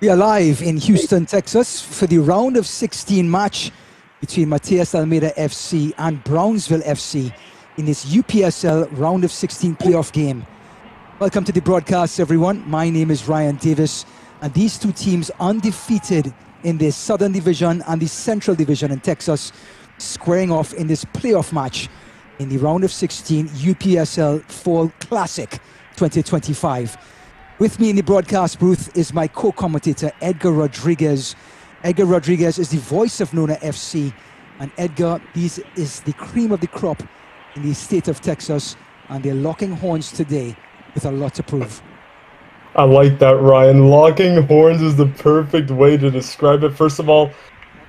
We are live in Houston, Texas for the round of 16 match between Matias Almeyda FC and Brownsville FC in this UPSL round of 16 playoff game. Welcome to the broadcast, everyone. My name is Ryan Davis, and these two teams undefeated in the Southern Division and the Central Division in Texas, squaring off in this playoff match in the round of 16 UPSL Fall Classic 2025. With me in the broadcast booth is my co-commentator, Edgar Rodriguez. Edgar Rodriguez is the voice of Nona FC. And Edgar, this is the cream of the crop in the state of Texas, and they're locking horns today with a lot to prove. I like that, Ryan. Locking horns is the perfect way to describe it. First of all,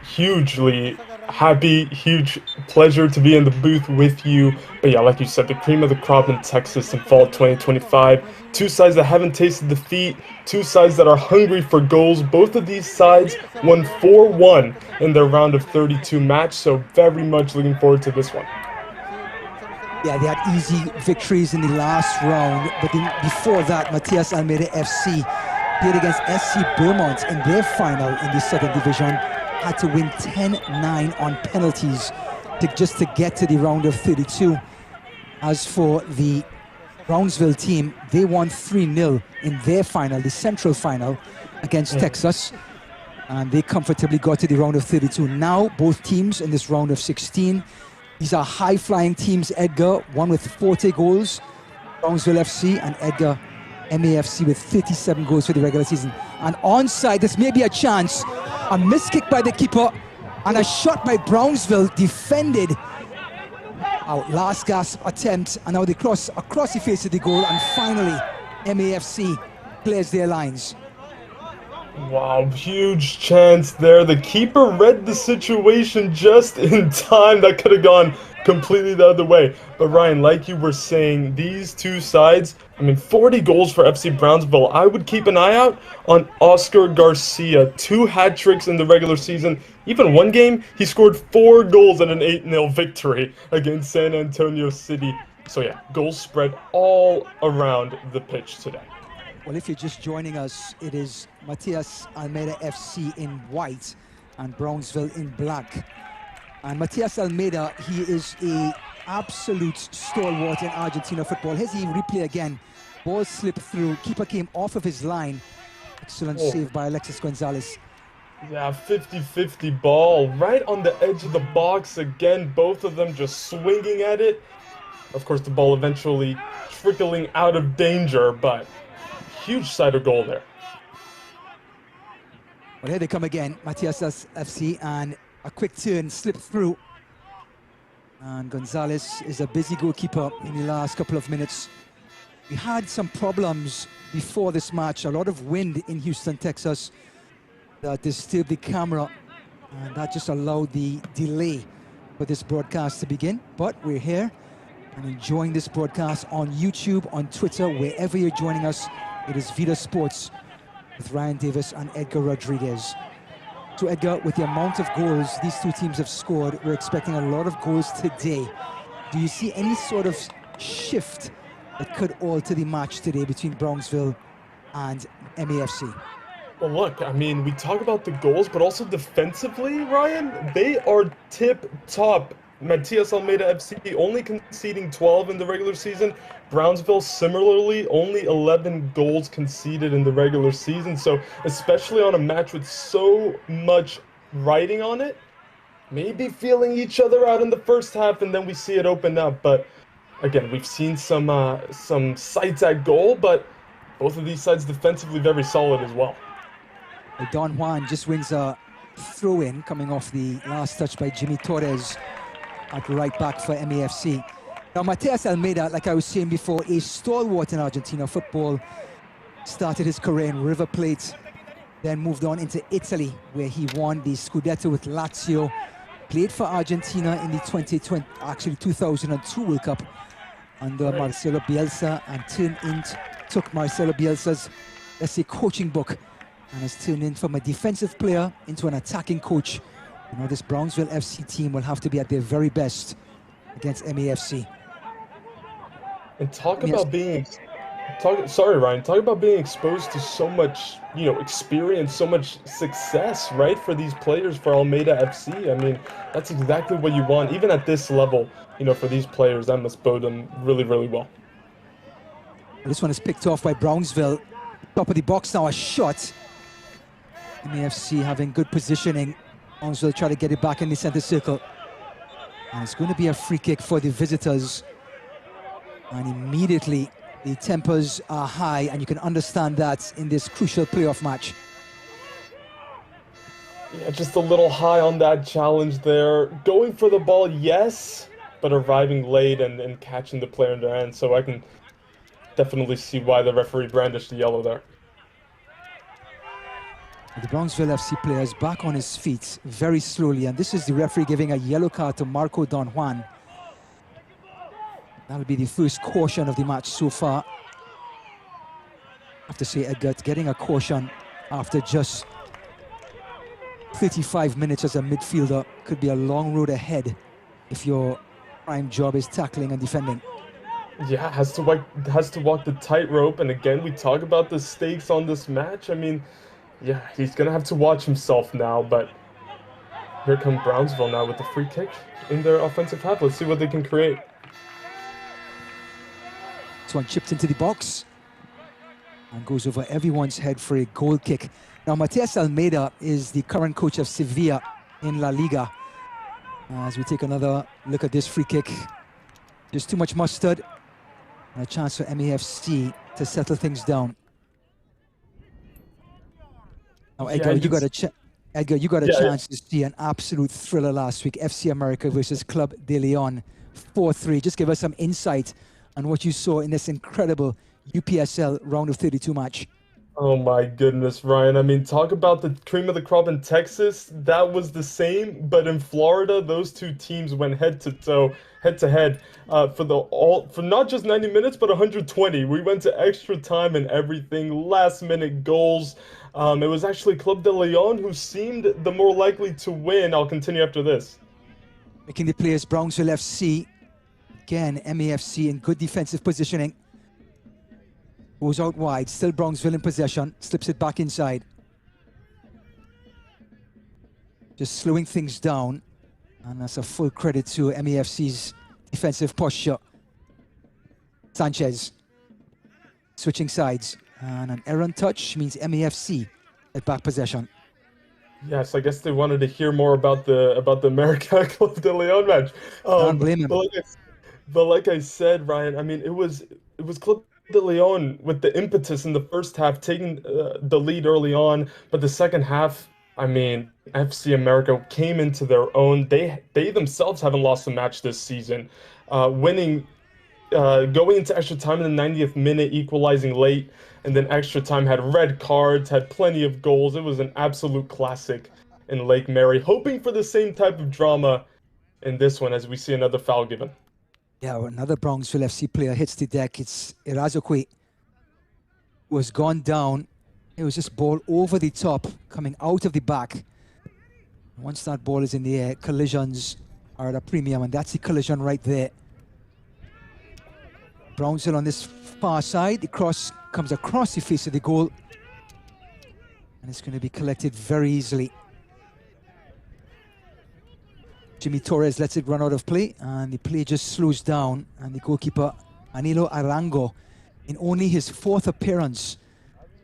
hugely happy, huge pleasure to be in the booth with you. But yeah, like you said, the cream of the crop in Texas in fall 2025. Two sides that haven't tasted defeat, two sides that are hungry for goals. Both of these sides won 4-1 in their round of 32 match, so very much looking forward to this one. Yeah, they had easy victories in the last round, but before that, Matias Almeyda FC played against SC Beaumont in their final in the Southern Division, had to win 10-9 on penalties just to get to the round of 32. As for the Brownsville team, they won 3-0 in their final, the Central final, against Texas, and they comfortably got to the round of 32. Now, both teams in this round of 16, these are high-flying teams, Edgar, one with 40 goals, Brownsville FC, and Edgar, MAFC with 37 goals for the regular season. And onside, this may be a chance. A missed kick by the keeper, and a shot by Brownsville defended. Our last gasp attempt, and now they cross across the face of the goal, and finally, MAFC clears their lines. Wow, huge chance there. The keeper read the situation just in time. That could have gone completely the other way. But Ryan, like you were saying, these two sides, 40 goals for FC Brownsville. I would keep an eye out on Oscar Garcia. 2 hat tricks in the regular season. Even one game, he scored 4 goals in an 8-0 victory against San Antonio City. So yeah, goals spread all around the pitch today. Well, if you're just joining us, it is Matias Almeyda FC in white and Brownsville in black. And Matias Almeyda, he is a absolute stalwart in Argentina football. Here's the replay again. Ball slipped through. Keeper came off of his line. Excellent save by Alexis Gonzalez. Yeah, 50-50 ball right on the edge of the box again. Both of them just swinging at it. Of course, the ball eventually trickling out of danger, but huge side of goal there. Well, here they come again, Matias FC, and a quick turn slipped through. And Gonzalez is a busy goalkeeper in the last couple of minutes. We had some problems before this match, a lot of wind in Houston, Texas, that disturbed the camera, and that just allowed the delay for this broadcast to begin. But we're here and enjoying this broadcast on YouTube, on Twitter, wherever you're joining us. It is Vida Sports with Ryan Davis and Edgar Rodriguez. So Edgar, with the amount of goals these two teams have scored, we're expecting a lot of goals today. Do you see any sort of shift that could alter the match today between Brownsville and MAFC? Well, look, we talk about the goals, but also defensively, Ryan, they are tip-top. Matias Almeyda FC only conceding 12 in the regular season. Brownsville, similarly, only 11 goals conceded in the regular season. So, especially on a match with so much riding on it, maybe feeling each other out in the first half, and then we see it open up. But again, we've seen some sights at goal, but both of these sides defensively very solid as well. Don Juan just wins a throw-in coming off the last touch by Jimmy Torres at right back for MAFC. Now, Matias Almeyda, like I was saying before, a stalwart in Argentina football. Started his career in River Plate, then moved on into Italy, where he won the Scudetto with Lazio. Played for Argentina in the 2002 World Cup under Marcelo Bielsa, and took Marcelo Bielsa's, let's say, coaching book, and has turned in from a defensive player into an attacking coach. You know, this Brownsville FC team will have to be at their very best against MAFC. And talk about being Sorry, Ryan. Talk about being exposed to so much, experience, so much success, right? For these players, for Almeyda FC. I mean, that's exactly what you want, even at this level. For these players, that must bode them really, really well. This one is picked off by Brownsville. Top of the box now, a shot. MAFC having good positioning. Brownsville try to get it back in the center circle. And it's going to be a free kick for the visitors. And immediately, the tempers are high, and you can understand that in this crucial playoff match. Yeah, just a little high on that challenge there. Going for the ball, yes, but arriving late and catching the player in their hand. So I can definitely see why the referee brandished the yellow there. The Brownsville FC player is back on his feet very slowly, and this is the referee giving a yellow card to Marco Don Juan. That'll be the first caution of the match so far. I have to say, Edgar, getting a caution after just 35 minutes as a midfielder could be a long road ahead if your prime job is tackling and defending. Yeah, has to walk the tightrope, and again, we talk about the stakes on this match. I mean, yeah, he's gonna have to watch himself now, but here come Brownsville now with the free kick in their offensive half. Let's see what they can create. This one chipped into the box and goes over everyone's head for a goal kick. Now, Matias Almeyda is the current coach of Sevilla in La Liga. As we take another look at this free kick, just too much mustard and a chance for MAFC to settle things down. Now, Edgar, you got a chance to see an absolute thriller last week. FC America versus Club de Leon, 4-3. Just give us some insight on what you saw in this incredible UPSL round of 32 match. Oh my goodness, Ryan. I mean, talk about the cream of the crop in Texas. That was the same, but in Florida, those two teams went head to head for not just 90 minutes, but 120. We went to extra time and everything, last minute goals. It was actually Club de Leon who seemed the more likely to win. I'll continue after this. Making the players Brownsville FC. Again, MAFC in good defensive positioning. Goes out wide, still Brownsville in possession, slips it back inside. Just slowing things down, and that's a full credit to MAFC's defensive posture. Sanchez switching sides, and an errant touch means MAFC at back possession. Yes, I guess they wanted to hear more about the America Club de Leon match. Can't blame him. But like I said, Ryan, I mean, it was Club de Leon with the impetus in the first half, taking the lead early on, but the second half, I mean, FC America came into their own. They themselves haven't lost a match this season, winning, going into extra time in the 90th minute, equalizing late, and then extra time had red cards, had plenty of goals. It was an absolute classic in Lake Mary, hoping for the same type of drama in this one as we see another foul given. Yeah, another Brownsville FC player hits the deck. It's Irazokwe. Was gone down. It was just ball over the top, coming out of the back. Once that ball is in the air, collisions are at a premium, and that's the collision right there. Brownsville on this far side. The cross comes across the face of the goal, and it's going to be collected very easily. Jimmy Torres lets it run out of play, and the play just slows down, and the goalkeeper, Anilo Arango, in only his fourth appearance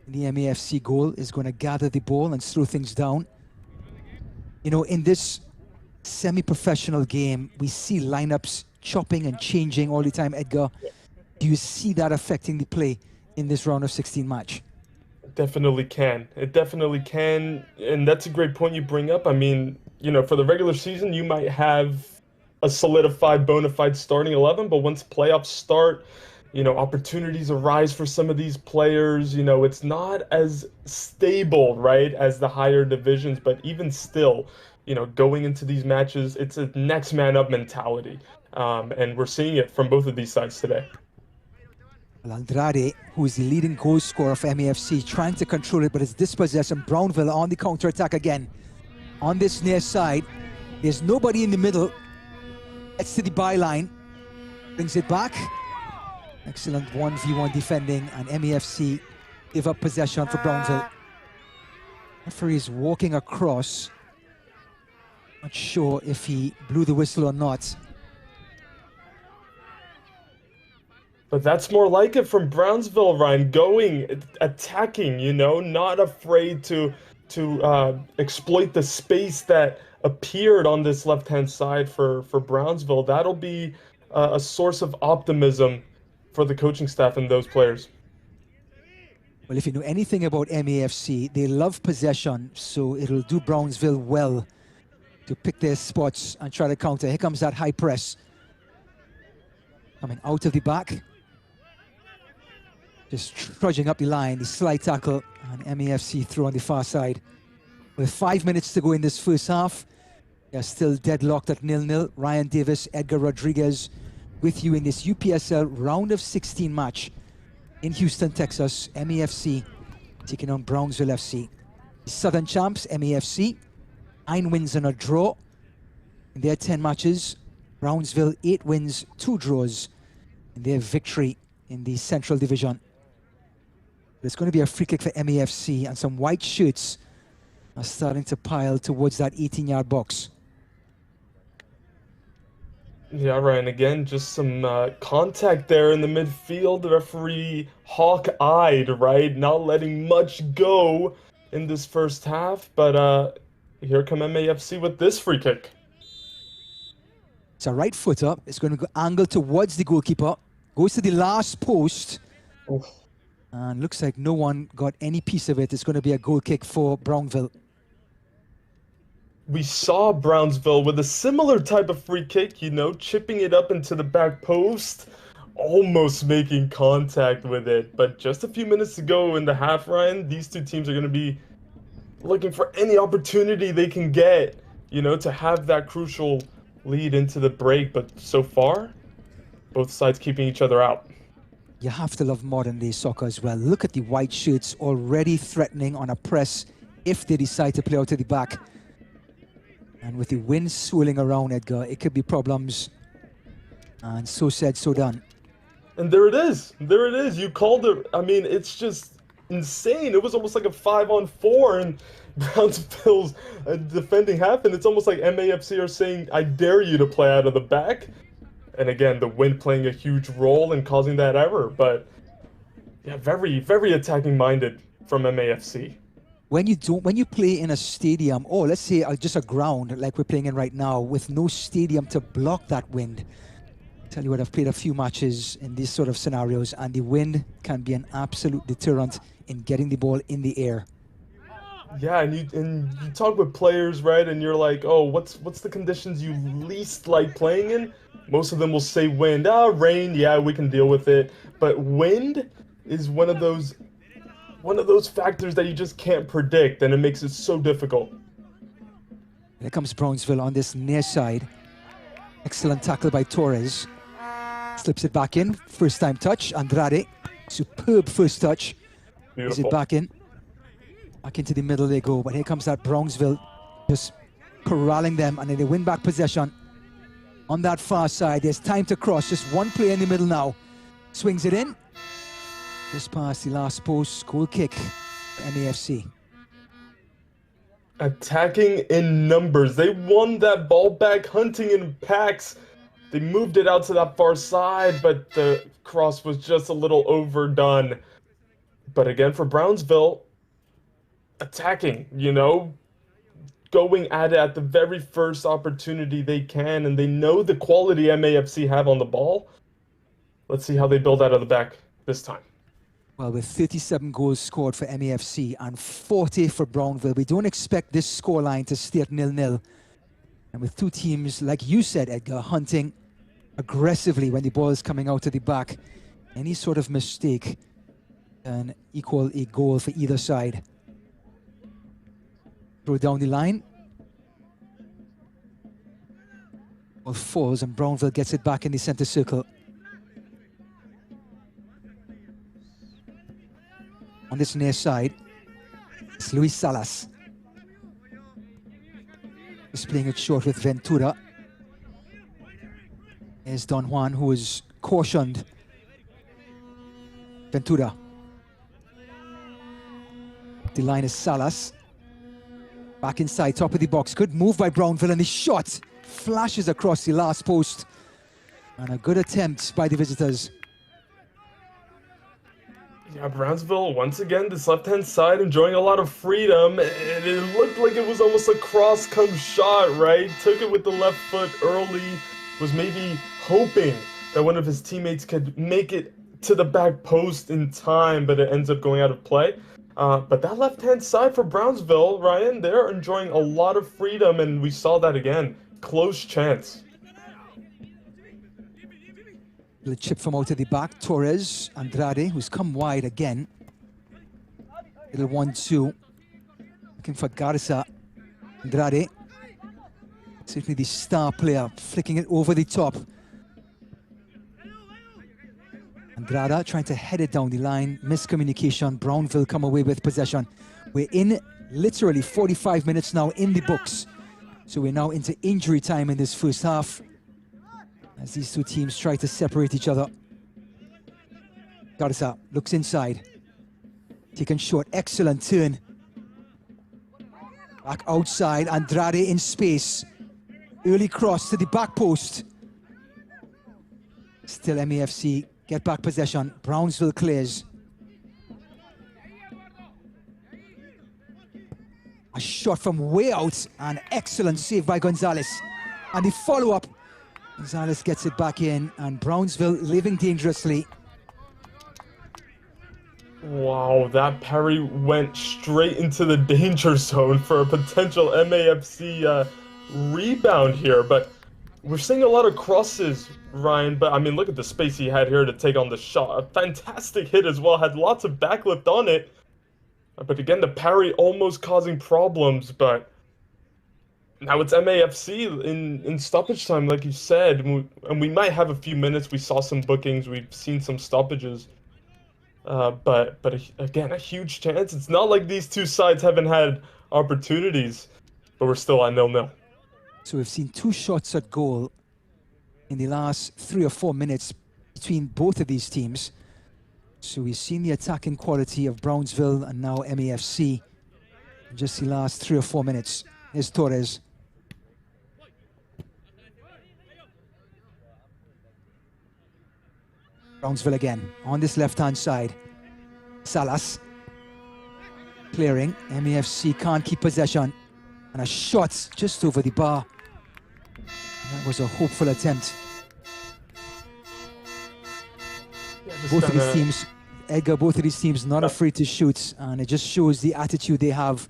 in the MAFC goal, is going to gather the ball and slow things down. You know, in this semi-professional game, we see lineups chopping and changing all the time. Edgar, do you see that affecting the play in this round of 16 match? Definitely can. It definitely can, and that's a great point you bring up. I mean, for the regular season, you might have a solidified, bona fide starting 11, but once playoffs start, opportunities arise for some of these players. It's not as stable, right, as the higher divisions, but even still, going into these matches, it's a next man up mentality, and we're seeing it from both of these sides today. Andrade, who is the leading goal scorer for MAFC, trying to control it, but it's dispossessed, and Brownsville on the counter-attack again. On this near side, there's nobody in the middle. Gets to the byline, brings it back, Excellent 1v1 defending, and MEFC give up possession for Brownsville. Referee is walking across. Not sure if he blew the whistle or not. But that's more like it from Brownsville, Ryan. Going, attacking, you know, not afraid to exploit the space that appeared on this left-hand side for Brownsville. That'll be a source of optimism for the coaching staff and those players. Well, if you know anything about MAFC, they love possession, so it'll do Brownsville well to pick their spots and try to counter. Here comes that high press. Coming out of the back. Just trudging up the line, the slide tackle, and MEFC throw on the far side. With 5 minutes to go in this first half, they're still deadlocked at 0-0. Ryan Davis, Edgar Rodriguez with you in this UPSL round of 16 match in Houston, Texas. MEFC taking on Brownsville FC. The Southern champs, MEFC, 9 wins and a draw in their 10 matches. Brownsville, 8 wins, 2 draws in their victory in the Central Division. There's going to be a free kick for MEFC, and some white shirts are starting to pile towards that 18-yard box. Yeah, Ryan, again, just some contact there in the midfield. The referee hawk-eyed, right? Not letting much go in this first half, but here come MAFC with this free kick. It's a right footer. It's going to go angle towards the goalkeeper. Goes to the last post. Oof. And looks like no one got any piece of it. It's going to be a goal kick for Brownsville. We saw Brownsville with a similar type of free kick, you know, chipping it up into the back post, almost making contact with it. But just a few minutes to go in the half, Ryan, these two teams are going to be looking for any opportunity they can get, you know, to have that crucial lead into the break. But so far, both sides keeping each other out. You have to love modern day soccer as well. Look at the white shirts already threatening on a press if they decide to play out to the back. And with the wind swirling around, Edgar, it could be problems. And so said, so done. And there it is. There it is. You called it. I mean, it's just insane. It was almost like a 5-on-4 and Brownsville's defending half. And it's almost like MAFC are saying, I dare you to play out of the back. And again, the wind playing a huge role in causing that error. But yeah, very, very attacking minded from MAFC. When you play in a stadium, or let's say just a ground like we're playing in right now, with no stadium to block that wind, I tell you what, I've played a few matches in these sort of scenarios, and the wind can be an absolute deterrent in getting the ball in the air. Yeah, and you talk with players, right? And you're like, oh, what's the conditions you least like playing in? Most of them will say wind. Rain, yeah, we can deal with it. But wind is one of those factors that you just can't predict, and it makes it so difficult. Here comes Brownsville on this near side. Excellent tackle by Torres. Slips it back in. First time touch. Andrade. Superb first touch. Is it back in? Back into the middle they go. But here comes that Brownsville just corralling them, and then they win back possession. On that far side, there's time to cross. Just one player in the middle now. Swings it in. Just past the last post. Goal kick for MEFC. Attacking in numbers. They won that ball back, hunting in packs. They moved it out to that far side, but the cross was just a little overdone. But again, for Brownsville, attacking, you know, going at it at the very first opportunity they can, and they know the quality MAFC have on the ball. Let's see how they build out of the back this time. Well, with 37 goals scored for MEFC and 40 for Brownsville, we don't expect this scoreline to stay at 0-0. And with two teams, like you said, Edgar, hunting aggressively when the ball is coming out of the back, any sort of mistake can equal a goal for either side. Throw down the line. Ball falls and Brownsville gets it back in the center circle. On this near side, it's Luis Salas. He's playing it short with Ventura. There's Don Juan, who is cautioned Ventura. The line is Salas. Back inside, top of the box. Good move by Brownsville, and the shot flashes across the last post. And a good attempt by the visitors. Yeah, Brownsville, once again, this left-hand side enjoying a lot of freedom. And it looked like it was almost a cross-come shot, right? Took it with the left foot early. Was maybe hoping that one of his teammates could make it to the back post in time, but it ends up going out of play. But that left-hand side for Brownsville, Ryan, they're enjoying a lot of freedom, and we saw that again. Close chance. Little chip from out of the back. Torres, Andrade, who's come wide again. Little 1-2. Looking for Garza. Andrade. Certainly the star player, flicking it over the top. Andrade trying to head it down the line. Miscommunication. Brownsville come away with possession. We're in literally 45 minutes now in the books. So we're now into injury time in this first half, as these two teams try to separate each other. Garza looks inside. Taken short. Excellent turn. Back outside. Andrade in space. Early cross to the back post. Still MAFC get back possession. Brownsville clears. A shot from way out. An excellent save by Gonzalez. And the follow-up. Gonzalez gets it back in, and Brownsville living dangerously. Wow, that parry went straight into the danger zone for a potential MAFC rebound here. But we're seeing a lot of crosses, Ryan. But I mean, look at the space he had here to take on the shot. A fantastic hit as well. Had lots of backlift on it. But again, the parry almost causing problems. But now it's MAFC in stoppage time, like you said, and we might have a few minutes. We saw some bookings, we've seen some stoppages, but again, a huge chance. It's not like these two sides haven't had opportunities, but we're still at 0-0. So we've seen 2 shots at goal in the last 3 or 4 minutes between both of these teams. So we've seen the attacking quality of Brownsville and now MAFC in just the last 3 or 4 minutes. Here's Torres. Brownsville again on this left-hand side. Salas clearing. MAFC can't keep possession, and a shot just over the bar. That was a hopeful attempt. Yeah, both of these teams, Edgar, both of these teams not afraid to shoot, and it just shows the attitude they have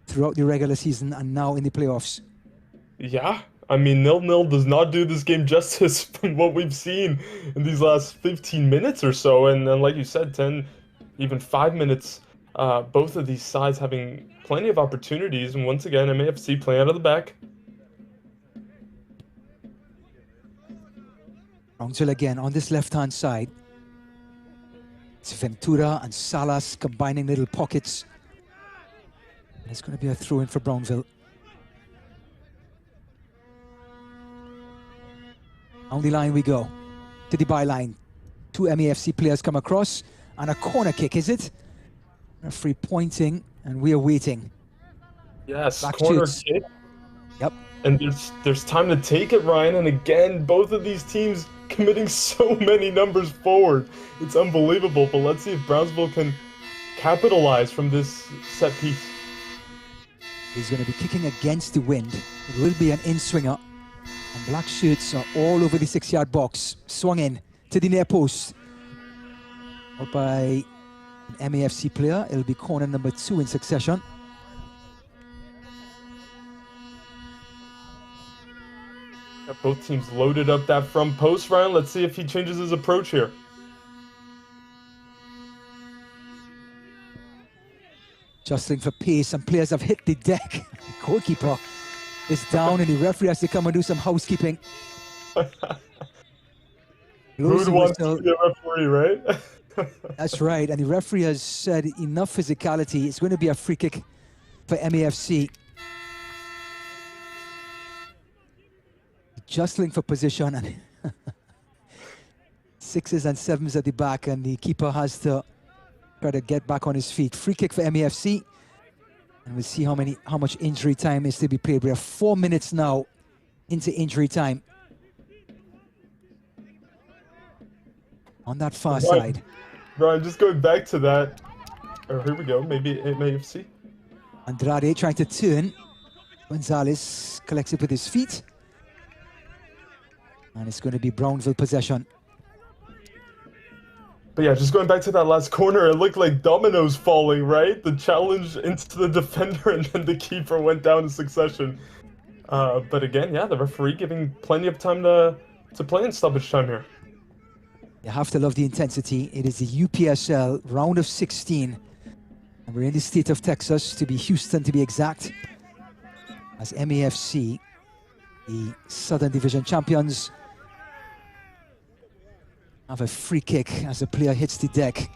throughout the regular season and now in the playoffs. Yeah, I mean, 0-0 does not do this game justice from what we've seen in these last 15 minutes or so. And then, like you said, 10, even 5 minutes, both of these sides having plenty of opportunities. And once again, MAFC playing out of the back. Brownsville again on this left-hand side. It's Ventura and Salas combining little pockets. And it's going to be a throw-in for Brownsville. On the line we go, to the byline. 2 MAFC players come across, and a corner kick, is it? Referee pointing, and we are waiting. Yes, Back corner shoots. kick. Yep. And there's time to take it, Ryan. And again, both of these teams committing so many numbers forward. It's unbelievable. But let's see if Brownsville can capitalize from this set piece. He's going to be kicking against the wind. It will be an in-swinger. And black shirts are all over the 6-yard box. Swung in to the near post. Out by an MAFC player. It'll be corner number 2 in succession. Got both teams loaded up that front post, Ryan. Let's see if he changes his approach here. Jostling for pace, and players have hit the deck. The goalkeeper is down, and the referee has to come and do some housekeeping. Who'd want to be a referee, right? That's right, and the referee has said enough physicality. It's going to be a free kick for MAFC. Jostling for position, and Sixes and sevens at the back, and the keeper has to try to get back on his feet. Free kick for MAFC. And we'll see how much injury time is to be played. We are 4 minutes now into injury time. On that far side. Brian, just going back to that. Oh, here we go. Maybe MAFC. Andrade trying to turn. Gonzalez collects it with his feet. And it's going to be Brownsville possession. But yeah, just going back to that last corner, it looked like dominoes falling, right? The challenge into the defender and then the keeper went down in succession. But again, yeah, the referee giving plenty of time to play in stoppage time here. You have to love the intensity. It is the UPSL round of 16. And we're in the state of Texas, to be Houston to be exact. As MAFC, the Southern Division champions, have a free kick as the player hits the deck.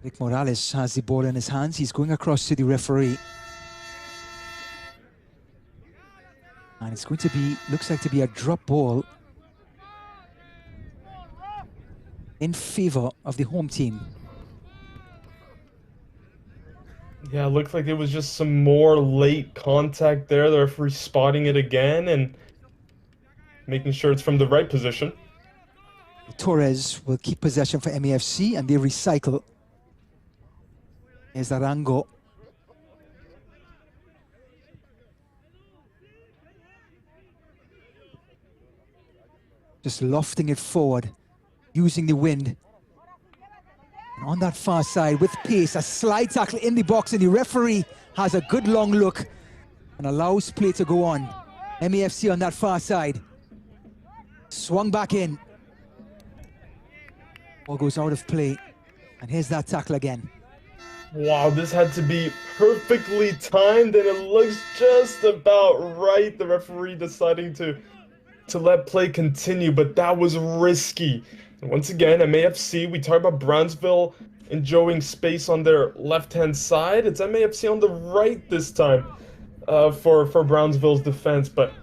Rick Morales has the ball in his hands. He's going across to the referee. And it's going to be, looks like to be a drop ball in favor of the home team. Yeah, it looked like it was just some more late contact there. The referee spotting it again and making sure it's from the right position. Torres will keep possession for MAFC, and they recycle. There's Arango. Just lofting it forward, using the wind. And on that far side, with pace, a slide tackle in the box, and the referee has a good long look and allows play to go on. MAFC on that far side. Swung back in. Ball goes out of play. And here's that tackle again. Wow, this had to be perfectly timed, and it looks just about right. The referee deciding to let play continue, but that was risky. And once again, MAFC, we talk about Brownsville enjoying space on their left-hand side. It's MAFC on the right this time for Brownsville's defense, but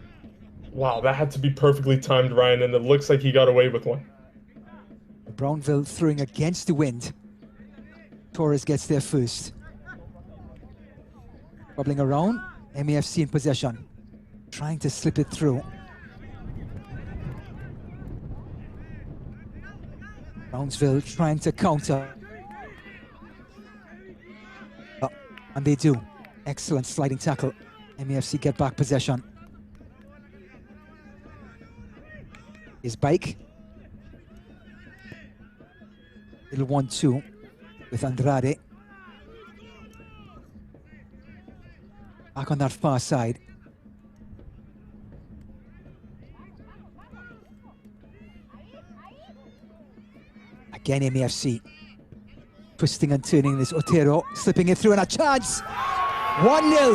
wow, that had to be perfectly timed, Ryan, and it looks like he got away with one. Brownsville throwing against the wind. Torres gets there first. Wobbling around, MAFC in possession. Trying to slip it through. Brownsville trying to counter. And they do. Excellent sliding tackle. MAFC get back possession. His bike. Little 1-2 with Andrade. Back on that far side. Again, MAFC twisting and turning this. Otero slipping it through, and a chance. 1-0.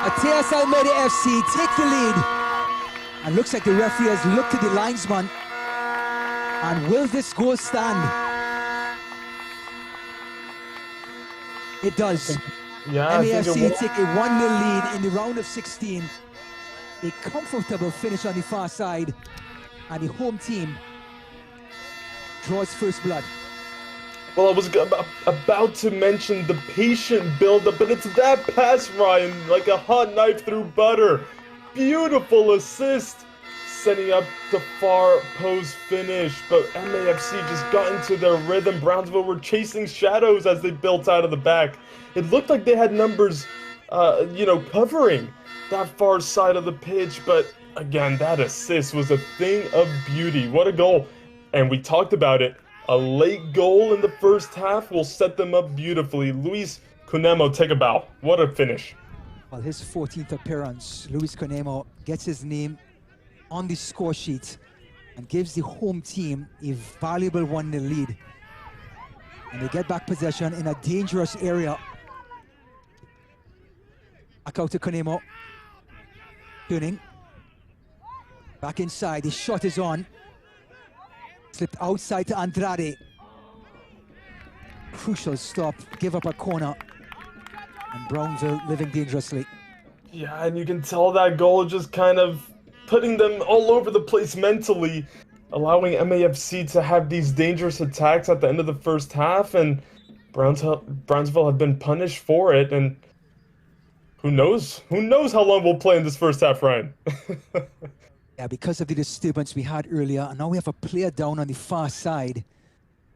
Matias Almeyda FC take the lead. And looks like the referee has looked at the linesman. And will this goal stand? It does. Yeah, MAFC take a 1-0 lead in the round of 16. A comfortable finish on the far side. And the home team draws first blood. Well, I was about to mention the patient build-up, but it's that pass, Ryan, like a hot knife through butter. Beautiful assist, setting up the far post finish, but MAFC just got into their rhythm. Brownsville were chasing shadows as they built out of the back. It looked like they had numbers, covering that far side of the pitch, but again, that assist was a thing of beauty. What a goal. And we talked about it. A late goal in the first half will set them up beautifully. Luis Cunemo, take a bow. What a finish. Well, his 14th appearance, Luis Cunemo gets his name on the score sheet and gives the home team a valuable 1-0 lead. And they get back possession in a dangerous area. Back out to Cunemo. Turning. Back inside, his shot is on. Slipped outside to Andrade. Crucial stop, give up a corner. And Brownsville living dangerously. Yeah, and you can tell that goal just kind of putting them all over the place mentally, allowing MAFC to have these dangerous attacks at the end of the first half, and Brownsville have been punished for it, and who knows? Who knows how long we'll play in this first half, Ryan? Yeah, because of the disturbance we had earlier, and now we have a player down on the far side.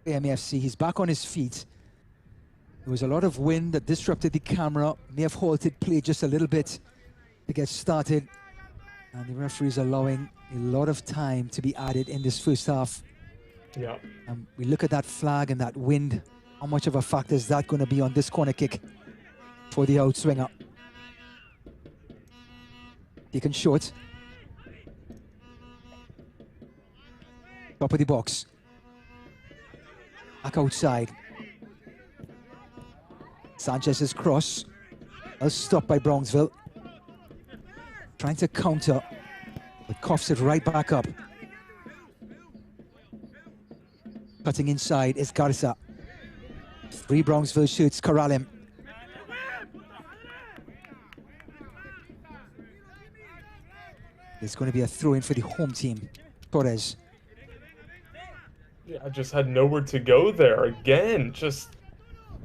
MAFC, he's back on his feet. There was a lot of wind that disrupted the camera, may have halted play just a little bit to get started. And the referee is allowing a lot of time to be added in this first half. Yeah. We look at that flag and that wind. How much of a factor is that going to be on this corner kick for the outswinger? Taken short. Top of the box. Back outside. Sanchez's cross. Well stopped by Brownsville. Trying to counter, but coughs it right back up. Cutting inside is Garza. 3 Brownsville shoots corral him. There's going to be a throw-in for the home team. Torres. Yeah, I just had nowhere to go there. Again, just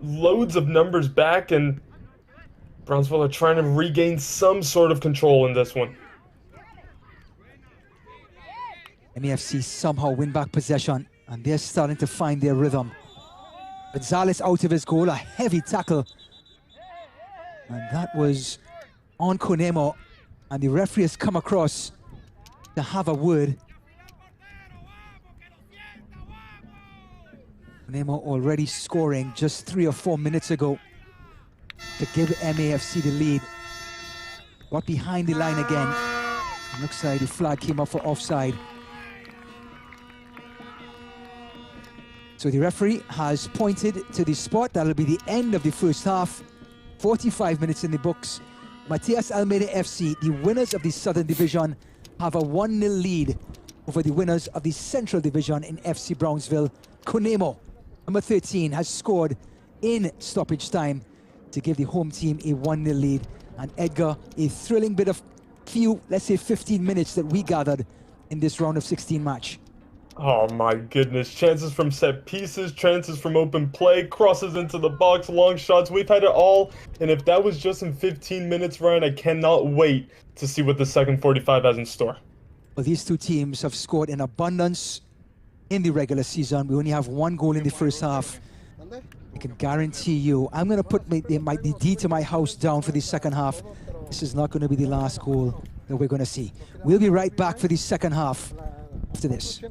loads of numbers back, and Brownsville are trying to regain some sort of control in this one. MAFC somehow win back possession, and they're starting to find their rhythm. Gonzalez out of his goal, a heavy tackle. And that was on Konemo, and the referee has come across to have a word. Konemo already scoring just 3 or 4 minutes ago to give MAFC the lead. Got behind the line again. Looks like the flag came up for offside. So the referee has pointed to the spot. That'll be the end of the first half. 45 minutes in the books. Matias Almeyda FC, the winners of the Southern Division, have a 1-0 lead over the winners of the Central Division in FC Brownsville. Konemo, number 13, has scored in stoppage time to give the home team a 1-0 lead. And Edgar, a thrilling bit of let's say 15 minutes that we gathered in this round of 16 match. Oh my goodness, chances from set pieces, chances from open play, crosses into the box, long shots, we've had it all. And if that was just in 15 minutes, Ryan, I cannot wait to see what the second 45 has in store. Well, these two teams have scored in abundance in the regular season. We only have 1 goal in the first half. I can guarantee you, I'm going to put the D to my house down for the second half. This is not going to be the last goal that we're going to see. We'll be right back for the second half after this.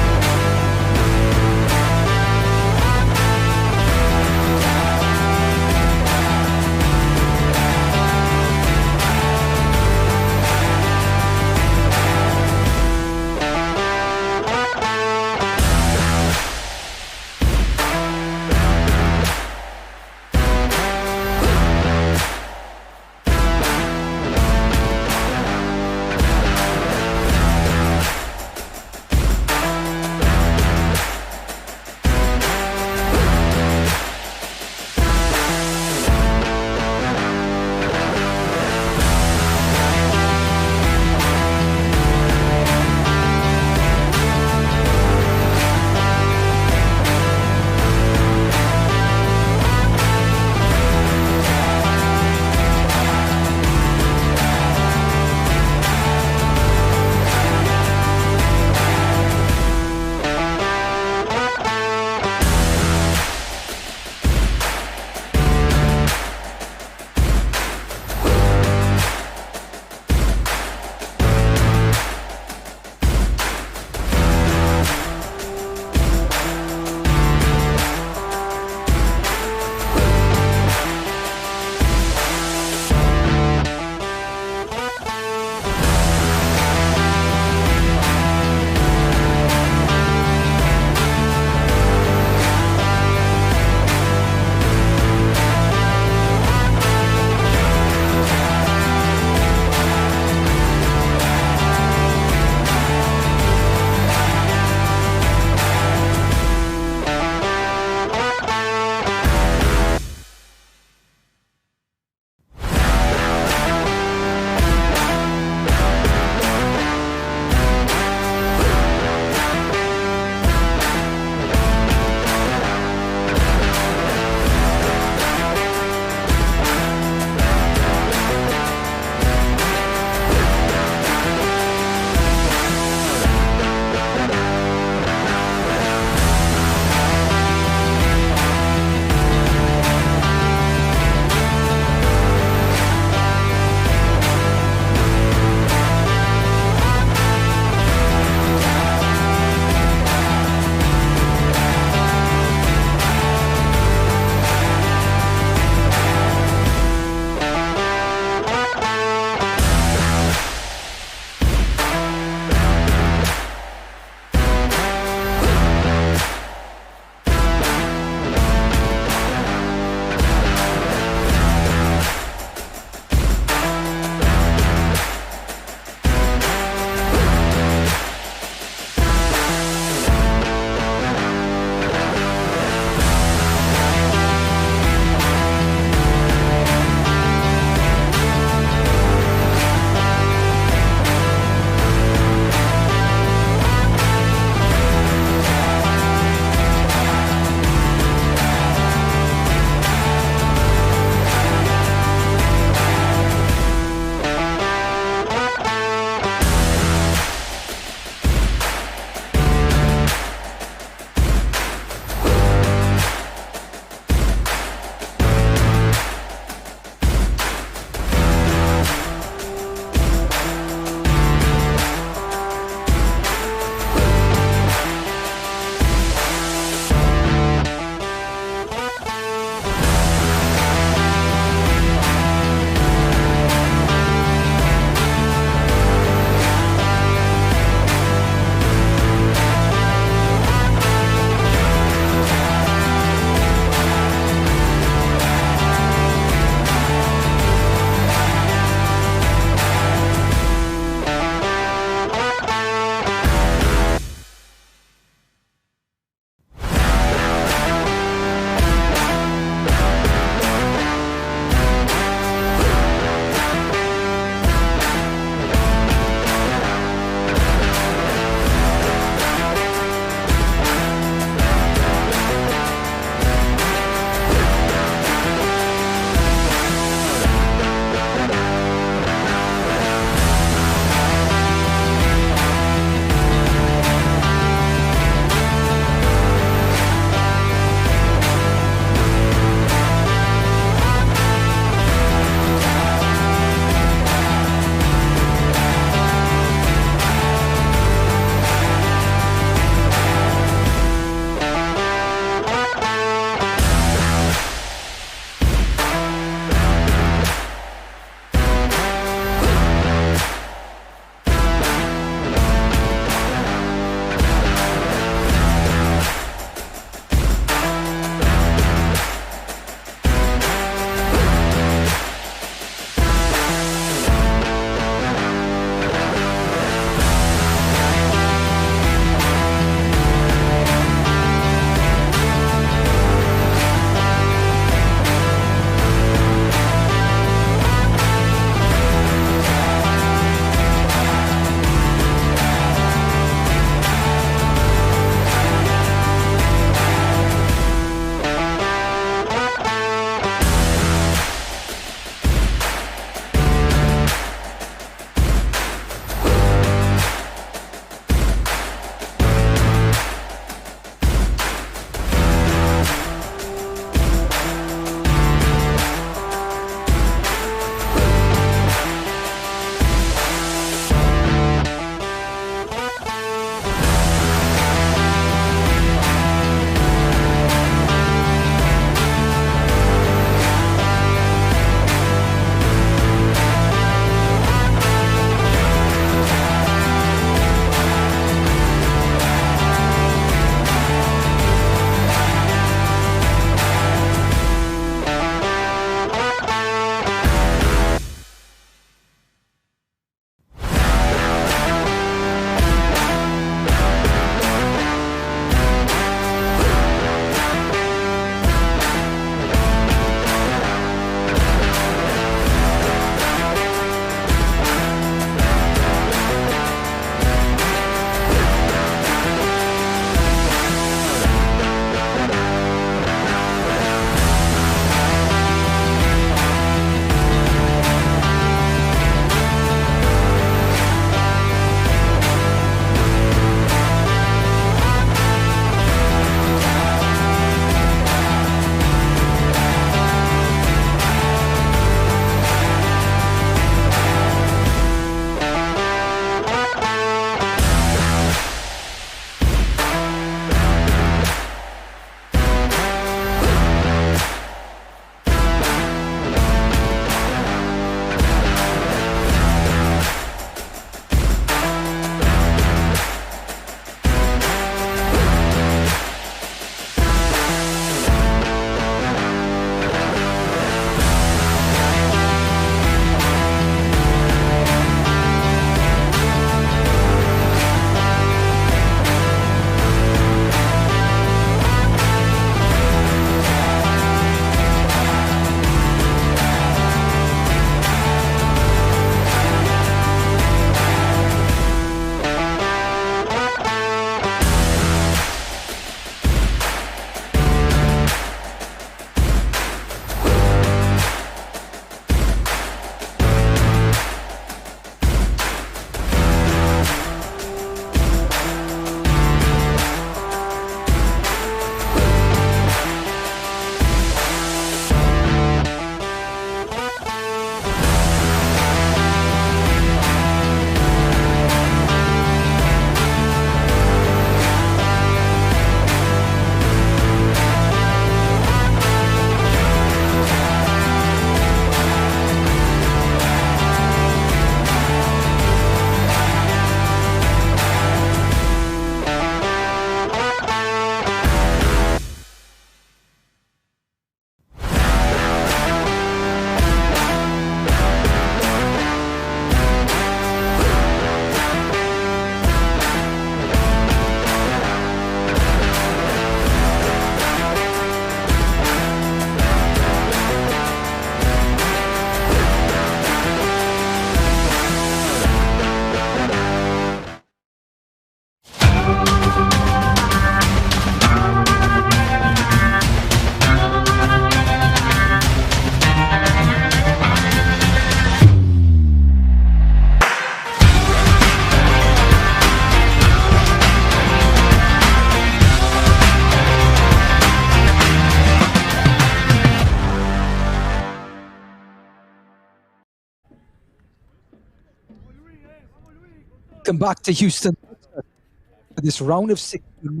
Welcome back to Houston for this round of 16.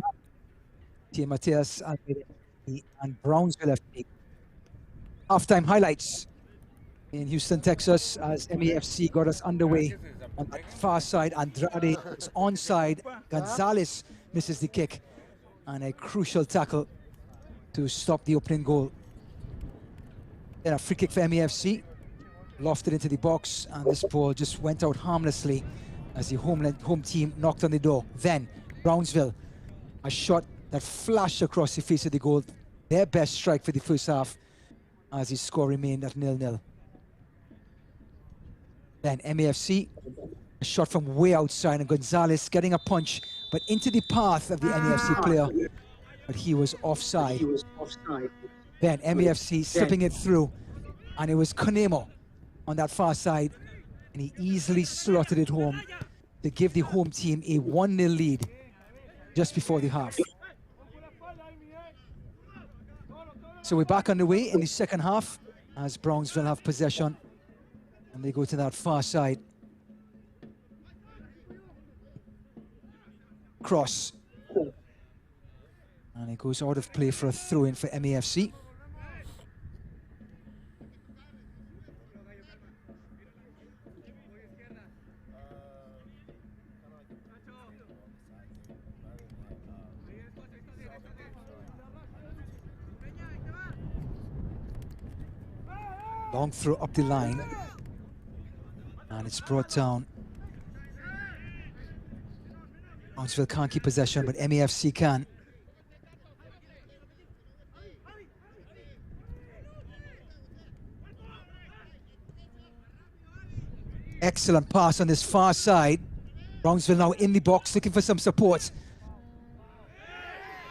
Matias and Brownsville FC. Halftime highlights in Houston, Texas, as MAFC got us underway on the far side. Andrade is onside. Gonzalez misses the kick, and a crucial tackle to stop the opening goal. Then a free kick for MAFC, lofted into the box, and this ball just went out harmlessly as the home team knocked on the door. Then Brownsville, a shot that flashed across the face of the goal, their best strike for the first half, as the score remained at 0-0. Then MAFC, a shot from way outside, and Gonzalez getting a punch, but into the path of the MAFC player, but he was offside. Then MAFC slipping it through, and it was Konemo on that far side, and he easily slotted it home to give the home team a 1-0 lead just before the half. So we're back underway in the second half as Brownsville have possession, and they go to that far side. Cross. And it goes out of play for a throw-in for MAFC. Long throw up the line, and it's brought down. Brownsville can't keep possession, but MAFC can. Excellent pass on this far side. Brownsville now in the box looking for some support.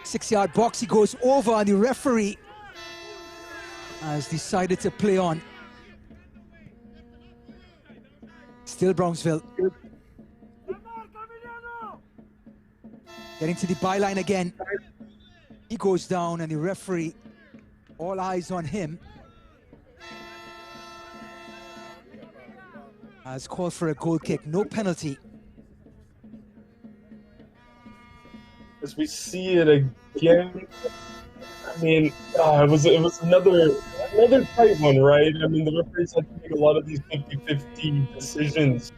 6-yard box, he goes over, and the referee has decided to play on. Still Brownsville. Getting to the byline again. He goes down, and the referee, all eyes on him, has called for a goal kick. No penalty. As we see it again, I mean, it was another tight one, right? I mean, the referees had to make a lot of these 50-50 decisions.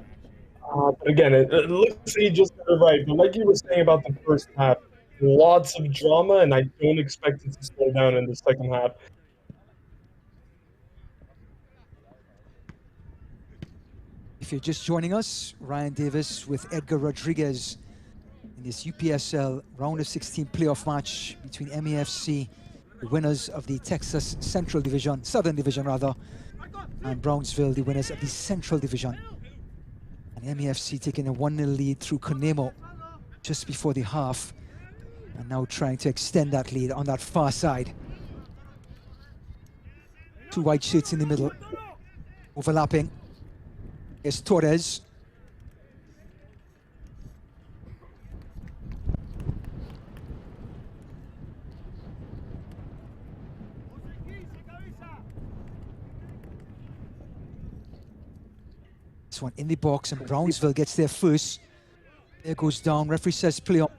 But again, it looks like he just got it right. But like you were saying about the first half, lots of drama, and I don't expect it to slow down in the second half. If you're just joining us, Ryan Davis with Edgar Rodriguez in this UPSL round of 16 playoff match between MAFC, the winners of the Texas Southern Division rather, and Brownsville, the winners of the Central Division. And MAFC taking a 1-0 lead through Konemo just before the half, and now trying to extend that lead on that far side. Two white shirts in the middle, overlapping. Here's Torres. This one in the box, and Brownsville gets there first. There goes down. Referee says play on.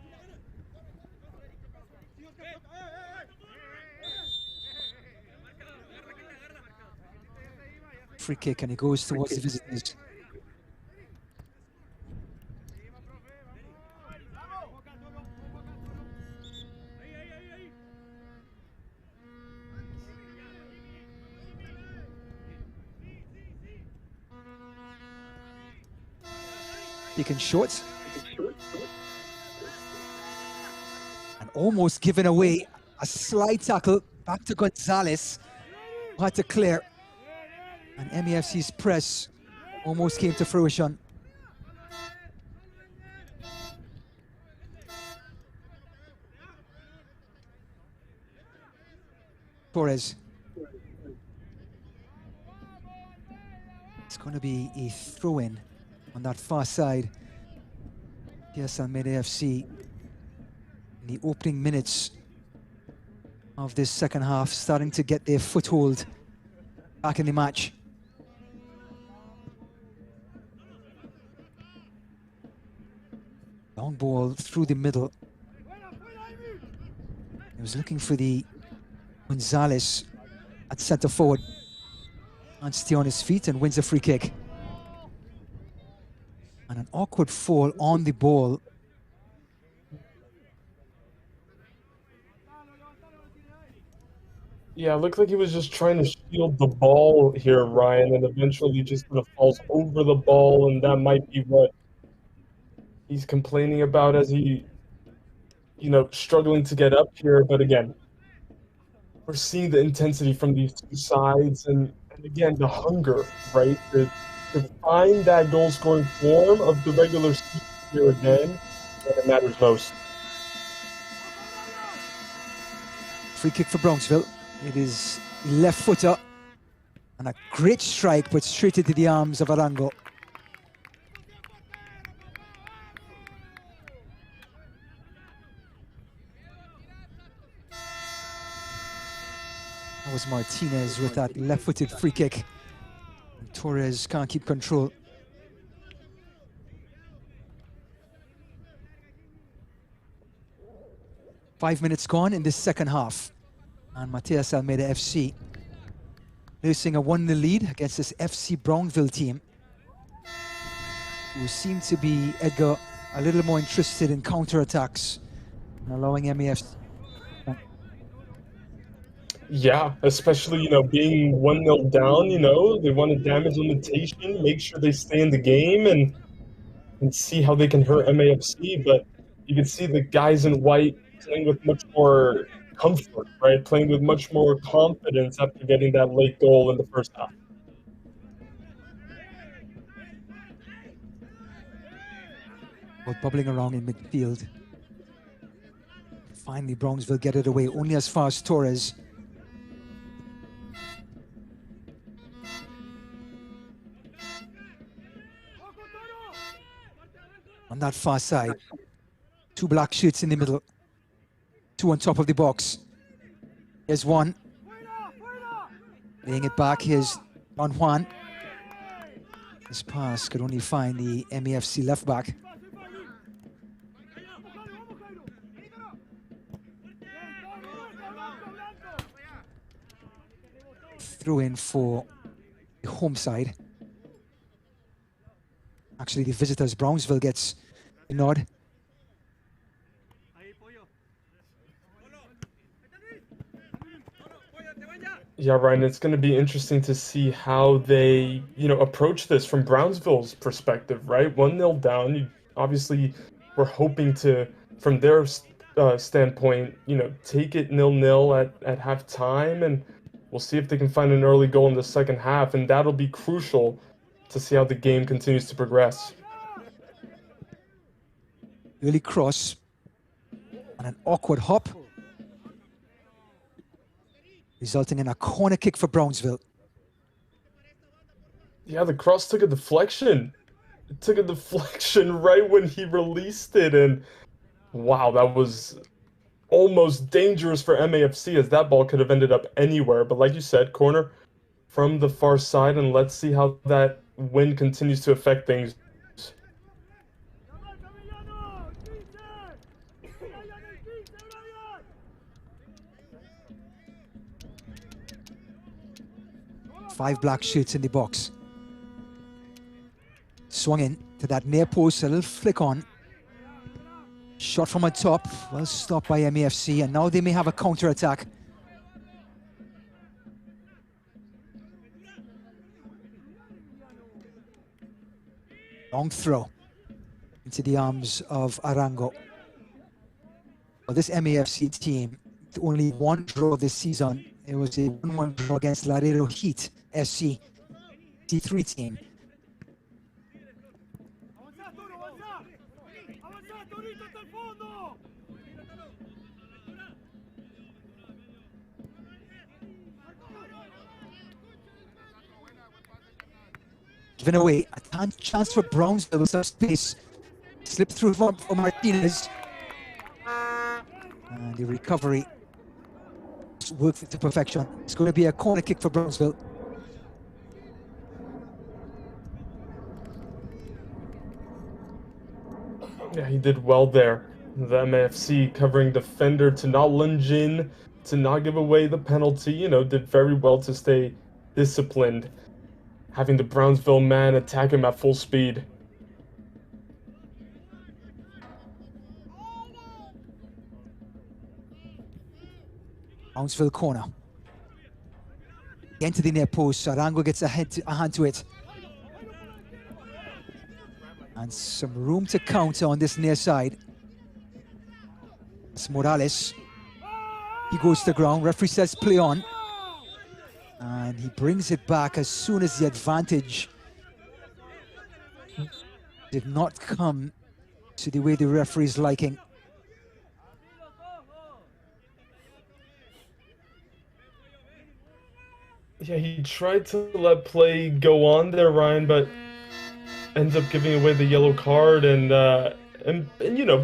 Free kick, and he goes towards the visitors. Taken short. And almost given away. A slide tackle back to Gonzalez, who had to clear. And MAFC's press almost came to fruition. Torres. It's going to be a throw-in on that far side. Yes, Almeyda FC in the opening minutes of this second half, starting to get their foothold back in the match. Long ball through the middle. He was looking for the Gonzalez at center forward. Can't stay on his feet and wins a free kick. And an awkward fall on the ball. Yeah, it looked like he was just trying to shield the ball here, Ryan, and eventually just kind of falls over the ball, and that might be what he's complaining about as he, struggling to get up here. But again, we're seeing the intensity from these two sides, and again, the hunger, right, to find that goal-scoring form of the regular season here again, when it matters most. Free kick for Brownsville. It is left footer, and a great strike, but straight into the arms of Arango. That was Martinez with that left-footed free kick. And Torres can't keep control. Five minutes gone in this second half. And Matias Almeyda FC losing a 1-0 lead against this FC Brownsville team, who seem to be, Edgar, a little more interested in counter-attacks and allowing MAFC. Yeah, especially, being 1-0 down, they want to damage limitation, make sure they stay in the game and see how they can hurt MAFC. But you can see the guys in white playing with much more comfort, right? Playing with much more confidence after getting that late goal in the first half. Both bubbling around in midfield. Finally, Brownsville get it away, only as far as Torres. On that far side, two black shirts in the middle, two on top of the box. Here's one, laying it back. Here's Don Juan. This pass could only find the MAFC left back. Throw in for the home side. Actually, the visitors, Brownsville, gets a nod. Yeah, Ryan, it's going to be interesting to see how they, approach this from Brownsville's perspective, right? 1-0 down. You obviously were hoping to, from their standpoint, take it 0-0 at halftime, and we'll see if they can find an early goal in the second half, and that'll be crucial to see how the game continues to progress. Early cross and an awkward hop, resulting in a corner kick for Brownsville. Yeah, the cross took a deflection. It took a deflection right when he released it, and wow, that was almost dangerous for MAFC, as that ball could have ended up anywhere. But like you said, corner from the far side, and let's see how that wind continues to affect things. Five black shirts in the box. Swung in to that near post, a little flick on. Shot from on top, well stopped by MAFC, and now they may have a counter-attack. Long throw into the arms of Arango. Well, this MAFC team, only one draw this season. It was a 1-1 draw against Laredo Heat SC, T3 team. Given away, a chance for Brownsville with some space. Slipped through for Martinez. And the recovery worked to perfection. It's going to be a corner kick for Brownsville. Yeah, he did well there. The MAFC covering defender to not lunge in, to not give away the penalty, did very well to stay disciplined, having the Brownsville man attack him at full speed. Brownsville corner. Into the near post, Arango gets a hand to it. And some room to counter on this near side. It's Morales. He goes to the ground, referee says play on. And he brings it back as soon as the advantage did not come to the way the referee's liking. Yeah, he tried to let play go on there, Ryan, but ends up giving away the yellow card and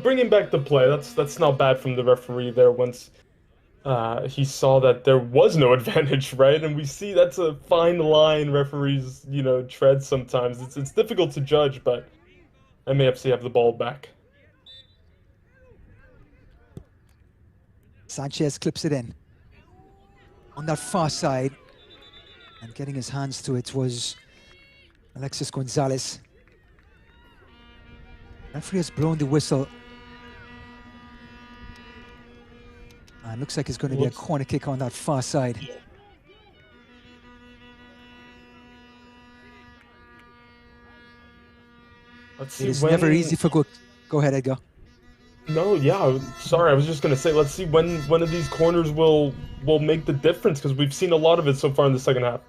bringing back the play. That's not bad from the referee there once he saw that there was no advantage, right? And we see that's a fine line referees, tread sometimes. It's difficult to judge, but MAFC have the ball back. Sanchez clips it in. On that far side, and getting his hands to it was Alexis Gonzalez. Referee has blown the whistle. And looks like it's going to be a corner kick on that far side. It's never easy for go ahead, Edgar. No, yeah, sorry, I was just going to say, let's see when one of these corners will make the difference, because we've seen a lot of it so far in the second half.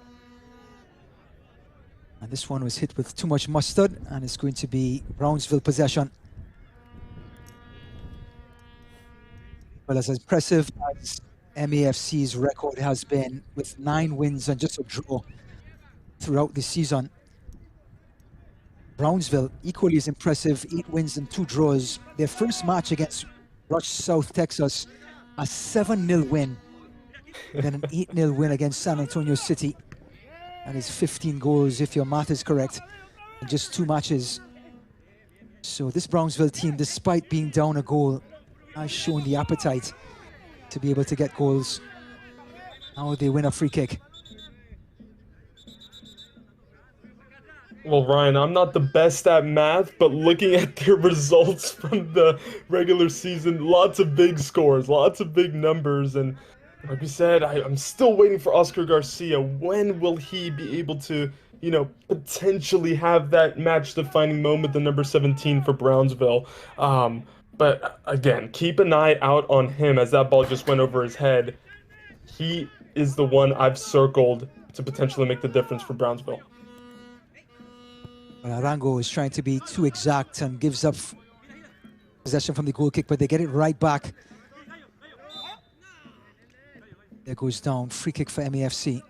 And this one was hit with too much mustard, and it's going to be Brownsville possession. Well, as impressive as MAFC's record has been, with 9 wins and just a draw throughout the season, Brownsville, equally as impressive, 8 wins and 2 draws. Their first match against Rush, South Texas, a 7-0 win, then an 8-0 win against San Antonio City. And it's 15 goals, if your math is correct, in just 2 matches. So this Brownsville team, despite being down a goal, has shown the appetite to be able to get goals. Now they win a free kick. Well, Ryan, I'm not the best at math, but looking at their results from the regular season, lots of big scores, lots of big numbers, and like we said, I'm still waiting for Oscar Garcia. When will he be able to, potentially have that match-defining moment, the number 17 for Brownsville? But again, keep an eye out on him as that ball just went over his head. He is the one I've circled to potentially make the difference for Brownsville. Well, Arango is trying to be too exact and gives up possession from the goal kick, but they get it right back. There goes down, free kick for MAFC.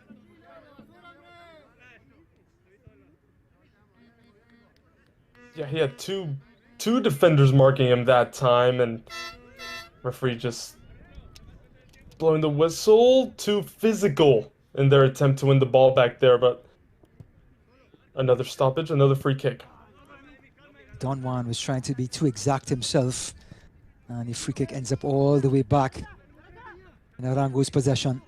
Yeah, he had two defenders marking him that time, and referee just blowing the whistle. Too physical in their attempt to win the ball back there, but another stoppage, another free kick. Don Juan was trying to be too exact himself, and the free kick ends up all the way back in Arango's possession.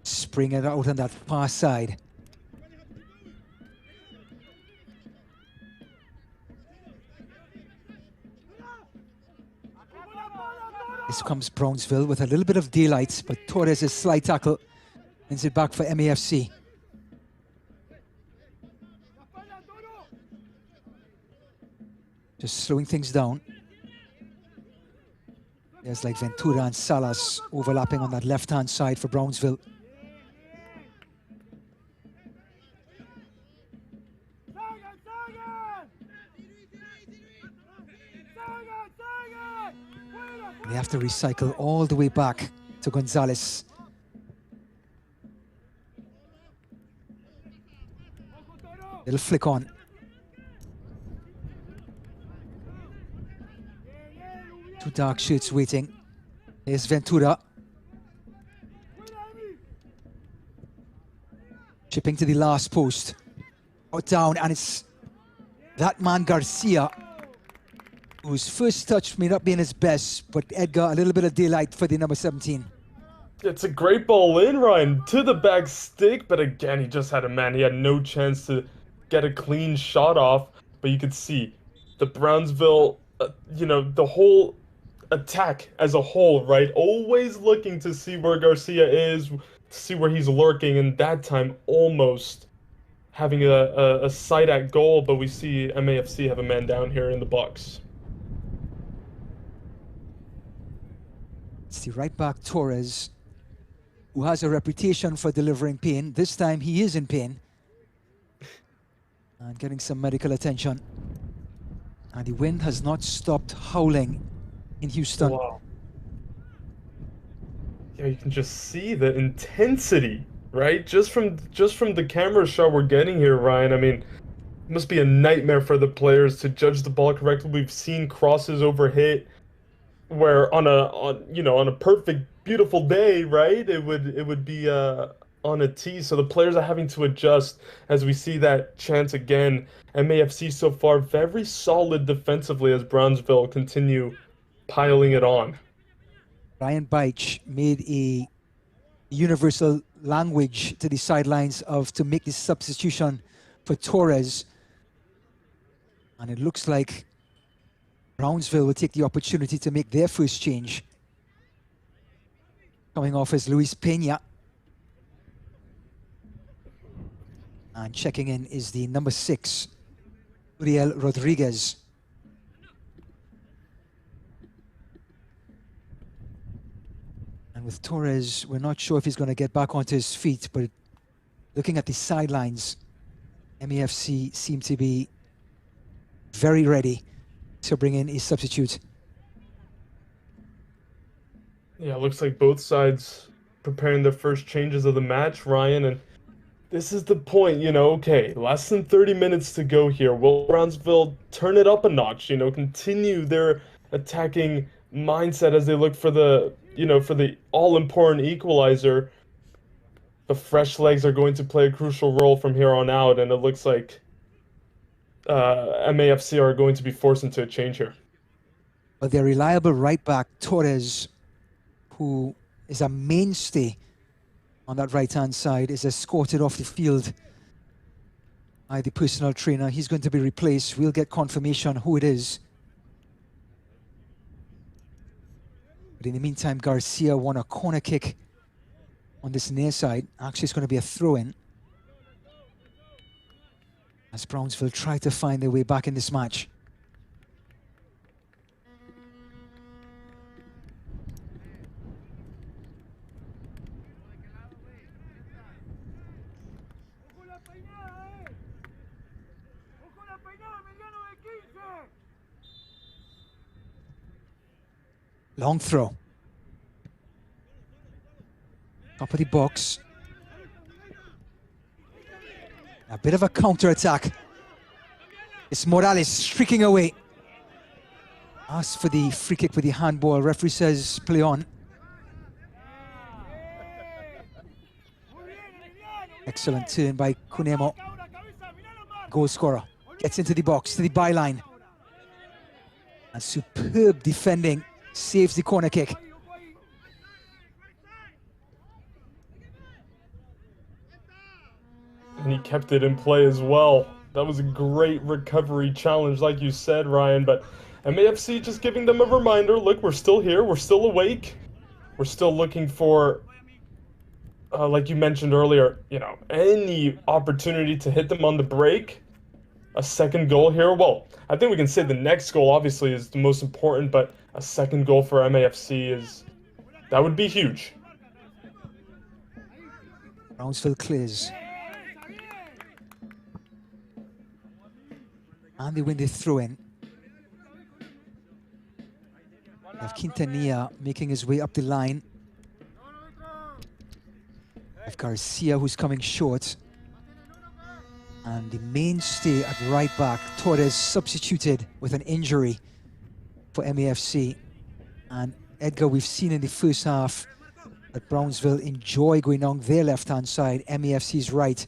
Spring it out on that far side. This comes Brownsville with a little bit of daylight, but Torres' slight tackle ends it back for MAFC. Just slowing things down. There's like Ventura and Salas overlapping on that left-hand side for Brownsville. They have to recycle all the way back to Gonzalez. Little flick on. Two dark shirts waiting. Here's Ventura. Chipping to the last post. Out down, and it's that man Garcia, whose first touch may not be in his best, but Edgar, a little bit of daylight for the number 17. It's a great ball in, Ryan, to the back stick, but again, he just had a man. He had no chance to get a clean shot off, but you could see the Brownsville, the whole attack as a whole, right? Always looking to see where Garcia is, to see where he's lurking, and that time almost having a sight at goal, but we see MAFC have a man down here in the box. It's the right back Torres, who has a reputation for delivering pain. This time he is in pain and getting some medical attention. And the wind has not stopped howling in Houston. Wow. Yeah, you can just see the intensity, right? Just from the camera shot we're getting here, Ryan. I mean, it must be a nightmare for the players to judge the ball correctly. We've seen crosses over hit where on a perfect, beautiful day, right? It would be on a tee. So the players are having to adjust as we see that chance again. MAFC so far very solid defensively as Brownsville continue piling it on. Ryan Beich made a universal language to the sidelines to make this substitution for Torres. And it looks like Brownsville will take the opportunity to make their first change. Coming off is Luis Peña. And checking in is the number 6, Uriel Rodriguez. And with Torres, we're not sure if he's going to get back onto his feet, but looking at the sidelines, MAFC seem to be very ready to bring in a substitute. Yeah, it looks like both sides preparing their first changes of the match, Ryan, and this is the point, okay, less than 30 minutes to go here. Will Brownsville turn it up a notch, continue their attacking mindset as they look for the all-important equalizer? The fresh legs are going to play a crucial role from here on out, and it looks like MAFC are going to be forced into a change here. But their reliable right back, Torres, who is a mainstay on that right-hand side, is escorted off the field by the personal trainer. He's going to be replaced. We'll get confirmation who it is. But in the meantime, Garcia won a corner kick on this near side. Actually, it's going to be a throw-in as Brownsville try to find their way back in this match. Long throw. Top of the box. A bit of a counter-attack. It's Morales streaking away. Asks for the free kick with the handball. Referee says play on. Excellent turn by Cunemo. Goal scorer. Gets into the box, to the byline. And superb defending. Saves the corner kick. And he kept it in play as well. That was a great recovery challenge, like you said, Ryan. But MAFC just giving them a reminder, look, we're still here, we're still awake. We're still looking for, like you mentioned earlier, any opportunity to hit them on the break. A second goal here. Well, I think we can say the next goal obviously is the most important, but a second goal for MAFC that would be huge. Brownsville clears. And they win the throw-in. We have Quintanilla making his way up the line. We have Garcia who's coming short. And the mainstay at right back, Torres, substituted with an injury for MAFC. And Edgar, we've seen in the first half that Brownsville enjoy going down their left-hand side, MEFC's right.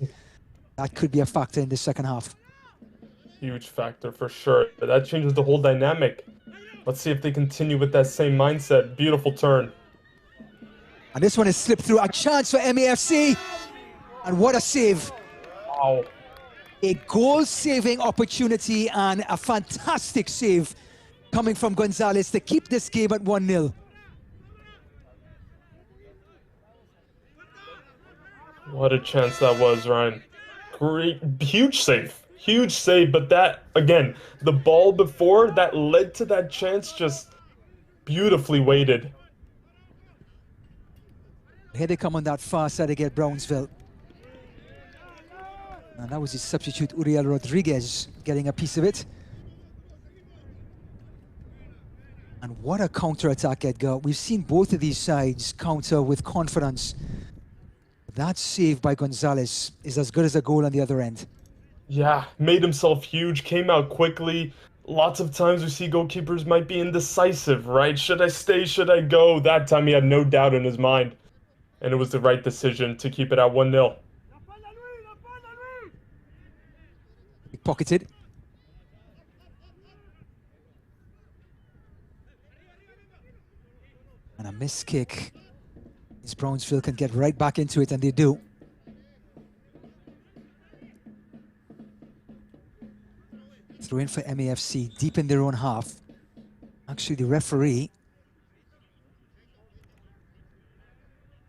That could be a factor in the second half. Huge factor for sure. That changes the whole dynamic. Let's see if they continue with that same mindset. Beautiful turn. And this one is slipped through. A chance for MEFC. And what a save. Wow. A goal-saving opportunity and a fantastic save coming from Gonzalez to keep this game at 1-0. What a chance that was, Ryan. Great, huge save, but that, again, the ball before that led to that chance just beautifully weighted. Here they come on that far side to get Brownsville. And that was his substitute, Uriel Rodriguez, getting a piece of it. And what a counter-attack, Edgar. We've seen both of these sides counter with confidence. That save by Gonzalez is as good as a goal on the other end. Yeah, made himself huge, came out quickly. Lots of times we see goalkeepers might be indecisive, right? Should I stay? Should I go? That time he had no doubt in his mind. And it was the right decision to keep it at 1-0. Pocketed. And a missed kick. As Brownsville can get right back into it, and they do. Throw in for MEFC, deep in their own half. Actually, the referee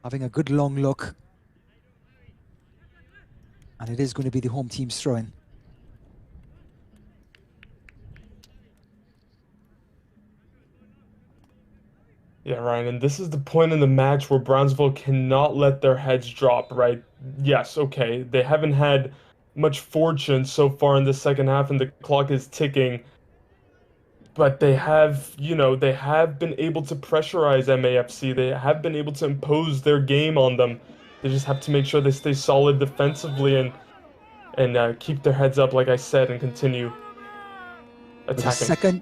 having a good long look. And it is going to be the home team's throw-in. Yeah, Ryan, and this is the point in the match where Brownsville cannot let their heads drop, right? Yes, okay, they haven't had much fortune so far in the second half and the clock is ticking. But they have, they have been able to pressurize MAFC. They have been able to impose their game on them. They just have to make sure they stay solid defensively and keep their heads up, like I said, and continue attacking.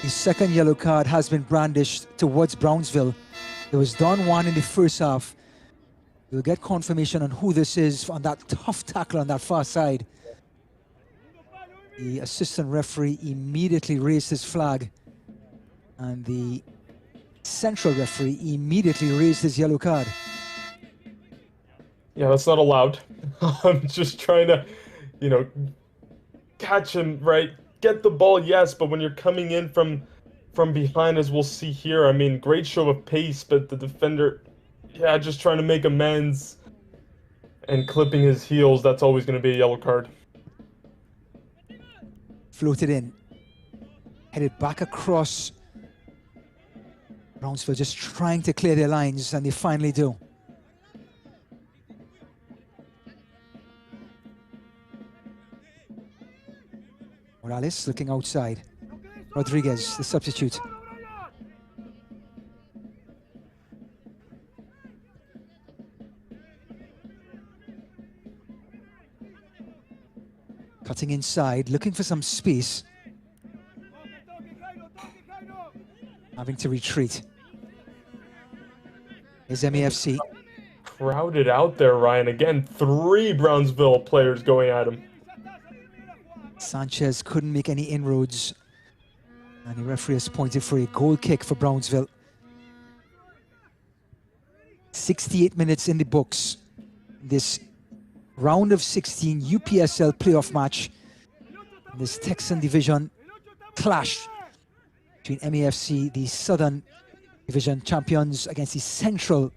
The second yellow card has been brandished towards Brownsville. It was done one in the first half. We'll get confirmation on who this is on that tough tackle on that far side. The assistant referee immediately raised his flag, and the central referee immediately raised his yellow card. Yeah, that's not allowed. I'm just trying to, catch him, right? Get the ball, yes, but when you're coming in from behind, as we'll see here, I mean, great show of pace, but the defender, yeah, just trying to make amends and clipping his heels, that's always going to be a yellow card. Floated in, headed back across. Brownsville just trying to clear their lines, and they finally do. Morales looking outside. Rodriguez, the substitute. Cutting inside, looking for some space. Having to retreat. Here's MEFC. Crowded out there, Ryan. Again, 3 Brownsville players going at him. Sanchez couldn't make any inroads. And the referee has pointed for a goal kick for Brownsville. 68 minutes in the books. This round of 16 UPSL playoff match. This Texan division clash between MEFC, the Southern Division champions, against the Central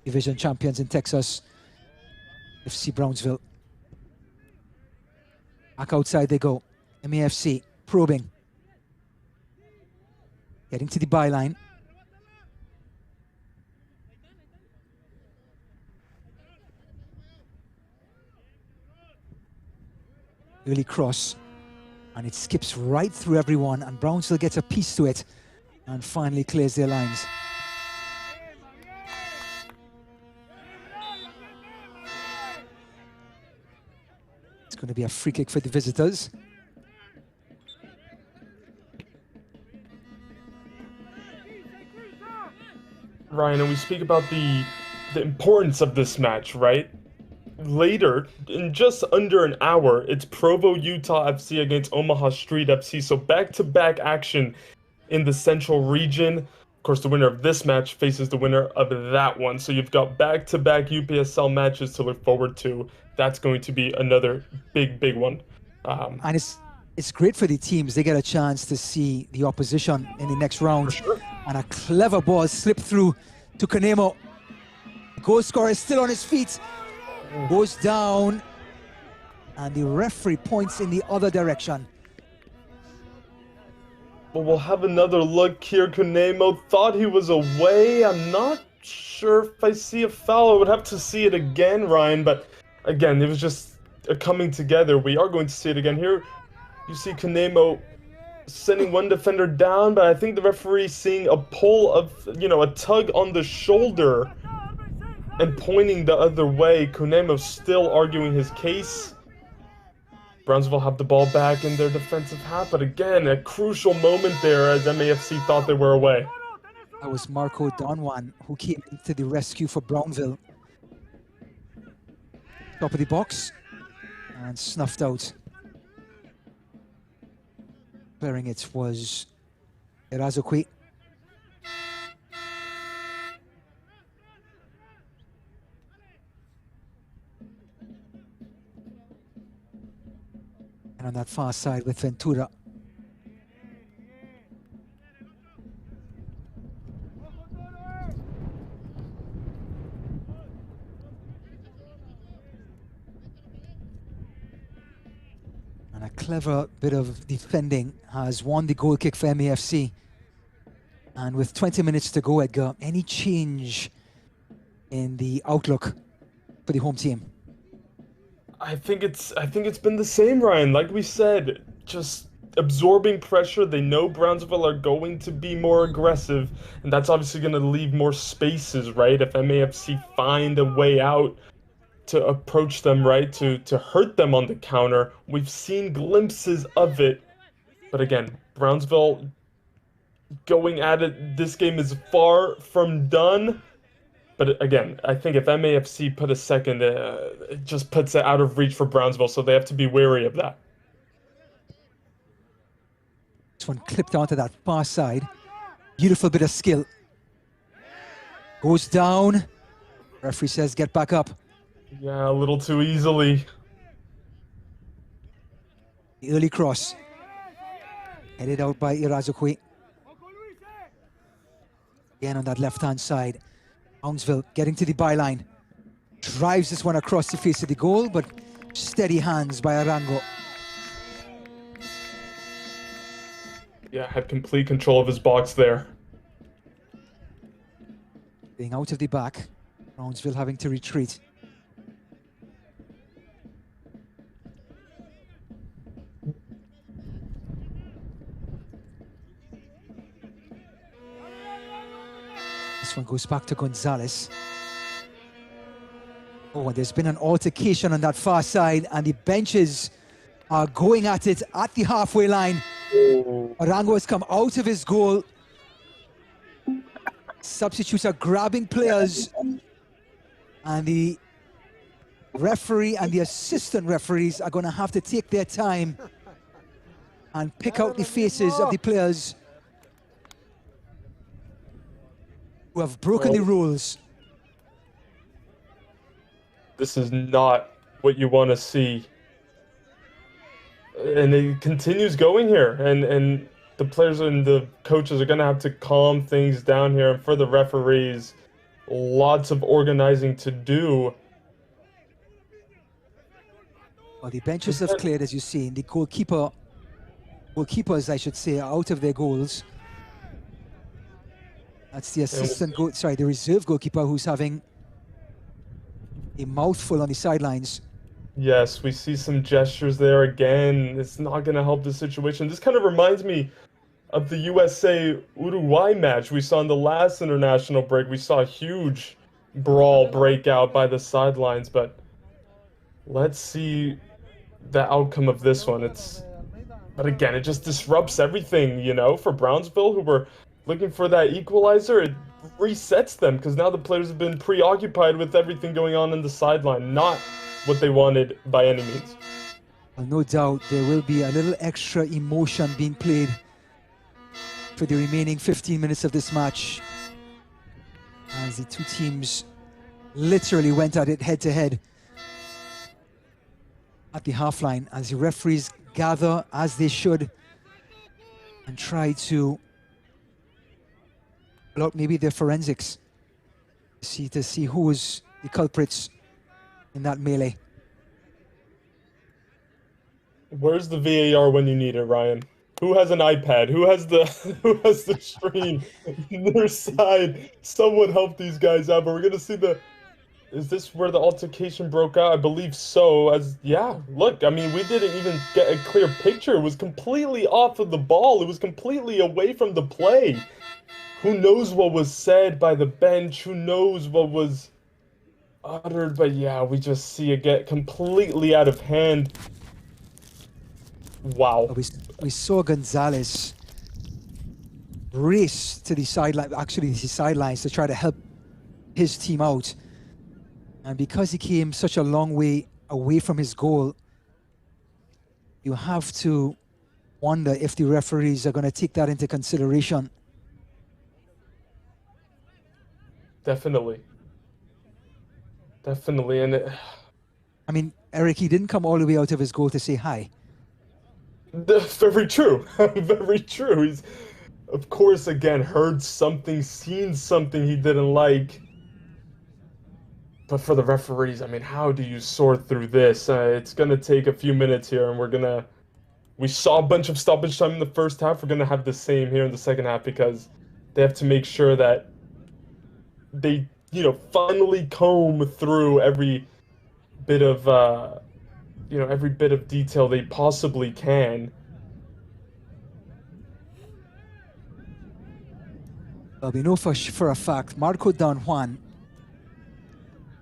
Division champions in Texas, FC Brownsville. Back outside they go. MEFC probing. Getting to the byline. Early cross. And it skips right through everyone, and Brownsville gets a piece to it and finally clears their lines. It's going to be a free kick for the visitors. Ryan, and we speak about the the importance of this match, right? Later, in just under an hour, it's Provo, Utah FC against Omaha Street FC. So back-to-back action in the Central region. Of course, the winner of this match faces the winner of that one. So you've got back-to-back UPSL matches to look forward to. That's going to be another big one. And it's great for the teams. They get a chance to see the opposition in the next round. Sure. And a clever ball slipped through to Kanemo. Goal scorer is still on his feet. Goes down. And the referee points in the other direction. But we'll have another look here. Kanemo thought he was away. I'm not sure if I see a foul. I would have to see it again, Ryan. But again, it was just a coming together. We are going to see it again here. You see Kanemo sending one defender down, but I think the referee seeing a pull of, a tug on the shoulder and pointing the other way. Kanemo still arguing his case. Brownsville have the ball back in their defensive half, but again, a crucial moment there as MAFC thought they were away. That was Marco Donwan who came into the rescue for Brownsville. Top of the box and snuffed out. Clearing it was Irazokwe. And on that far side with Ventura. And a clever bit of defending has won the goal kick for MAFC. And with 20 minutes to go, Edgar, any change in the outlook for the home team? I think it's been the same, Ryan. Like we said, just absorbing pressure. They know Brownsville are going to be more aggressive, and that's obviously going to leave more spaces, right? If MAFC find a way out to approach them, right, to hurt them on the counter. We've seen glimpses of it, but again, Brownsville going at it. This game is far from done. But again, I think if MAFC put a second, it just puts it out of reach for Brownsville, so they have to be wary of that. This one clipped onto that far side. Beautiful bit of skill. Goes down. Referee says, get back up. Yeah, a little too easily. The early cross. Headed out by Irazokwe. Again on that left-hand side. Brownsville getting to the byline. Drives this one across the face of the goal, but steady hands by Arango. Yeah, had complete control of his box there. Being out of the back. Brownsville having to retreat. This one goes back to Gonzalez. Oh, there's been an altercation on that far side, and the benches are going at it at the halfway line. Arango has come out of his goal. Substitutes are grabbing players, and the referee and the assistant referees are going to have to take their time and pick out the faces of the players who have broken the rules. This is not what you want to see. And it continues going here. And the players and the coaches are going to have to calm things down here. And for the referees, lots of organizing to do. Well, the benches have cleared, as you see. And the goalkeepers, I should say, are out of their goals. That's the the reserve goalkeeper who's having a mouthful on the sidelines. Yes, we see some gestures there again. It's not going to help the situation. This kind of reminds me of the USA-Uruguay match we saw in the last international break. We saw a huge brawl break out by the sidelines, but let's see the outcome of this one. But again, it just disrupts everything, for Brownsville, who were looking for that equalizer. It resets them because now the players have been preoccupied with everything going on in the sideline, not what they wanted by any means. Well, no doubt there will be a little extra emotion being played for the remaining 15 minutes of this match, as the two teams literally went at it head to head at the half line, as the referees gather as they should and try to pull out maybe their forensics to see who was the culprits in that melee. Where's the VAR when you need it, Ryan? Who has an iPad? Who has the stream on their side? Someone help these guys out. But we're gonna see the. Is this where the altercation broke out? I believe so. Yeah, look, I mean, we didn't even get a clear picture. It was completely off of the ball. It was completely away from the play. Who knows what was said by the bench? Who knows what was uttered? But yeah, we just see it get completely out of hand. Wow. We saw Gonzalez race to the sideline, actually the sidelines, to try to help his team out. And because he came such a long way away from his goal, you have to wonder if the referees are going to take that into consideration. Definitely. Definitely. And I mean, Eric, he didn't come all the way out of his goal to say hi. Very true. Very true. He's, of course, again, heard something, seen something he didn't like. But for the referees, I mean, how do you sort through this? It's going to take a few minutes here, and we saw a bunch of stoppage time in the first half. We're going to have the same here in the second half because they have to make sure that they, finally comb through every bit of, every bit of detail they possibly can. Well, we know for a fact, Marco Don Juan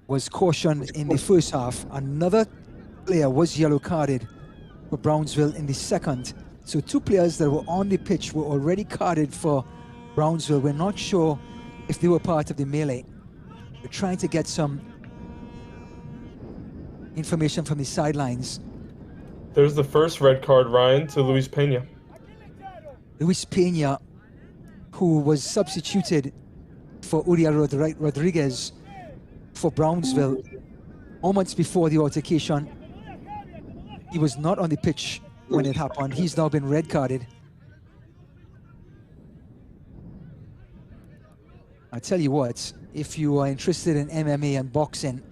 was cautioned in the first half. Another player was yellow carded for Brownsville in the second. So two players that were on the pitch were already carded for Brownsville. We're not sure if they were part of the melee. We're trying to get some information from the sidelines. There's the first red card, Ryan, to Luis Pena. Luis Pena, who was substituted for Uriel Rodriguez for Brownsville moments before the altercation. He was not on the pitch when it happened. He's now been red carded. I tell you what, if you are interested in MMA and boxing,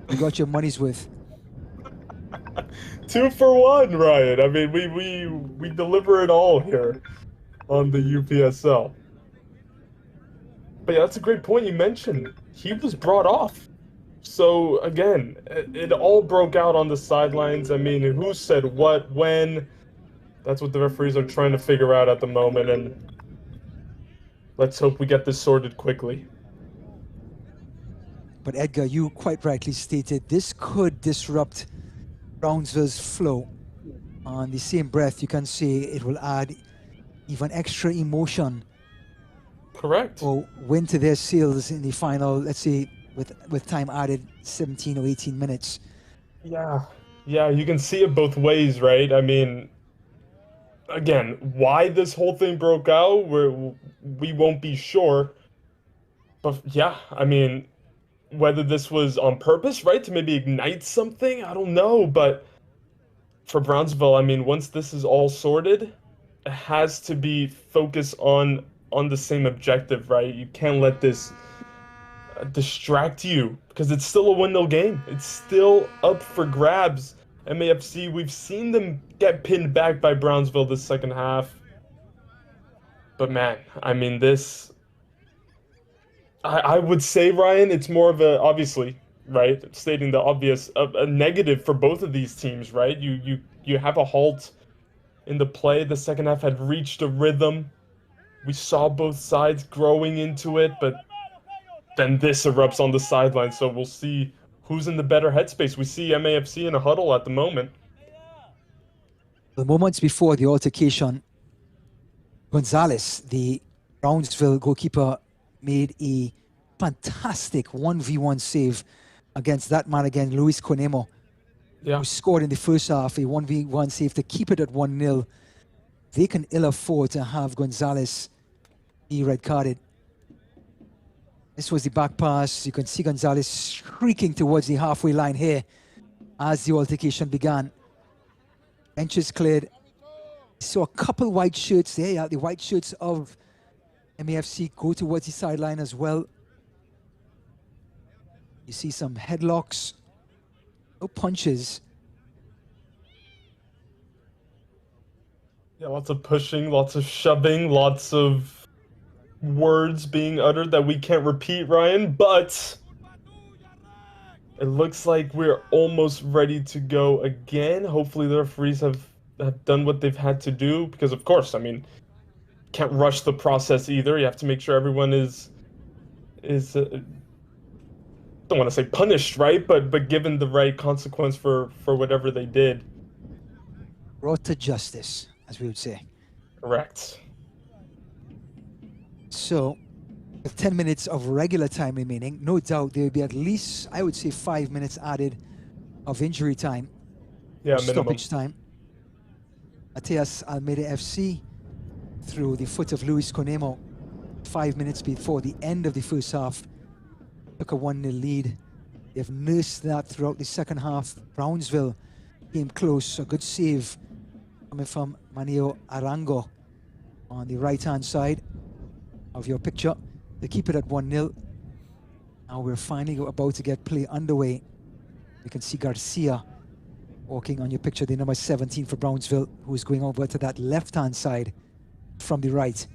you got your money's worth. 2 for 1, Ryan. I mean, we deliver it all here on the UPSL. But yeah, that's a great point you mentioned. He was brought off. So again, it all broke out on the sidelines. I mean, who said what, when? That's what the referees are trying to figure out at the moment, and let's hope we get this sorted quickly. But Edgar, you quite rightly stated, this could disrupt Brownsville's flow. On the same breath, you can say it will add even extra emotion. Correct. Or wind to their sails in the final, let's say, with time added, 17 or 18 minutes. Yeah, you can see it both ways, right? I mean, again, why this whole thing broke out, we won't be sure. But yeah, I mean, whether this was on purpose, right, to maybe ignite something, I don't know. But for Brownsville, I mean, once this is all sorted, it has to be focused on the same objective, right? You can't let this distract you because it's still a 1-0 game. It's still up for grabs. MAFC, we've seen them get pinned back by Brownsville this second half. But man, I mean, this, I would say, Ryan, it's more of a, obviously, right, stating the obvious, a negative for both of these teams, right? You have a halt in the play. The second half had reached a rhythm. We saw both sides growing into it, but then this erupts on the sideline, so we'll see who's in the better headspace. We see MAFC in a huddle at the moment. The moments before the altercation, Gonzalez, the Brownsville goalkeeper, made a fantastic 1v1 save against that man again, Luis Conemo, who scored in the first half, a 1v1 save to keep it at 1-0. They can ill afford to have Gonzalez be red carded. This was the back pass. You can see Gonzalez streaking towards the halfway line here as the altercation began. Benches cleared. Saw a couple white shirts there. Yeah, the white shirts of MAFC go towards the sideline as well. You see some headlocks, no punches. Yeah, lots of pushing, lots of shoving, lots of words being uttered that we can't repeat, Ryan, but it looks like we're almost ready to go again. Hopefully the referees have done what they've had to do, because of course, I mean, can't rush the process either. You have to make sure everyone is don't want to say punished, right? But given the right consequence for whatever they did. Brought to justice, as we would say. Correct. So, with 10 minutes of regular time remaining, no doubt there will be at least, I would say, 5 minutes added of injury time. Yeah, minimum. Stoppage time. Matias Almeyda FC through the foot of Luis Conemo 5 minutes before the end of the first half. Took a 1-0 lead. They've nursed that throughout the second half. Brownsville came close. A good save coming from Manio Arango on the right-hand side of your picture to keep it at 1-0. Now we're finally about to get play underway. You can see Garcia walking on your picture, the number 17 for Brownsville, who is going over to that left-hand side from the right.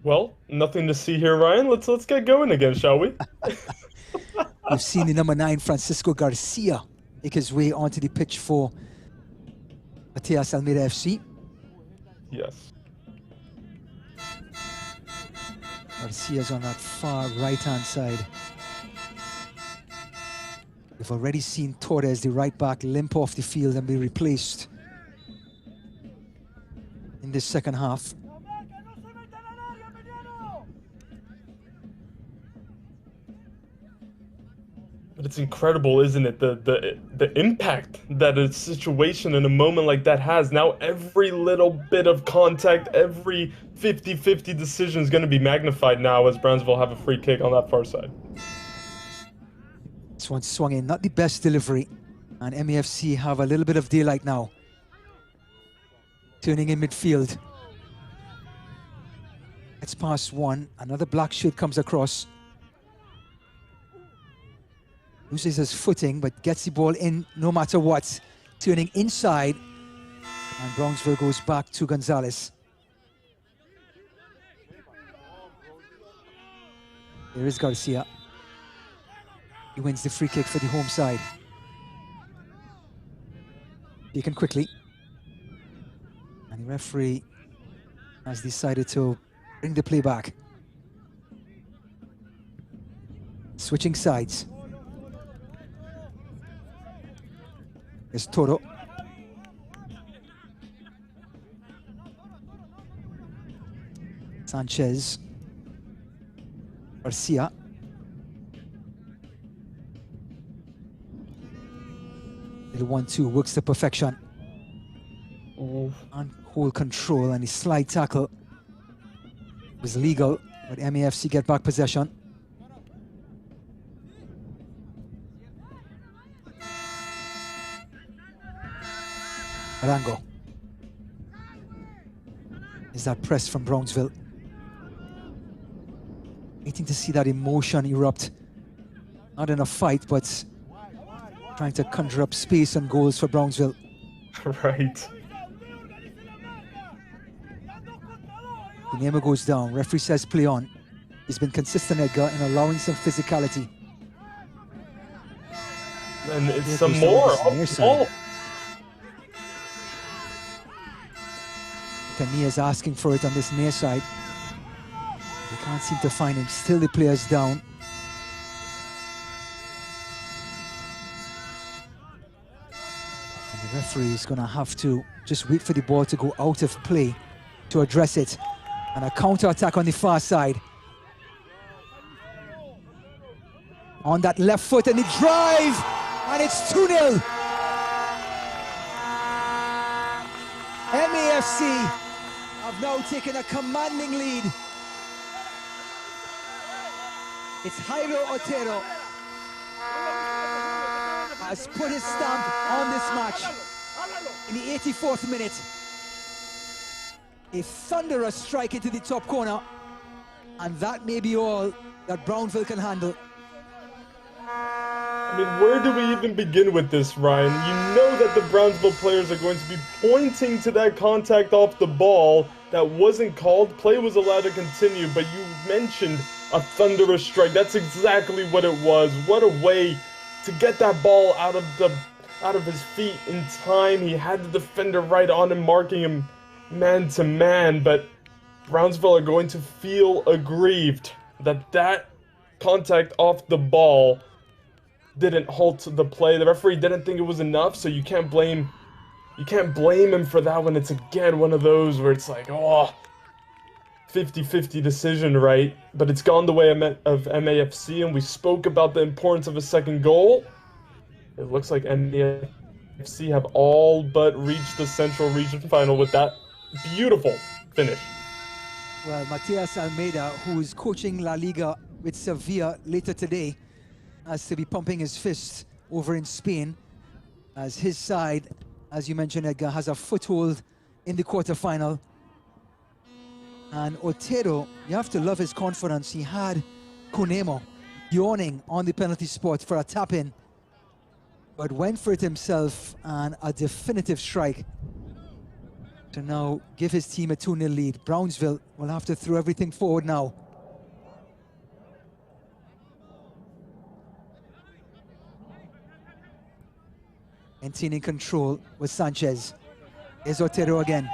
Well, nothing to see here, Ryan. Let's get going again, shall we? We've seen the number 9, Francisco Garcia, make his way onto the pitch for Matias Almeyda FC. Yes. Garcia's on that far right-hand side. We've already seen Torres, the right back, limp off the field and be replaced in this second half. But it's incredible, isn't it? The impact that a situation in a moment like that has. Now every little bit of contact, every 50-50 decision is going to be magnified now as Brownsville have a free kick on that far side. This one swung in, not the best delivery. And MAFC have a little bit of daylight now. Turning in midfield. It's past one. Another black shirt comes across. Loses his footing, but gets the ball in no matter what. Turning inside. And Brownsville goes back to Gonzalez. There is Garcia. He wins the free kick for the home side. Taken quickly. And the referee has decided to bring the play back. Switching sides. There's Toro. Sanchez. Garcia. Little 1-2 works to perfection. On hold control, and the slide tackle was legal, but MAFC get back possession. Arango. Is that press from Brownsville? Waiting to see that emotion erupt. Not in a fight, but trying to conjure up space and goals for Brownsville. Right. The name goes down. Referee says play on. He's been consistent, Edgar, in allowing some physicality. And it's some more. Oh. Matias asking for it on this near side. We can't seem to find him. Still the players down. The referee is going to have to just wait for the ball to go out of play to address it. And a counter-attack on the far side. On that left foot, and the drive, and it's 2-0. MAFC have now taken a commanding lead. It's Jairo Otero has put his stamp on this match in the 84th minute. A thunderous strike into the top corner, and that may be all that Brownsville can handle. I mean, where do we even begin with this, Ryan? You know that the Brownsville players are going to be pointing to that contact off the ball that wasn't called. Play was allowed to continue, but you mentioned a thunderous strike. That's exactly what it was. What a way to get that ball out of his feet in time. He had the defender right on him, marking him man to man, but Brownsville are going to feel aggrieved that contact off the ball didn't halt the play. The referee didn't think it was enough, so you can't blame him for that one. It's again one of those where it's like, oh, 50-50 decision, right? But it's gone the way of MAFC, and we spoke about the importance of a second goal. It looks like MAFC have all but reached the Central Region Final with that beautiful finish. Well, Matias Almeyda, who is coaching La Liga with Sevilla later today, has to be pumping his fist over in Spain, as his side, as you mentioned, Edgar, has a foothold in the quarterfinal. And Otero, you have to love his confidence. He had Kunemo yawning on the penalty spot for a tap-in, but went for it himself, and a definitive strike to now give his team a 2-0 lead. Brownsville will have to throw everything forward now. Maintaining control with Sanchez. Here's Otero again.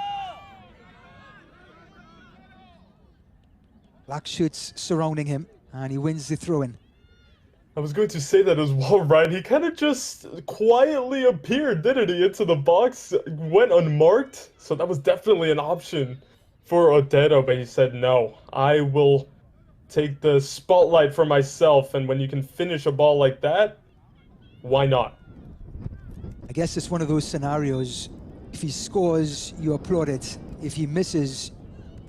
Black shirts surrounding him, and he wins the throw-in. I was going to say that as well, Ryan. He kind of just quietly appeared, didn't he, into the box, went unmarked. So that was definitely an option for Otero, but he said, no, I will take the spotlight for myself. And when you can finish a ball like that, why not? I guess it's one of those scenarios. If he scores, you applaud it. If he misses,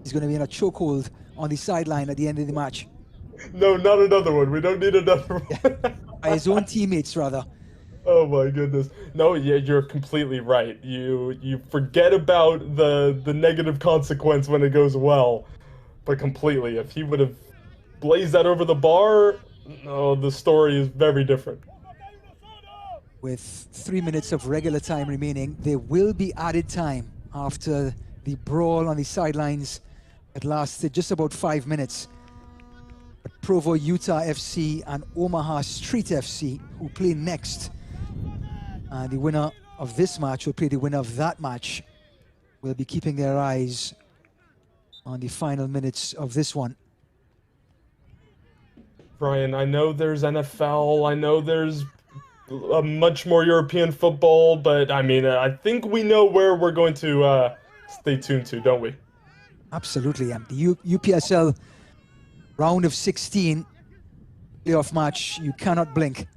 he's going to be in a chokehold on the sideline at the end of the match. No, not another one. We don't need another one. By his own teammates, rather. Oh my goodness. No, yeah, you're completely right. You forget about the negative consequence when it goes well. But completely, if he would have blazed that over the bar, no, the story is very different. With 3 minutes of regular time remaining, there will be added time after the brawl on the sidelines. It lasted just about 5 minutes. But Provo Utah FC and Omaha Street FC, who play next, and the winner of this match will play the winner of that match, will be keeping their eyes on the final minutes of this one. Brian, I know there's NFL, I know there's much more European football, but I mean, I think we know where we're going to stay tuned to, don't we? Absolutely. The UPSL round of 16 playoff match, you cannot blink.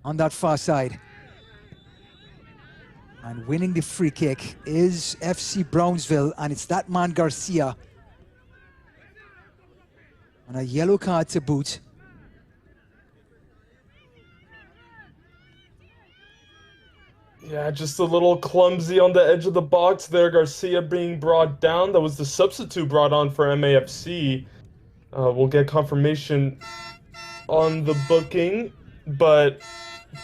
On that far side. And winning the free kick is FC Brownsville, and it's that man Garcia. And a yellow card to boot. Yeah, just a little clumsy on the edge of the box there. Garcia being brought down. That was the substitute brought on for MAFC. We'll get confirmation on the booking, but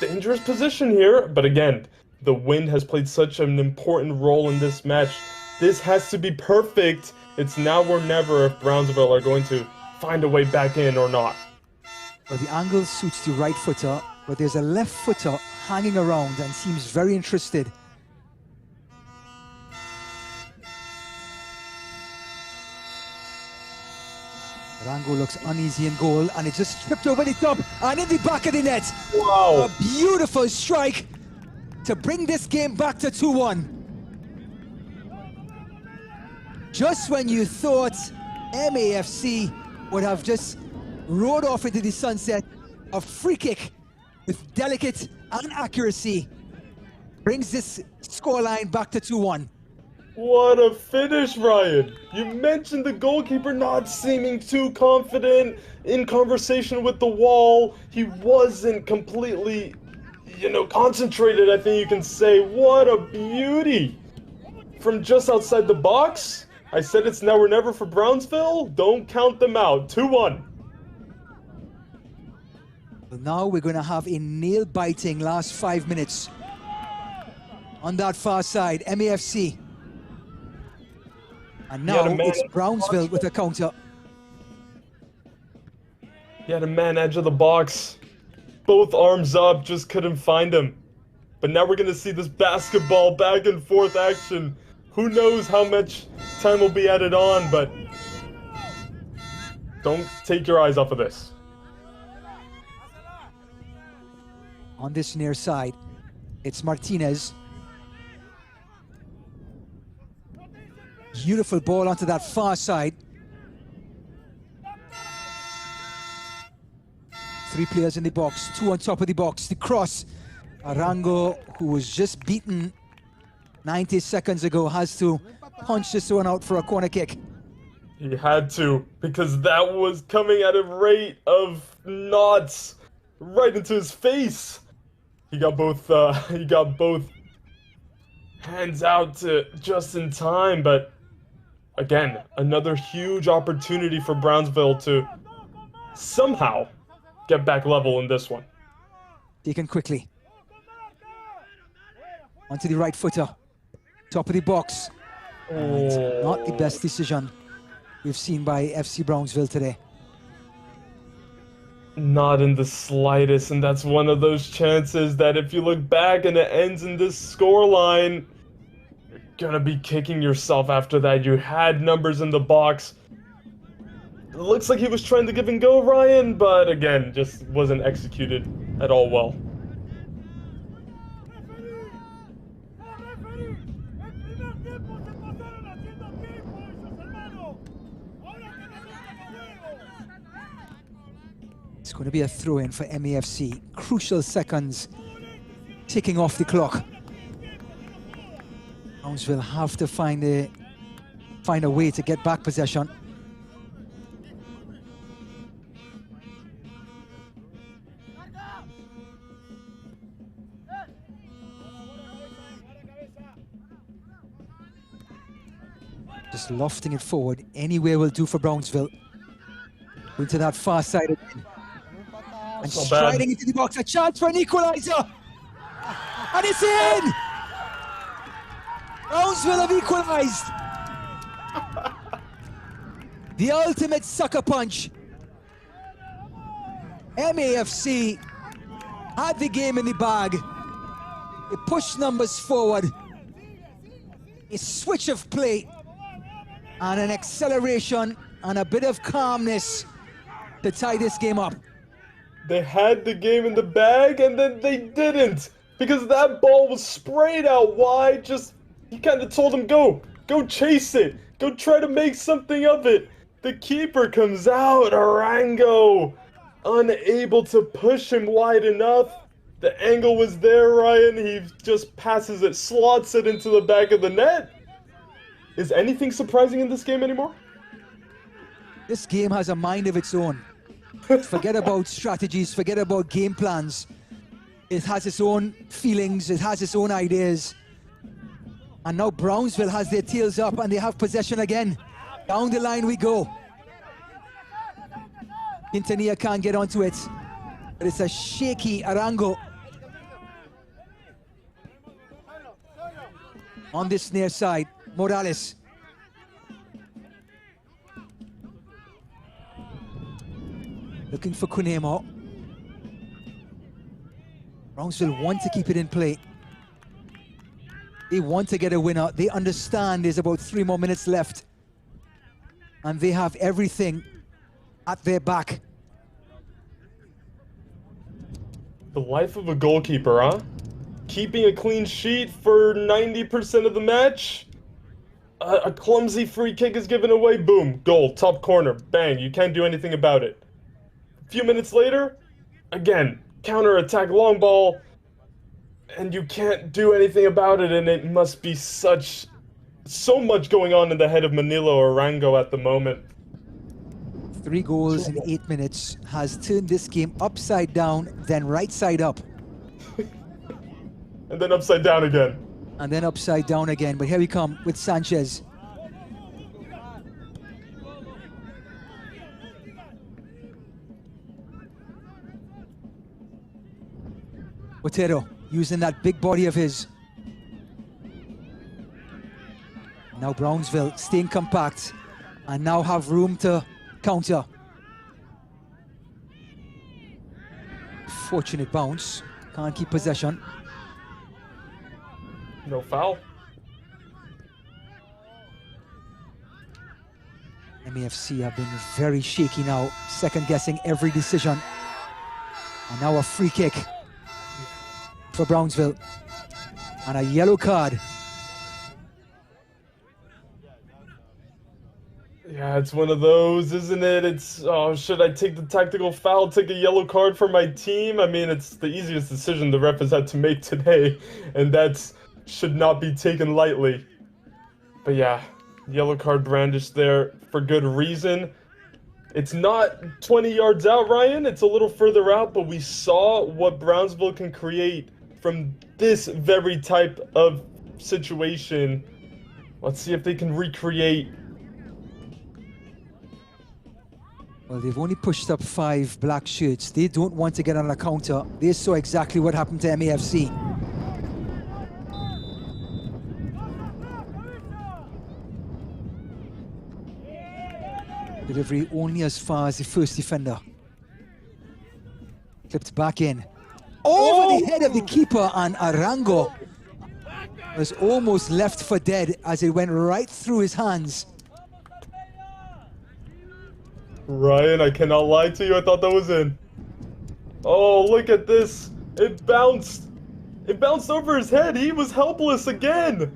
dangerous position here. But again, the wind has played such an important role in this match. This has to be perfect. It's now or never if Brownsville are going to find a way back in or not. Well, the angle suits the right footer, but there's a left footer hanging around and seems very interested. Rango looks uneasy in goal, and it just tripped over the top and in the back of the net. Wow. A beautiful strike. to bring this game back to 2-1. Just when you thought MAFC would have just rode off into the sunset, a free kick with delicate and accuracy brings this scoreline back to 2-1. What a finish, Ryan! You mentioned the goalkeeper not seeming too confident, in conversation with the wall. He wasn't completely, concentrated, I think you can say. What a beauty! From just outside the box. I said it's now or never for Brownsville. Don't count them out. 2-1. Now we're going to have a nail-biting last 5 minutes. On that far side, MAFC. And now it's Brownsville with a counter. He had a man edge of the box. Both arms up, just couldn't find him. But now we're going to see this basketball back and forth action. Who knows how much time will be added on, but don't take your eyes off of this. On this near side, it's Martinez. Beautiful ball onto that far side. 3 players in the box, 2 on top of the box. The cross. Arango, who was just beaten 90 seconds ago, has to punch this one out for a corner kick. He had to, because that was coming at a rate of knots right into his face. He got both hands out just in time, but again, another huge opportunity for Brownsville to somehow get back level in this one. Taken quickly. Onto the right footer. Top of the box. And not the best decision we've seen by FC Brownsville today. Not in the slightest, and that's one of those chances that if you look back and it ends in this scoreline, you're gonna be kicking yourself after that. You had numbers in the box. It looks like he was trying to give and go, Ryan, but again, just wasn't executed at all well. It's going to be a throw-in for MAFC. Crucial seconds ticking off the clock. Brownsville have to find a way to get back possession. Just lofting it forward. Anywhere will do for Brownsville. Into that far side again. And striding into the box, a chance for an equalizer! And it's in! Brownsville have equalized! The ultimate sucker punch. MAFC had the game in the bag. They pushed numbers forward. A switch of play and an acceleration and a bit of calmness to tie this game up. They had the game in the bag, and then they didn't, because that ball was sprayed out wide. He kind of told him, go chase it, go try to make something of it. The keeper comes out, Arango, unable to push him wide enough. The angle was there, Ryan. He just passes it, slots it into the back of the net. Is anything surprising in this game anymore? This game has a mind of its own. Forget about strategies, forget about game plans. It has its own feelings, it has its own ideas. And now Brownsville has their tails up and they have possession again. Down the line we go. Quintanilla can't get onto it, but it's a shaky Arango. On this near side, Morales. Looking for Cunemo. Brownsville want to keep it in play. They want to get a winner. They understand there's about 3 more minutes left. And they have everything at their back. The life of a goalkeeper, huh? keeping a clean sheet for 90% of the match. A clumsy free kick is given away. Boom, goal, top corner, bang. You can't do anything about it. A few minutes later, again, counter-attack, long ball, and you can't do anything about it, and it must be so much going on in the head of Manilo Arango at the moment. 3 goals in 8 minutes has turned this game upside down, then right side up. And then upside down again. And then upside down again. But here we come with Sanchez. Otero using that big body of his. Now Brownsville staying compact and now have room to counter. Fortunate bounce. Can't keep possession. No foul. MAFC have been very shaky now, second guessing every decision. And now a free kick for Brownsville. And a yellow card. Yeah, it's one of those, isn't it? It's, oh, should I take the tactical foul, take a yellow card for my team? I mean, it's the easiest decision the ref has had to make today, and that should not be taken lightly. But yeah, yellow card brandished there for good reason. It's not 20 yards out, Ryan. It's a little further out, but we saw what Brownsville can create from this very type of situation. Let's see if they can recreate. Well, they've only pushed up 5 black shirts. They don't want to get on a counter. They saw exactly what happened to MAFC. Delivery only as far as the first defender. Clipped back in. Over the head of the keeper, and Arango was almost left for dead as it went right through his hands. Ryan, I cannot lie to you, I thought that was in. Oh, look at this. It bounced. It bounced over his head. He was helpless again.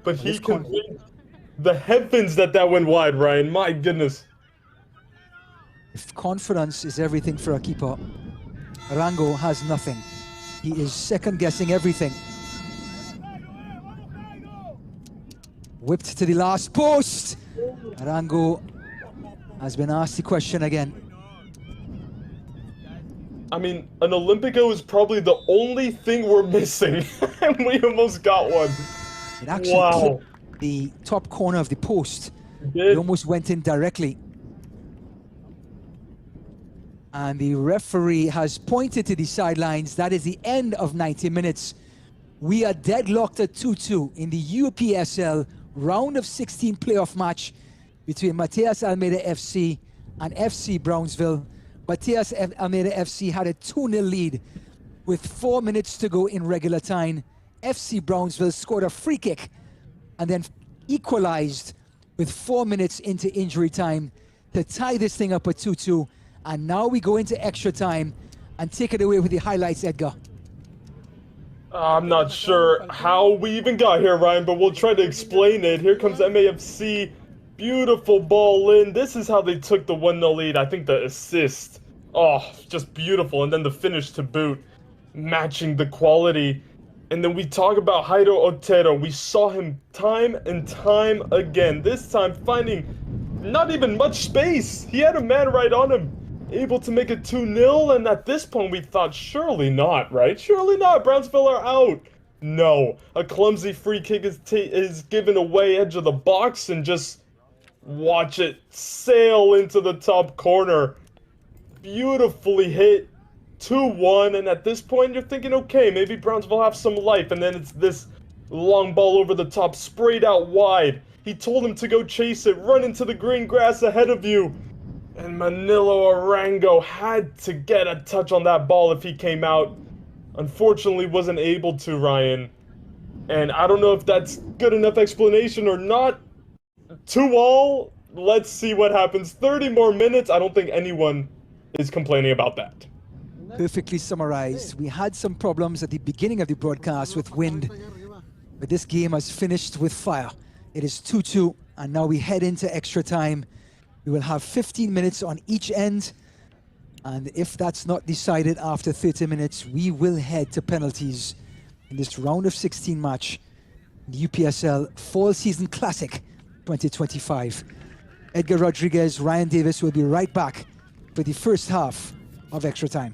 But he can win the heavens that went wide, Ryan. My goodness. If confidence is everything for a keeper, Arango has nothing. He is second guessing everything. Whipped to the last post. Arango has been asked the question again. I mean, an Olympico is probably the only thing we're missing, and we almost got one. It actually clipped the top corner of the post. It almost went in directly. And the referee has pointed to the sidelines. That is the end of 90 minutes. We are deadlocked at 2-2 in the UPSL round of 16 playoff match between Matias Almeyda FC and FC Brownsville. Matias Almeyda FC had a 2-0 lead with 4 minutes to go in regular time. FC Brownsville scored a free kick and then equalized with 4 minutes into injury time to tie this thing up at 2-2. And now we go into extra time and take it away with the highlights, Edgar. I'm not sure how we even got here, Ryan, but we'll try to explain it. Here comes MAFC. Beautiful ball in. This is how they took the 1-0 lead. I think the assist. Oh, just beautiful. And then the finish to boot, matching the quality. And then we talk about Jairo Otero. We saw him time and time again. This time finding not even much space. He had a man right on him. Able to make it 2-0. And at this point we thought, surely not, right? Surely not. Brownsville are out. No. A clumsy free kick is given away edge of the box, and just watch it sail into the top corner. Beautifully hit. 2-1, and at this point you're thinking, okay, maybe Brownsville have some life, and then it's this long ball over the top, sprayed out wide. He told him to go chase it, run into the green grass ahead of you. And Manilo Arango had to get a touch on that ball if he came out. Unfortunately wasn't able to, Ryan. And I don't know if that's good enough explanation or not. 2-2, let's see what happens. 30 more minutes, I don't think anyone is complaining about that. perfectly summarized. We had some problems at the beginning of the broadcast with wind, but this game has finished with fire. It is 2-2, and now we head into extra time. We will have 15 minutes on each end, and if that's not decided after 30 minutes, we will head to penalties in this round of 16 match, the UPSL Fall Season Classic 2025. Edgar Rodriguez, Ryan Davis will be right back for the first half of extra time.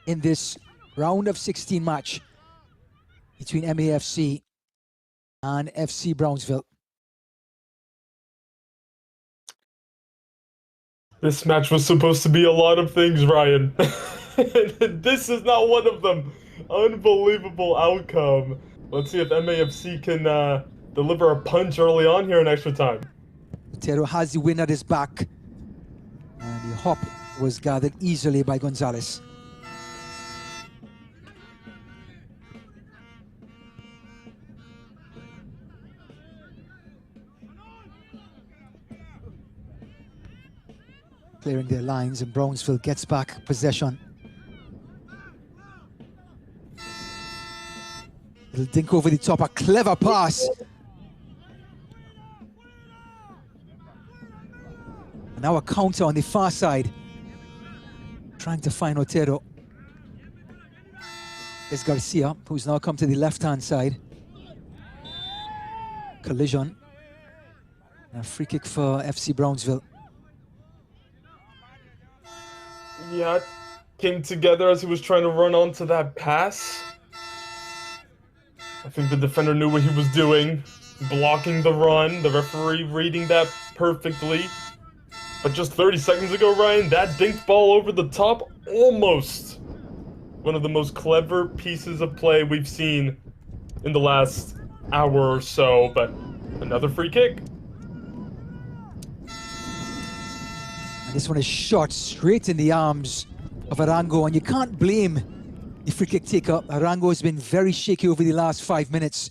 In this round of 16 match between MAFC and FC Brownsville. This match was supposed to be a lot of things, Ryan. This is not one of them. Unbelievable outcome. Let's see if MAFC can deliver a punch early on here in extra time. Otero has the win at his back, and the hop was gathered easily by Gonzalez. Clearing their lines, and Brownsville gets back possession. Little dink over the top, a clever pass. And now a counter on the far side. Trying to find Otero. There's Garcia, who's now come to the left-hand side. Collision. And a free kick for FC Brownsville. Yeah, came together as he was trying to run onto that pass. I think the defender knew what he was doing, blocking the run, the referee reading that perfectly. But just 30 seconds ago, Ryan, that dinked ball over the top, almost one of the most clever pieces of play we've seen in the last hour or so, but another free kick. And this one is shot straight in the arms of Arango, and you can't blame the free kick taker. Arango has been very shaky over the last 5 minutes.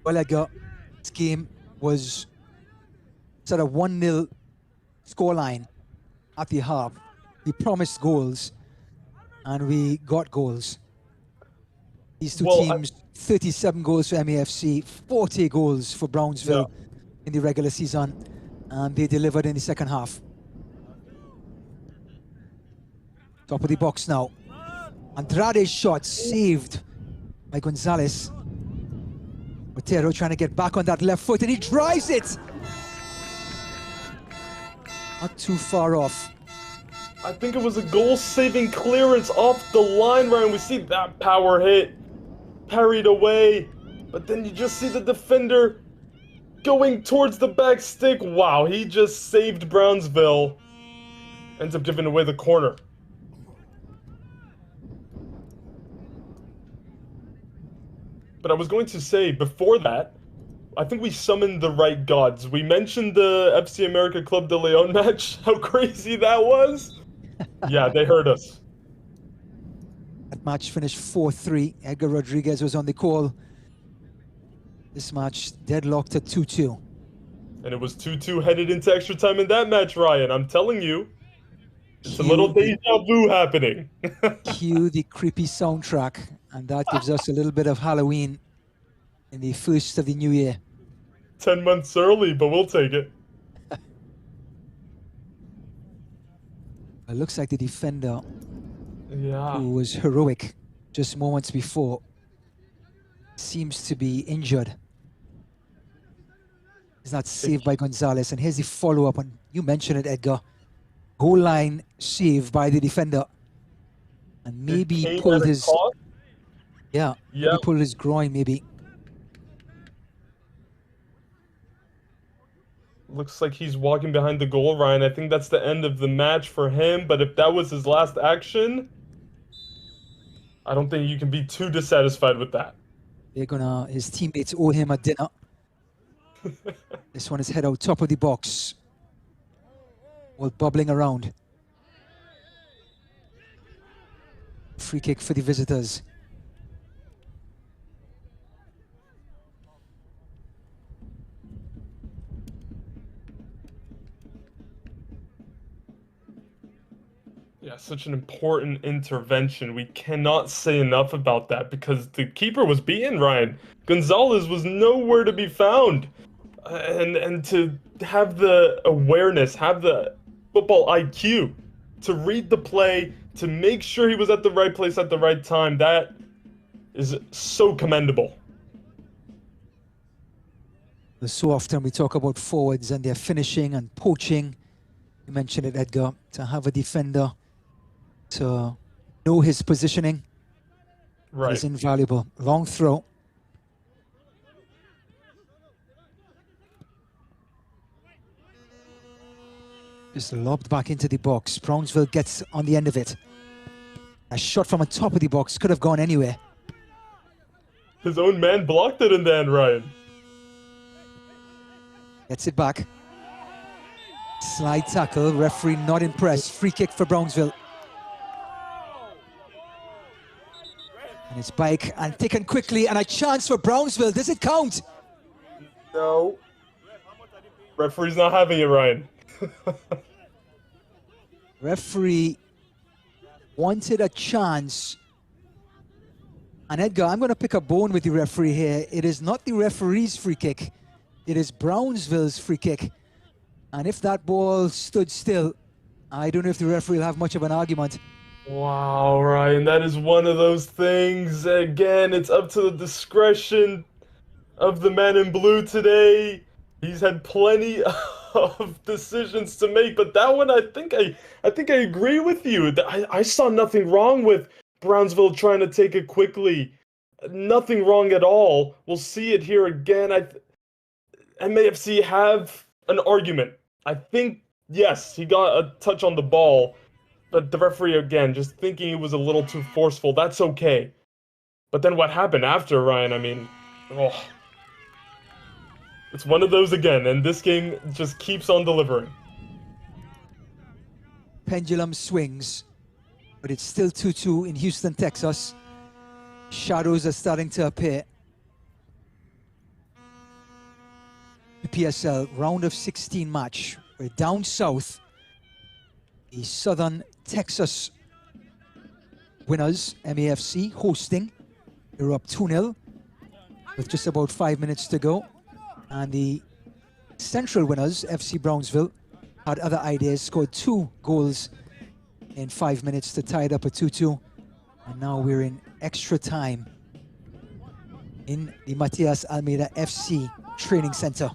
Well, Edgar, this game was sort of 1-0 scoreline at the half. We promised goals, and we got goals. These two teams, 37 goals for MAFC, 40 goals for Brownsville in the regular season, and they delivered in the second half. Top of the box now. Andrade's shot saved by Gonzalez. Otero trying to get back on that left foot, and he drives it! Not too far off. I think it was a goal-saving clearance off the line, Ryan. We see that power hit, parried away, but then you just see the defender going towards the back stick. Wow, he just saved Brownsville. Ends up giving away the corner. But I was going to say, before that, I think we summoned the right gods. We mentioned the FC America Club de Leon match, how crazy that was. Yeah, they heard us. That match finished 4-3. Edgar Rodriguez was on the call. This match deadlocked at 2-2. And it was 2-2 headed into extra time in that match, Ryan. I'm telling you, it's a little deja vu happening. Cue the creepy soundtrack, and that gives us a little bit of Halloween in the first of the new year. 10 months early, but we'll take it. It looks like the defender, yeah, who was heroic just moments before, seems to be injured. He's not saved by Gonzalez, and here's the follow-up, and you mentioned it, Edgar. Goal line save by the defender, and maybe he pulled his, he pulled his groin, maybe. Looks like he's walking behind the goal, Ryan. I think that's the end of the match for him, but if that was his last action, I don't think you can be too dissatisfied with that. His teammates owe him a dinner. This one is head out top of the box, all bubbling around. Free kick for the visitors. Yeah, such an important intervention. We cannot say enough about that because the keeper was beaten, Ryan. Gonzalez was nowhere to be found. And to have the awareness, have the football IQ to read the play, to make sure he was at the right place at the right time, that is so commendable. So often we talk about forwards and their finishing and poaching. You mentioned it, Edgar, to have a defender to know his positioning is invaluable. Long throw. Just lobbed back into the box. Brownsville gets on the end of it. A shot from on top of the box could have gone anywhere. His own man blocked it in the end, Ryan. Gets it back. Slide tackle. Referee not impressed. Free kick for Brownsville. And it's back and taken quickly, and a chance for Brownsville. Does it count? No. Referee's not having it, Ryan. Referee wanted a chance. And Edgar, I'm going to pick a bone with the referee here. It is not the referee's free kick. It is Brownsville's free kick. And if that ball stood still, I don't know if the referee will have much of an argument. Wow, Ryan, that is one of those things. Again, it's up to the discretion of the man in blue today. He's had plenty of decisions to make, but that one, I think I agree with you. I saw nothing wrong with Brownsville trying to take it quickly. Nothing wrong at all. We'll see it here again. MAFC have an argument. I think, yes, he got a touch on the ball, but the referee, again, just thinking it was a little too forceful. That's okay. But then what happened after, Ryan? I mean, it's one of those again, and this game just keeps on delivering. Pendulum swings, but it's still 2-2 in Houston, Texas. Shadows are starting to appear. NWPSL round of 16 match. We're down south. The Southern Texas winners, MAFC, hosting. They're up 2-0 with just about 5 minutes to go. And the Central winners, FC Brownsville, had other ideas, scored 2 goals in 5 minutes to tie it up at 2-2. And now we're in extra time in the Matias Almeyda FC training center.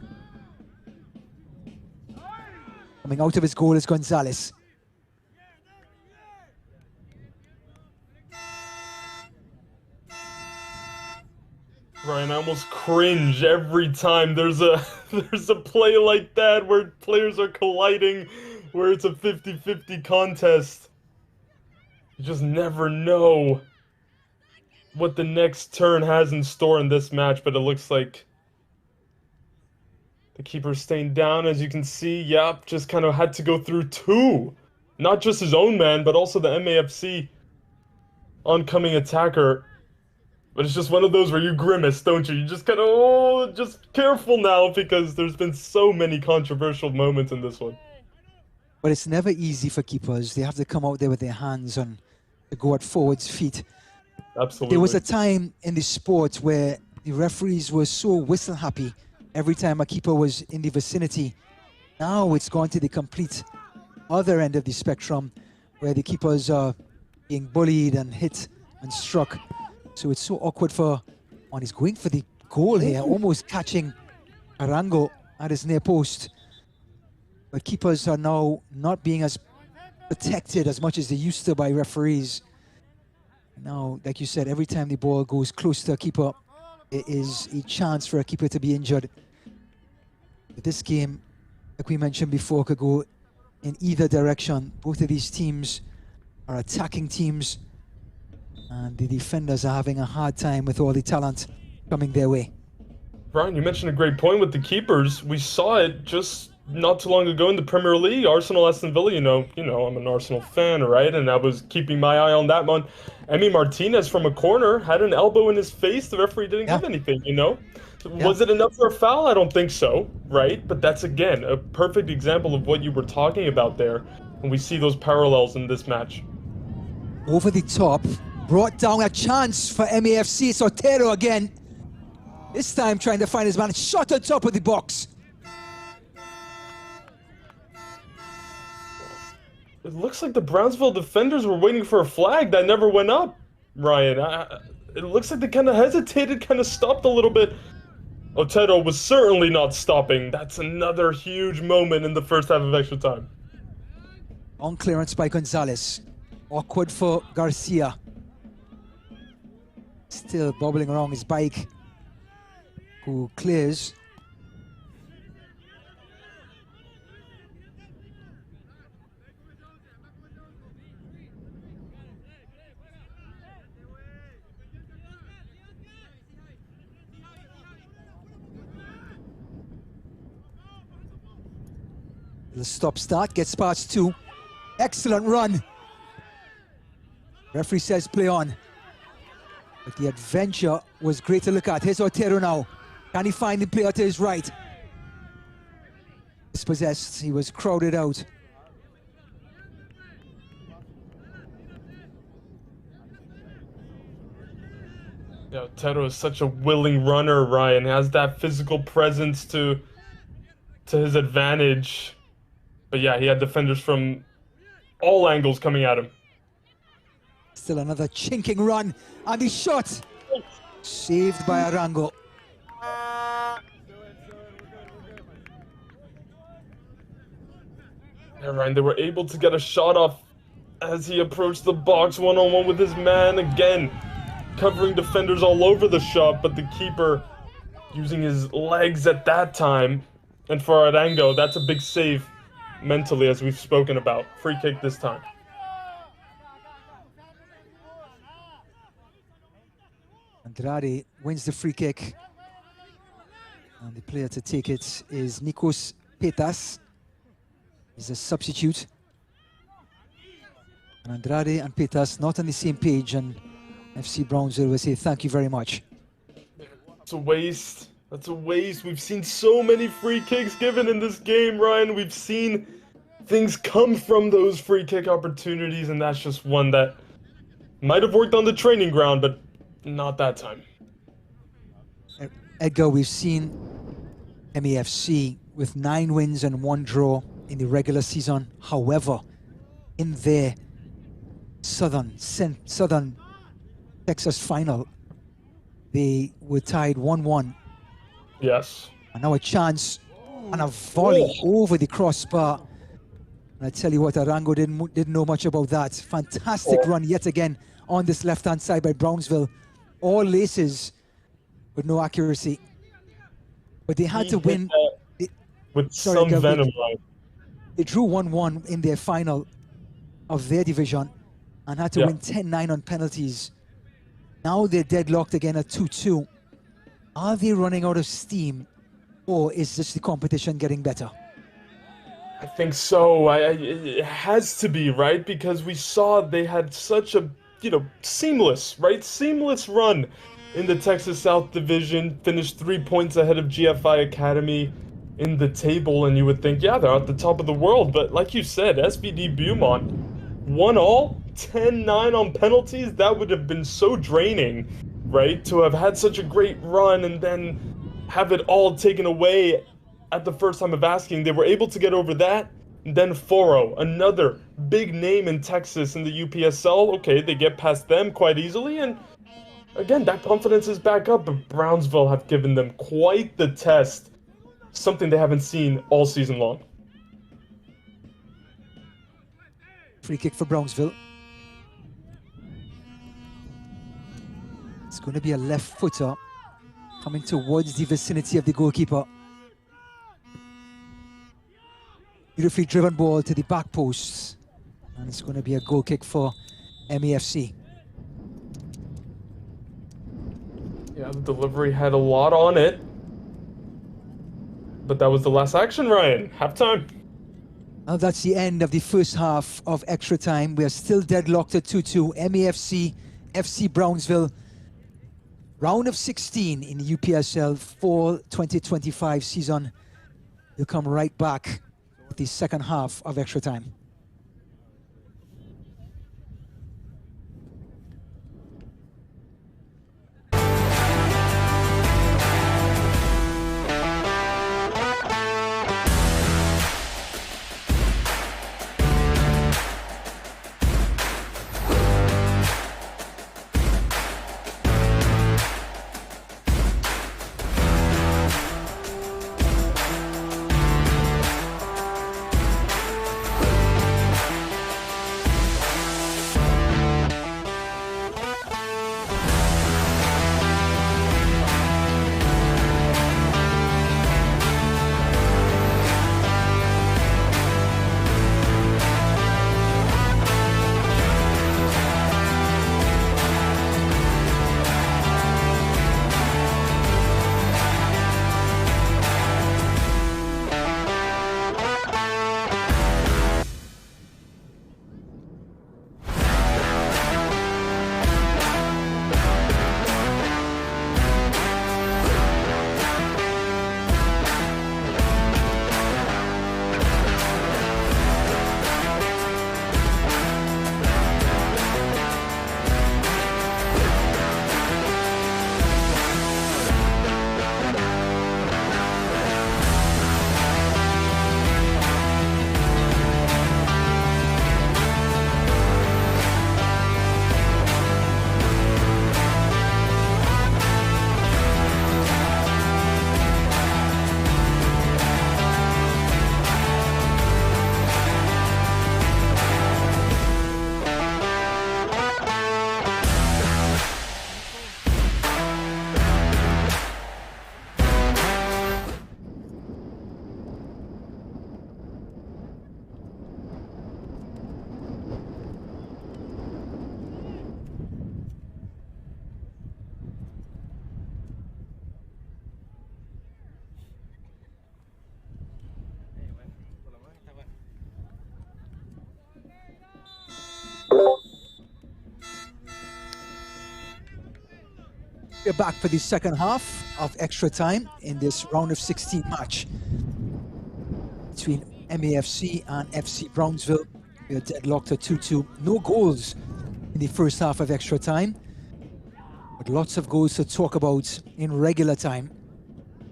Coming out of his goal is Gonzalez. Ryan, I almost cringe every time there's a play like that where players are colliding, where it's a 50-50 contest. You just never know what the next turn has in store in this match, but it looks like the keeper's staying down, as you can see. Yep, just kind of had to go through 2. Not just his own man, but also the MAFC oncoming attacker. But it's just one of those where you grimace, don't you? You just kind of, oh, just careful now, because there's been so many controversial moments in this one. But it's never easy for keepers. They have to come out there with their hands on to go at forward's feet. Absolutely. There was a time in the sport where the referees were so whistle happy every time a keeper was in the vicinity. Now it's gone to the complete other end of the spectrum, where the keepers are being bullied and hit and struck. So it's so awkward for, and he's going for the goal here, almost catching Arango at his near post. But keepers are now not being as protected as much as they used to by referees. Now, like you said, every time the ball goes close to a keeper, there is a chance for a keeper to be injured. But this game, like we mentioned before, could go in either direction. Both of these teams are attacking teams, and the defenders are having a hard time with all the talent coming their way. Brian, you mentioned a great point with the keepers. We saw it just not too long ago in the Premier League. Arsenal, Aston Villa, you know, I'm an Arsenal fan, right? And I was keeping my eye on that one. Emi Martinez from a corner had an elbow in his face. The referee didn't give anything, you know? Was it enough for a foul? I don't think so, right? But that's, again, a perfect example of what you were talking about there. And we see those parallels in this match. Over the top. Brought down a chance for MAFC. It's Otero again. This time trying to find his man. Shot on top of the box. It looks like the Brownsville defenders were waiting for a flag that never went up, Ryan. It looks like they kind of hesitated, kind of stopped a little bit. Otero was certainly not stopping. That's another huge moment in the first half of extra time. On clearance by Gonzalez. Awkward for Garcia. Still bobbling around his bike, who clears. The stop start gets past 2. Excellent run. Referee says play on. But the adventure was great to look at. Here's Otero now. Can he find the player to his right? Dispossessed. He was crowded out. Yeah, Otero is such a willing runner, Ryan. He has that physical presence to his advantage. But yeah, he had defenders from all angles coming at him. Still another chinking run, and the shot saved by Arango. Yeah, Ryan, they were able to get a shot off as he approached the box one-on-one with his man. Again, covering defenders all over the shot, but the keeper using his legs at that time. And for Arango, that's a big save mentally, as we've spoken about. Free kick this time. Andrade wins the free kick. And the player to take it is Nikos Petas. He's a substitute. And Andrade and Petas not on the same page, and FC Brownsville will say thank you very much. It's a waste. That's a waste. We've seen so many free kicks given in this game, Ryan. We've seen things come from those free kick opportunities, and that's just one that might have worked on the training ground, but not that time. Edgar, we've seen MEFC with 9 wins and 1 draw in the regular season. However, in their Southern Texas final, they were tied 1-1. Yes. And now a chance and a volley over the crossbar. And I tell you what, Arango didn't know much about that. Fantastic run yet again on this left-hand side by Brownsville. All laces, but no accuracy. But they had to win. With some venom, right? They drew 1-1 in their final of their division and had to win 10-9 on penalties. Now they're deadlocked again at 2-2. Are they running out of steam, or is just the competition getting better? I think so. It has to be, right? Because we saw they had such a, seamless run in the Texas South Division, finished 3 points ahead of GFI Academy in the table, and you would think, yeah, they're at the top of the world. But like you said, SVD Beaumont, 1-all, 10-9 on penalties. That would have been so draining, right? To have had such a great run and then have it all taken away at the first time of asking. They were able to get over that. And then Foro, another big name in Texas in the UPSL. Okay, they get past them quite easily, and again, that confidence is back up, but Brownsville have given them quite the test. Something they haven't seen all season long. Free kick for Brownsville. It's going to be a left footer coming towards the vicinity of the goalkeeper. Beautifully driven ball to the back post. And it's going to be a goal kick for MEFC. Yeah, the delivery had a lot on it. But that was the last action, Ryan. Halftime. Well, that's the end of the first half of extra time. We are still deadlocked at 2-2. MEFC, FC Brownsville. Round of 16 in the UPSL Fall 2025 season. We'll come right back with the second half of extra time. We're back for the second half of extra time in this round of 16 match between MAFC and FC Brownsville. We are deadlocked at 2-2. No goals in the first half of extra time, but lots of goals to talk about in regular time.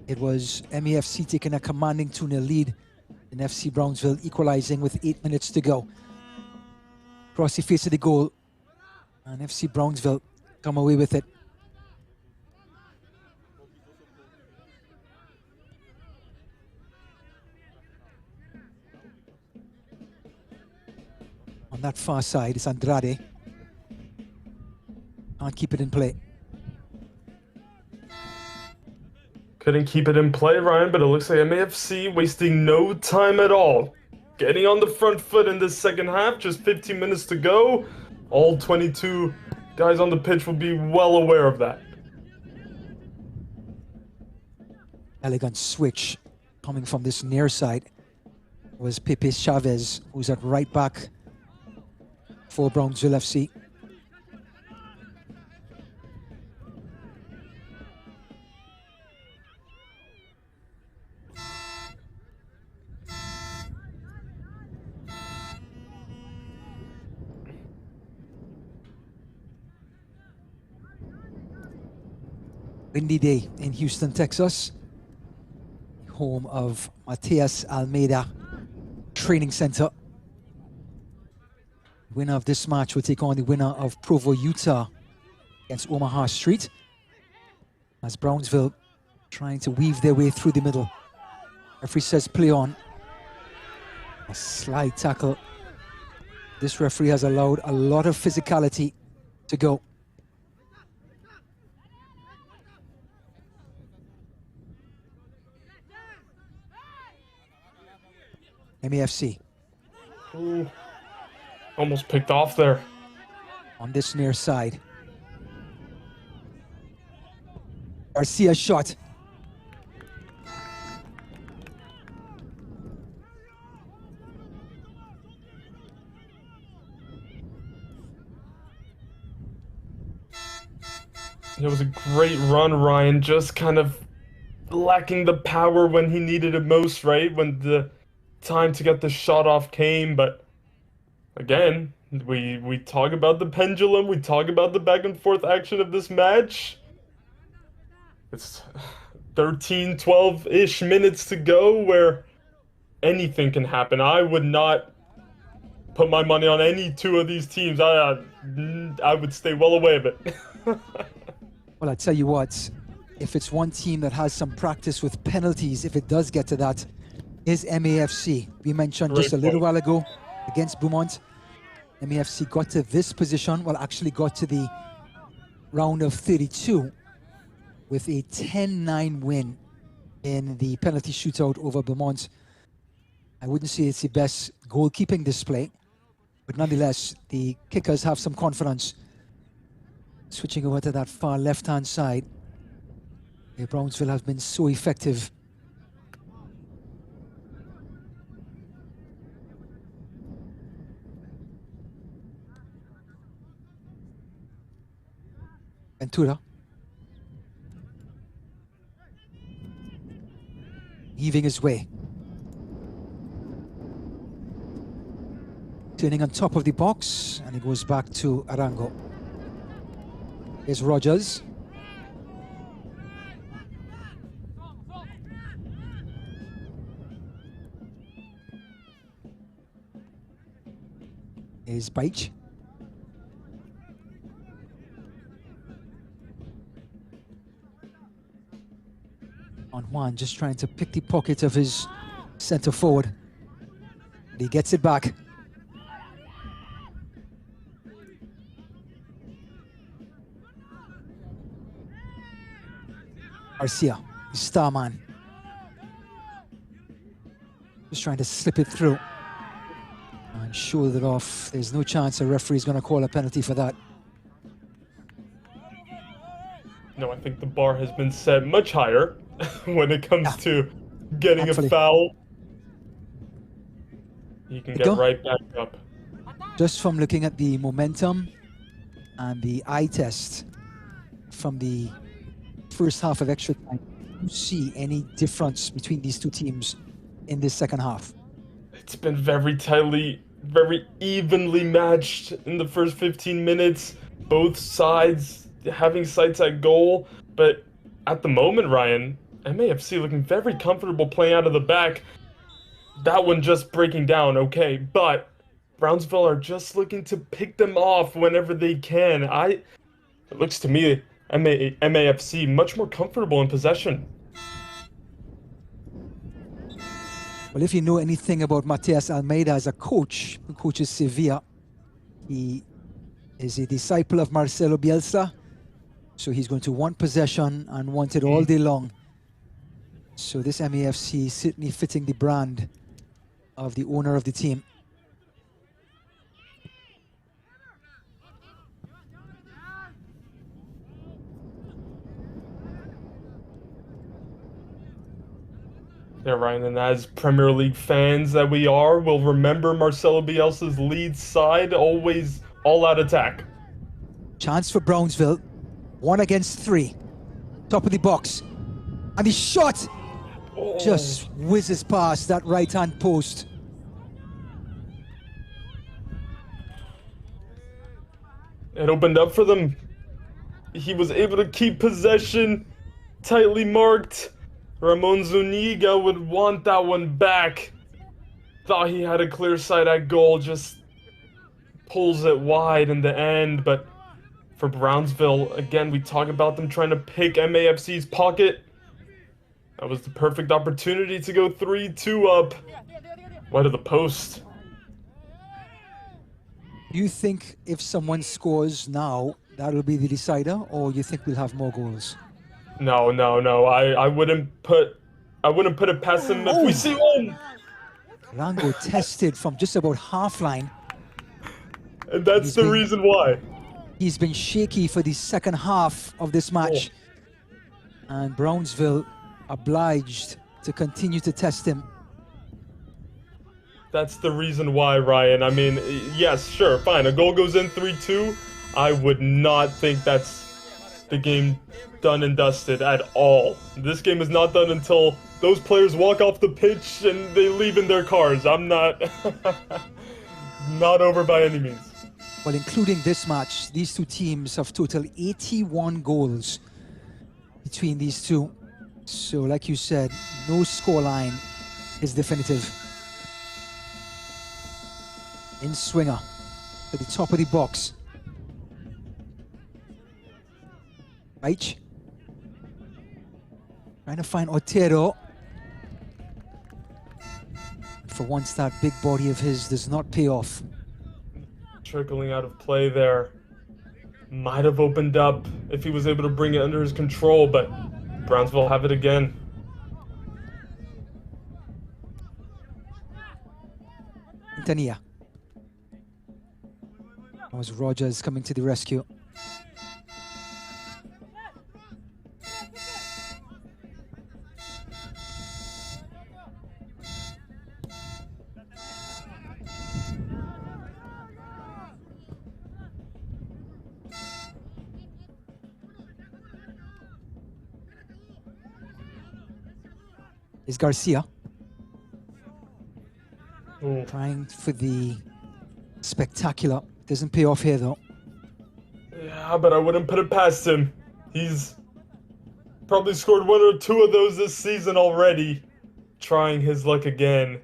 It was MAFC taking a commanding 2-0 lead and FC Brownsville equalizing with 8 minutes to go. Across the face of the goal, and FC Brownsville come away with it. On that far side, it's Andrade. Can't keep it in play. Couldn't keep it in play, Ryan, but it looks like MAFC wasting no time at all. Getting on the front foot in this second half, just 15 minutes to go. All 22 guys on the pitch will be well aware of that. Elegant switch coming from this near side was Pepe Chavez, who's at right back for Brownsville FC. Windy day in Houston, Texas, home of Matias Almeyda Training Center. Winner of this match will take on the winner of Provo, Utah against Omaha Street, as Brownsville trying to weave their way through the middle. Referee says play on. A slide tackle. This referee has allowed a lot of physicality to go. MAFC. Ooh, almost picked off there. On this near side. Garcia shot. It was a great run, Ryan, just kind of lacking the power when he needed it most, right? When the time to get the shot off came, but again, we talk about the pendulum, we talk about the back and forth action of this match. It's 13, 12-ish minutes to go where anything can happen. I would not put my money on any two of these teams. I would stay well away of it. Well, I tell you what, if it's one team that has some practice with penalties, if it does get to that, is MAFC. We mentioned just a little while ago against Beaumont, MAFC got to this position, well, actually got to the round of 32 with a 10-9 win in the penalty shootout over Beaumont. I wouldn't say it's the best goalkeeping display, but nonetheless, the kickers have some confidence. Switching over to that far left-hand side, where Brownsville has been so effective. Ventura. Heaving his way. Turning on top of the box, and he goes back to Arango. Here's Rogers. Here's Baich. On Juan, just trying to pick the pocket of his center forward. But he gets it back. Garcia, the star man. Just trying to slip it through. And shoulder it off. There's no chance a referee is going to call a penalty for that. No, I think the bar has been set much higher when it comes to getting a foul. You can get right back up. Just from looking at the momentum and the eye test from the first half of extra time. Do you see any difference between these two teams in this second half? It's been very tightly, very evenly matched in the first 15 minutes. Both sides having sights at goal, but at the moment, Ryan, MAFC looking very comfortable playing out of the back. That one just breaking down, okay, but Brownsville are just looking to pick them off whenever they can. It looks to me, MAFC much more comfortable in possession. Well, if you know anything about Matias Almeyda as a coach, who coaches Sevilla, he is a disciple of Marcelo Bielsa, so he's going to want possession and want it all day long. So this MAFC is certainly fitting the brand of the owner of the team. Yeah, Ryan, and as Premier League fans that we are, we'll remember Marcelo Bielsa's lead side, always all-out attack. Chance for Brownsville, 1 against 3. Top of the box, and the shot just whizzes past that right-hand post. It opened up for them. He was able to keep possession, tightly marked. Ramon Zuniga would want that one back. Thought he had a clear sight at goal, just pulls it wide in the end. But for Brownsville, again, we talk about them trying to pick MAFC's pocket. That was the perfect opportunity to go 3-2 up. Wide of the post. Do you think if someone scores now, that'll be the decider, or you think we'll have more goals? No. I wouldn't put it past him if we see one. Rango tested from just about half line. And that's the reason why. He's been shaky for the second half of this match. And Brownsville obliged to continue to test him. That's the reason why, Ryan. I mean, yes, sure, fine. A goal goes in 3-2. I would not think that's the game done and dusted at all. This game is not done until those players walk off the pitch and they leave in their cars. I'm not not over by any means. Well, including this match, these two teams have total 81 goals between these two. So like you said, no scoreline is definitive. In swinger at the top of the box. Right. Trying to find Otero. For once, that big body of his does not pay off. Trickling out of play there. Might have opened up if he was able to bring it under his control, but Brownsville have it again. Quintanilla. That was Rogers coming to the rescue. Is Garcia trying for the spectacular. Doesn't pay off here though. Yeah, but I wouldn't put it past him. He's probably scored 1 or 2 of those this season already, trying his luck again.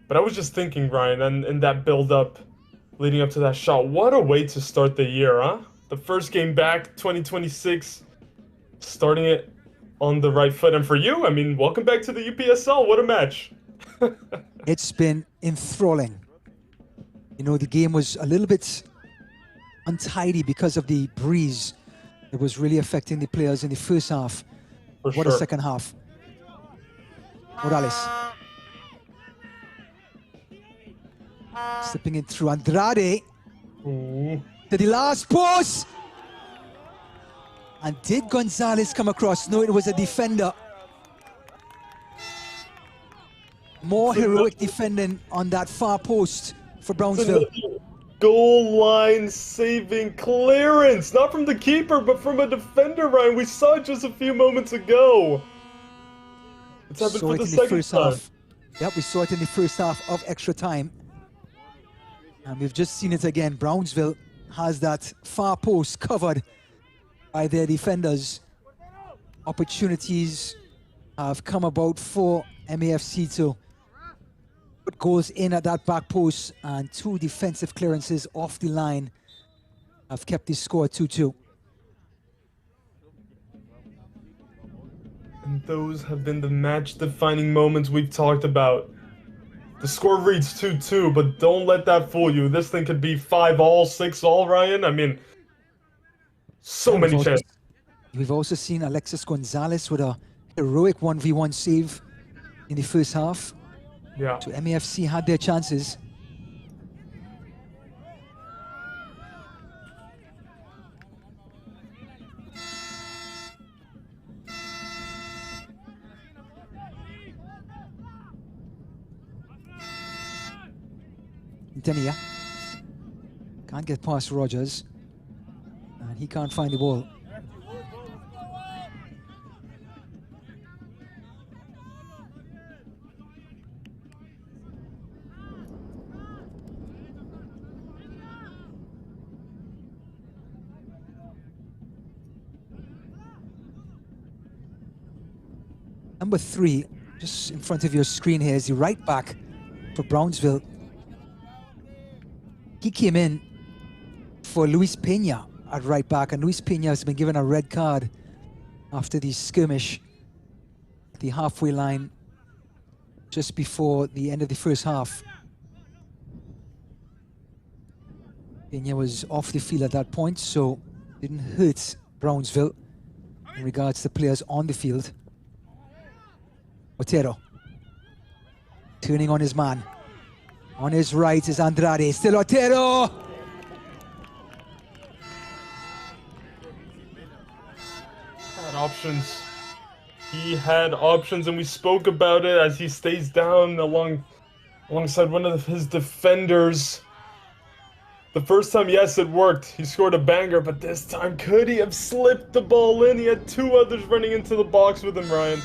But I was just thinking, Ryan, and that build-up leading up to that shot, what a way to start the year, huh? The first game back, 2026, starting it on the right foot. And for you, I mean, welcome back to the UPSL. What a match. It's been enthralling. You know, the game was a little bit untidy because of the breeze. It was really affecting the players in the first half. For what sure. a second half. Morales. Slipping in through Andrade. Ooh. To the last post. And did Gonzalez come across? No, it was a defender. More heroic defending on that far post for Brownsville. goal line saving clearance. Not from the keeper, but from a defender, Ryan. We saw it just a few moments ago. It's happened for the second time. Yep, we saw it in the first half of extra time. And we've just seen it again. Brownsville has that far post covered by their defenders. Opportunities have come about for MAFC to put goals in at that back post, and 2 defensive clearances off the line have kept the score 2-2. And those have been the match-defining moments we've talked about. The score reads 2-2, but don't let that fool you. This thing could be 5-all, 6-all, Ryan. I mean, so many chances. We've also seen Alexis Gonzalez with a heroic 1v1 save in the first half. Yeah. So MAFC had their chances. Denia can't get past Rogers, and he can't find the ball. Number 3, just in front of your screen here, is the right back for Brownsville. He came in for Luis Pena at right back, and Luis Pena has been given a red card after the skirmish at the halfway line just before the end of the first half. Pena was off the field at that point, so didn't hurt Brownsville in regards to players on the field. Otero turning on his man. On his right is Andrade, still Otero! Had options. He had options, and we spoke about it as he stays down alongside one of his defenders. The first time, yes, it worked. He scored a banger, but this time, could he have slipped the ball in? He had 2 others running into the box with him, Ryan.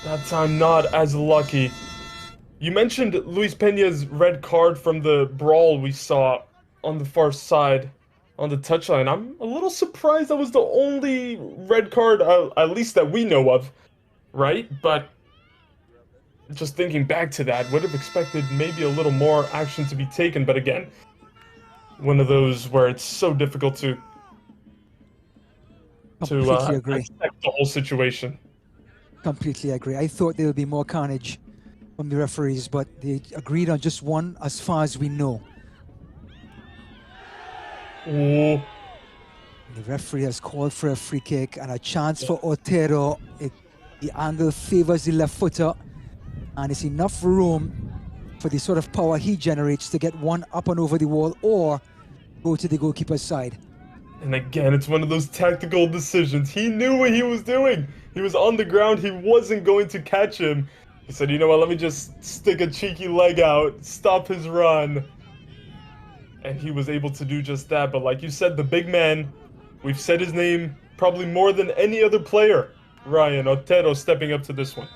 That time, not as lucky. You mentioned Luis Pena's red card from the brawl we saw on the far side on the touchline. I'm a little surprised that was the only red card, at least that we know of, right? But just thinking back to that, would have expected maybe a little more action to be taken. But again, one of those where it's so difficult to agree. accept the whole situation. Completely agree. I thought there would be more carnage from the referees, but they agreed on just one as far as we know. Oh. The referee has called for a free kick and a chance for Otero. The angle favors the left footer, and it's enough room for the sort of power he generates to get one up and over the wall or go to the goalkeeper's side. And again, it's one of those tactical decisions. He knew what he was doing. He was on the ground. He wasn't going to catch him. He said, you know what, let me just stick a cheeky leg out, stop his run. And he was able to do just that. But like you said, the big man, we've said his name probably more than any other player. Ryan Otero stepping up to this one.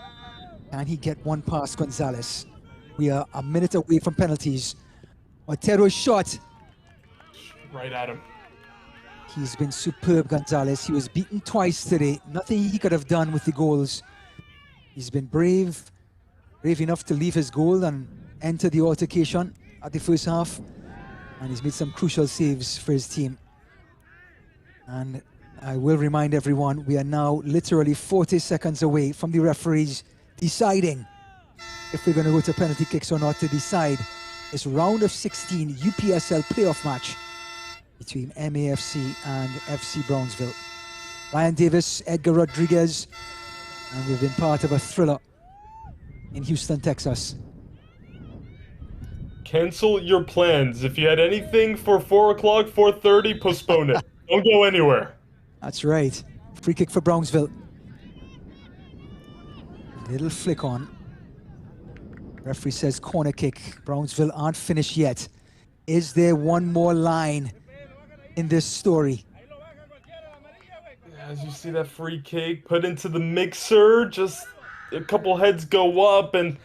Can he get one past Gonzalez? We are a minute away from penalties. Otero's shot. Right at him. He's been superb, Gonzalez. He was beaten twice today. Nothing he could have done with the goals. He's been brave enough to leave his goal and enter the altercation at the first half. And he's made some crucial saves for his team. And I will remind everyone, we are now literally 40 seconds away from the referees deciding if we're going to go to penalty kicks or not, to decide this round of 16 UPSL playoff match between MAFC and FC Brownsville. Ryan Davis, Edgar Rodriguez, and we've been part of a thriller in Houston, Texas. Cancel your plans. If you had anything for 4 o'clock, 4:30, postpone it. Don't go anywhere. That's right. Free kick for Brownsville. Little flick on. Referee says corner kick. Brownsville aren't finished yet. Is there one more line in this story? As you see that free kick put into the mixer, just a couple heads go up, and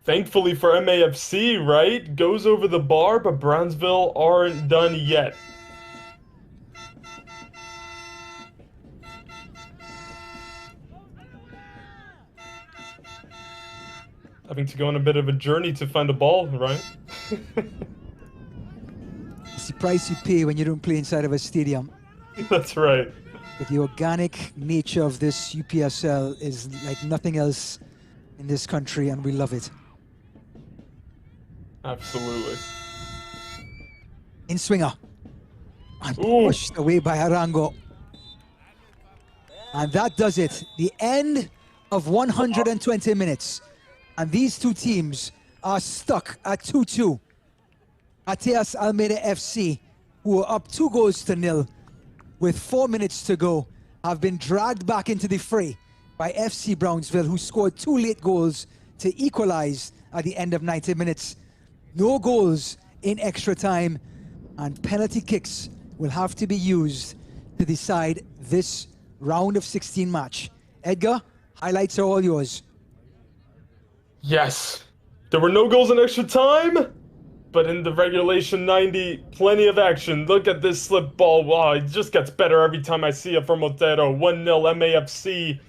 thankfully for MAFC, right, goes over the bar, but Brownsville aren't done yet. Having to go on a bit of a journey to find a ball, right? It's the price you pay when you don't play inside of a stadium. That's right. But the organic nature of this UPSL is like nothing else in this country, and we love it. Absolutely. In swinger. And pushed away by Arango. And that does it. The end of 120 minutes. And these two teams are stuck at 2-2. Matias Almeyda FC, who are up 2-0 with 4 minutes to go, have been dragged back into the fray by FC Brownsville, who scored 2 late goals to equalize at the end of 90 minutes. No goals in extra time, and penalty kicks will have to be used to decide this round of 16 match. Edgar, highlights are all yours. Yes, there were no goals in extra time, but in the regulation 90, plenty of action. Look at this slip ball. Wow, it just gets better every time I see it from Otero. 1-0 MAFC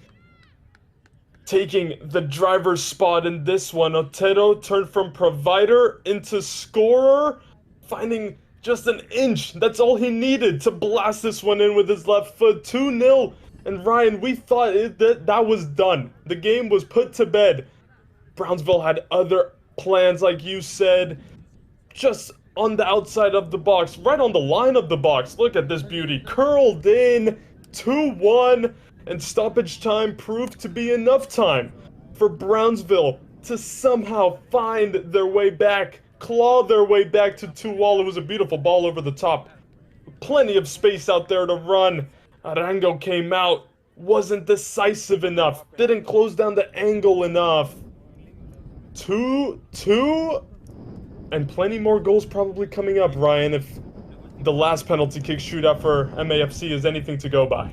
taking the driver's spot in this one. Otero turned from provider into scorer, finding just an inch. That's all he needed to blast this one in with his left foot. 2-0. And Ryan, we thought that was done. The game was put to bed. Brownsville had other plans, like you said, just on the outside of the box, right on the line of the box. Look at this beauty. Curled in, 2-1, and stoppage time proved to be enough time for Brownsville to somehow find their way back, claw their way back to 2-2. It was a beautiful ball over the top. Plenty of space out there to run. Arango came out, wasn't decisive enough, didn't close down the angle enough. 2-2, and plenty more goals probably coming up, Ryan, if the last penalty kick shootout for MAFC is anything to go by.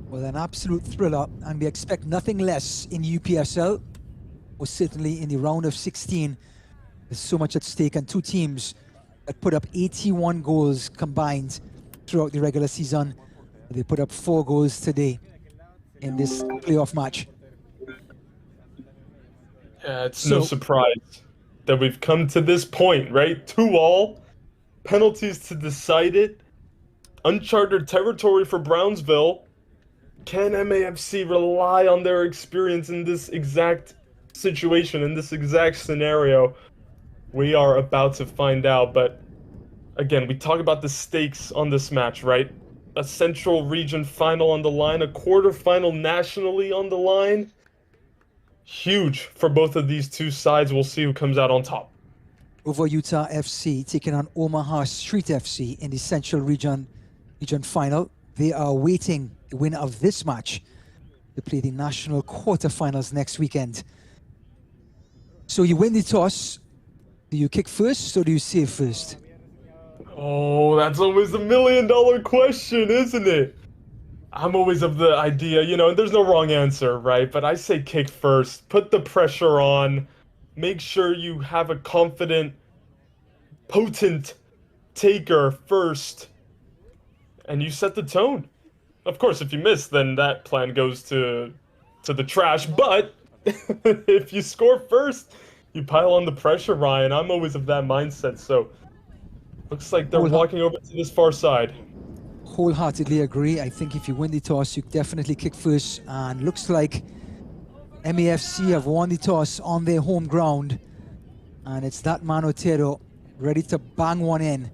Well, an absolute thriller, and we expect nothing less in UPSL, or certainly in the round of 16. There's so much at stake, and two teams that put up 81 goals combined throughout the regular season. They put up 4 goals today in this playoff match. Yeah, it's no surprise that we've come to this point, right? 2-2, penalties to decide it, uncharted territory for Brownsville. Can MAFC rely on their experience in this exact situation, in this exact scenario? We are about to find out, but again, we talk about the stakes on this match, right? A Central Region final on the line, a quarterfinal nationally on the line. Huge for both of these two sides. We'll see who comes out on top. Over Utah FC taking on Omaha Street FC in the Central Region final. They are waiting the winner of this match to play the national quarterfinals next weekend. So you win the toss. Do you kick first or do you save first? Oh, that's always the million-dollar question, isn't it? I'm always of the idea, you know, there's no wrong answer, right? But I say kick first. Put the pressure on. Make sure you have a confident, potent taker first. And you set the tone. Of course, if you miss, then that plan goes to the trash. But if you score first, you pile on the pressure, Ryan. I'm always of that mindset, so looks like they're walking over to this far side. Wholeheartedly agree. I think if you win the toss, you definitely kick first. And looks like MAFC have won the toss on their home ground. And it's that man Otero ready to bang one in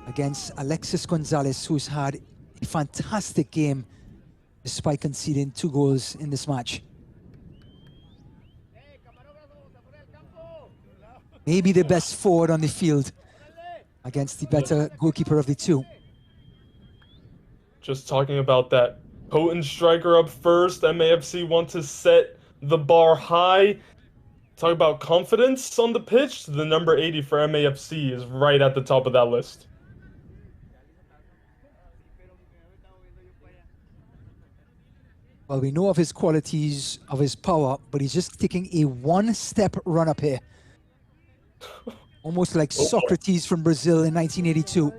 against Alexis Gonzalez, who's had a fantastic game despite conceding 2 goals in this match. Maybe the best forward on the field against the better goalkeeper of the two. Just talking about that potent striker up first. MAFC want to set the bar high. Talk about confidence on the pitch. The number 80 for MAFC is right at the top of that list. Well, we know of his qualities, of his power, but he's just taking a one-step run up here. Almost like Socrates from Brazil in 1982.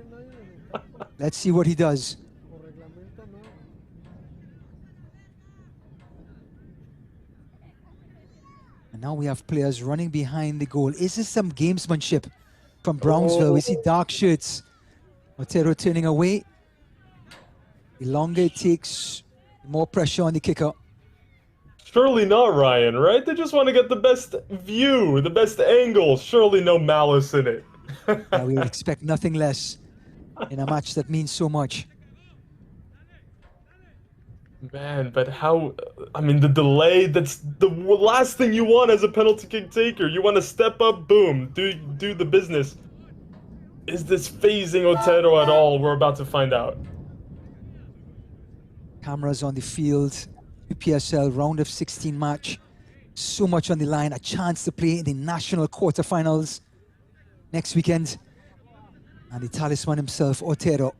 Let's see what he does. And now we have players running behind the goal. Is this some gamesmanship from Brownsville? We see dark shirts. Otero turning away. The longer it takes, more pressure on the kicker. Surely not, Ryan, right? They just want to get the best view, the best angle. Surely no malice in it. We would expect nothing less in a match that means so much. Man, but how... I mean, the delay, that's the last thing you want as a penalty kick taker. You want to step up, boom, do the business. Is this phasing Otero at all? We're about to find out. Cameras on the field. UPSL round of 16 match. So much on the line. A chance to play in the national quarterfinals next weekend. And the talisman himself, Otero,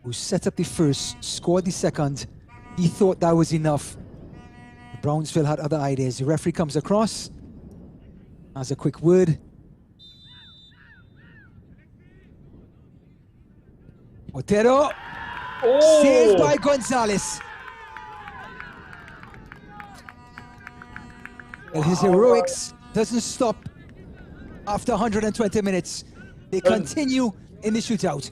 who set up the first, scored the second. He thought that was enough. Brownsville had other ideas. The referee comes across, has a quick word. Otero, saved by Gonzalez. And his heroics doesn't stop after 120 minutes. They continue in the shootout.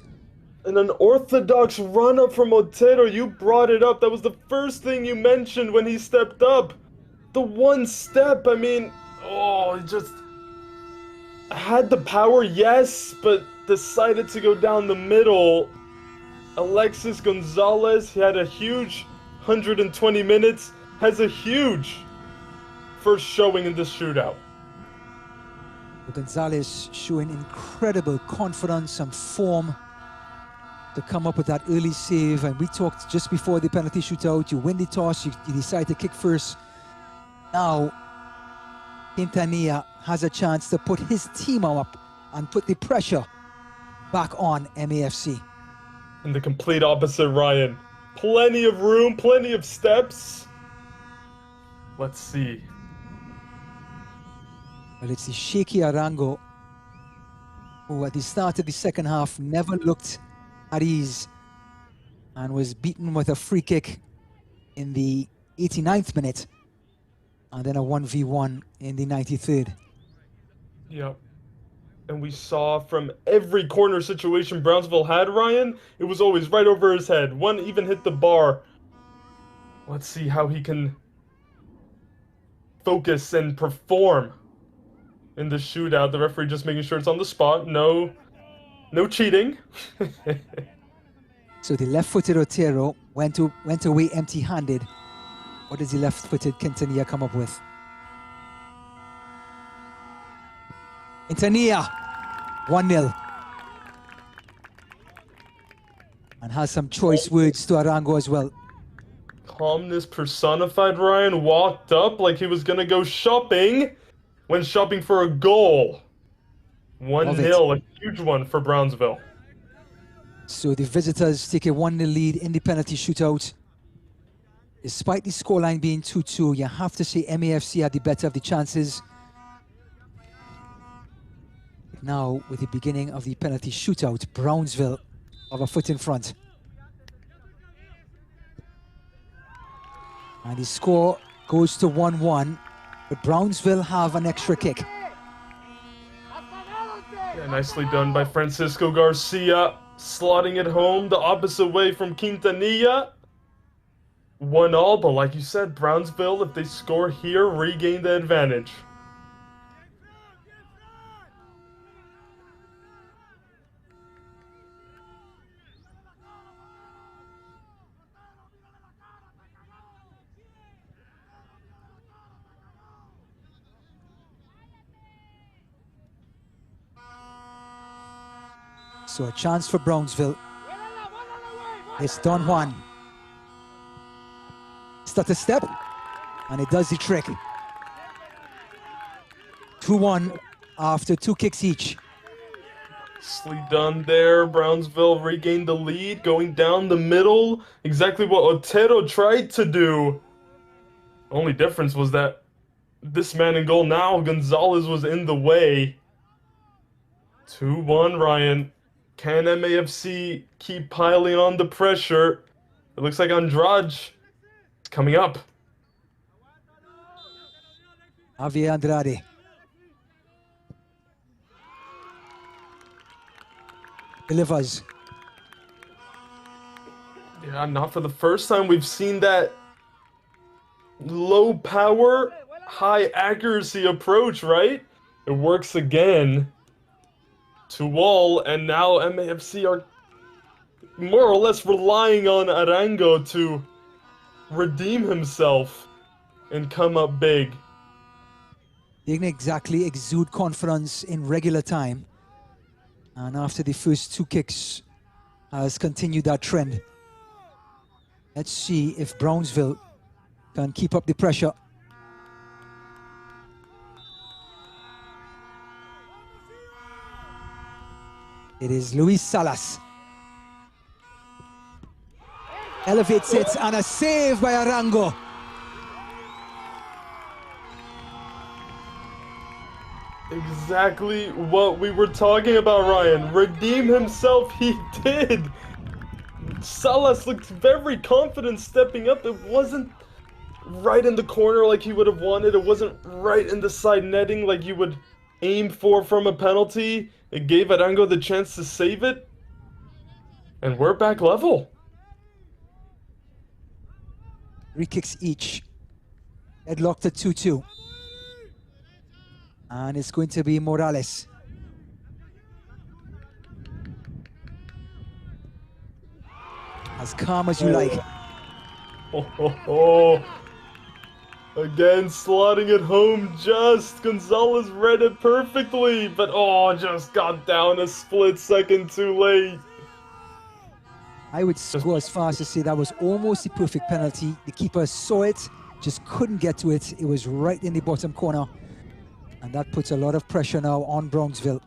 And an orthodox run-up from Otero, you brought it up. That was the first thing you mentioned when he stepped up. The one step, I mean, he just had the power, yes, but decided to go down the middle. Alexis Gonzalez, he had a huge 120 minutes, has a huge first showing in this shootout. Gonzalez showing incredible confidence and form to come up with that early save. And we talked just before the penalty shootout, you win the toss, you decide to kick first. Now, Quintanilla has a chance to put his team up and put the pressure back on MAFC. And the complete opposite, Ryan. Plenty of room, plenty of steps. Let's see. Well, it's the shaky Arango, who at the start of the second half never looked at ease and was beaten with a free kick in the 89th minute and then a 1v1 in the 93rd. Yep. And we saw from every corner situation Brownsville had, Ryan, it was always right over his head. One even hit the bar. Let's see how he can focus and perform in the shootout. The referee just making sure it's on the spot. No cheating. So the left-footed Otero went away empty-handed. What does the left-footed Quintanilla come up with? Quintanilla, 1-0. And has some choice words to Arango as well. Calmness personified, Ryan. Walked up like he was going to go shopping. Went shopping for a goal. 1-0, a huge one for Brownsville. So the visitors take a 1-0 lead in the penalty shootout. Despite the scoreline being 2-2, you have to say MAFC had the better of the chances. Now, with the beginning of the penalty shootout, Brownsville have a foot in front. And the score goes to 1-1, but Brownsville have an extra kick. Yeah, nicely done by Francisco Garcia, slotting it home the opposite way from Quintanilla. 1-1, but like you said, Brownsville, if they score here, regain the advantage. So a chance for Brownsville. It's Don Juan. Start a step. And it does the trick. 2-1 after 2 kicks each. Nicely done there. Brownsville regained the lead, going down the middle. Exactly what Otero tried to do. Only difference was that this man in goal now, Gonzalez, was in the way. 2-1, Ryan. Can MAFC keep piling on the pressure? It looks like Andrade is coming up. Javier Andrade. Delivers. Yeah, not for the first time we've seen that low power, high accuracy approach, right? It works again. To Wall, and now MAFC are more or less relying on Arango to redeem himself and come up big. They didn't exactly exude confidence in regular time. And after the first 2 kicks, has continued that trend. Let's see if Brownsville can keep up the pressure. It is Luis Salas. Elevates it, and a save by Arango. Exactly what we were talking about, Ryan. Redeem himself, he did. Salas looked very confident stepping up. It wasn't right in the corner like he would have wanted. It wasn't right in the side netting like you would aim for from a penalty. It gave Arango the chance to save it. And we're back level. 3 kicks each. Headlocked at 2-2. And it's going to be Morales. As calm as you like. Again, slotting it home just. Gonzalez read it perfectly, but just got down a split second too late. I would go as far as to say that was almost the perfect penalty. The keeper saw it, just couldn't get to it. It was right in the bottom corner. And that puts a lot of pressure now on Brownsville.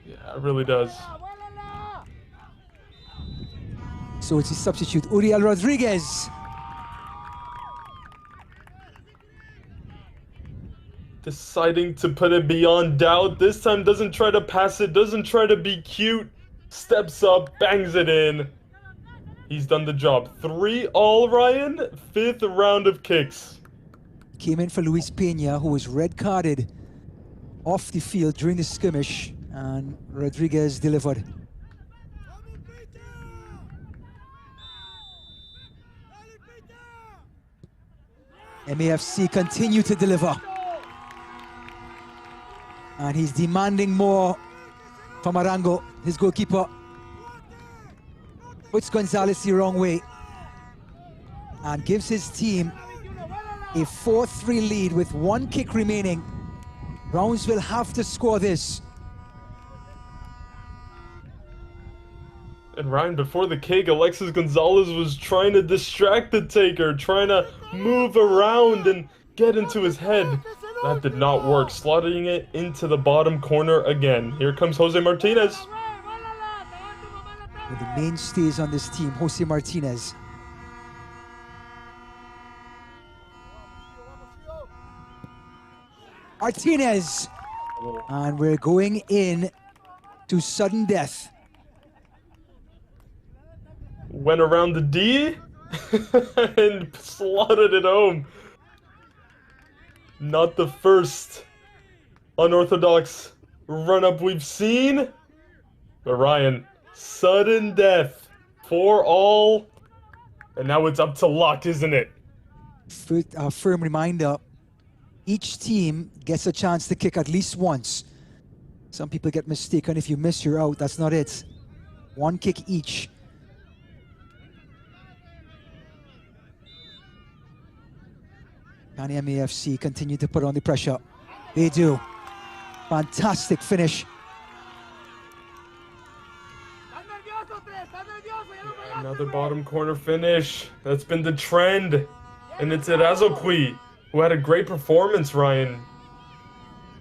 Yeah, it really does. So it's a substitute, Uriel Rodriguez. Deciding to put it beyond doubt. This time doesn't try to pass it, doesn't try to be cute. Steps up, bangs it in. He's done the job. 3-all, Ryan. 5th round of kicks. Came in for Luis Pena, who was red carded off the field during the skirmish, and Rodriguez delivered. MAFC continue to deliver. And he's demanding more from Arango, his goalkeeper. Puts Gonzalez the wrong way and gives his team a 4-3 lead with 1 kick remaining. Brownsville have to score this. And Ryan, before the kick, Alexis Gonzalez was trying to distract the taker, trying to move around and get into his head. That did not work, slotting it into the bottom corner again. Here comes Jose Martinez. With the mainstays on this team, Jose Martinez. Martinez! And we're going in to sudden death. Went around the D and slotted it home. Not the first unorthodox run-up we've seen. But Ryan, sudden death. 4-all. And now it's up to luck, isn't it? A firm reminder, each team gets a chance to kick at least once. Some people get mistaken. If you miss, you're out. That's not it. 1 kick each. Can MAFC continue to put on the pressure? They do. Fantastic finish. Another bottom corner finish. That's been the trend. And it's Irazokwi, who had a great performance, Ryan.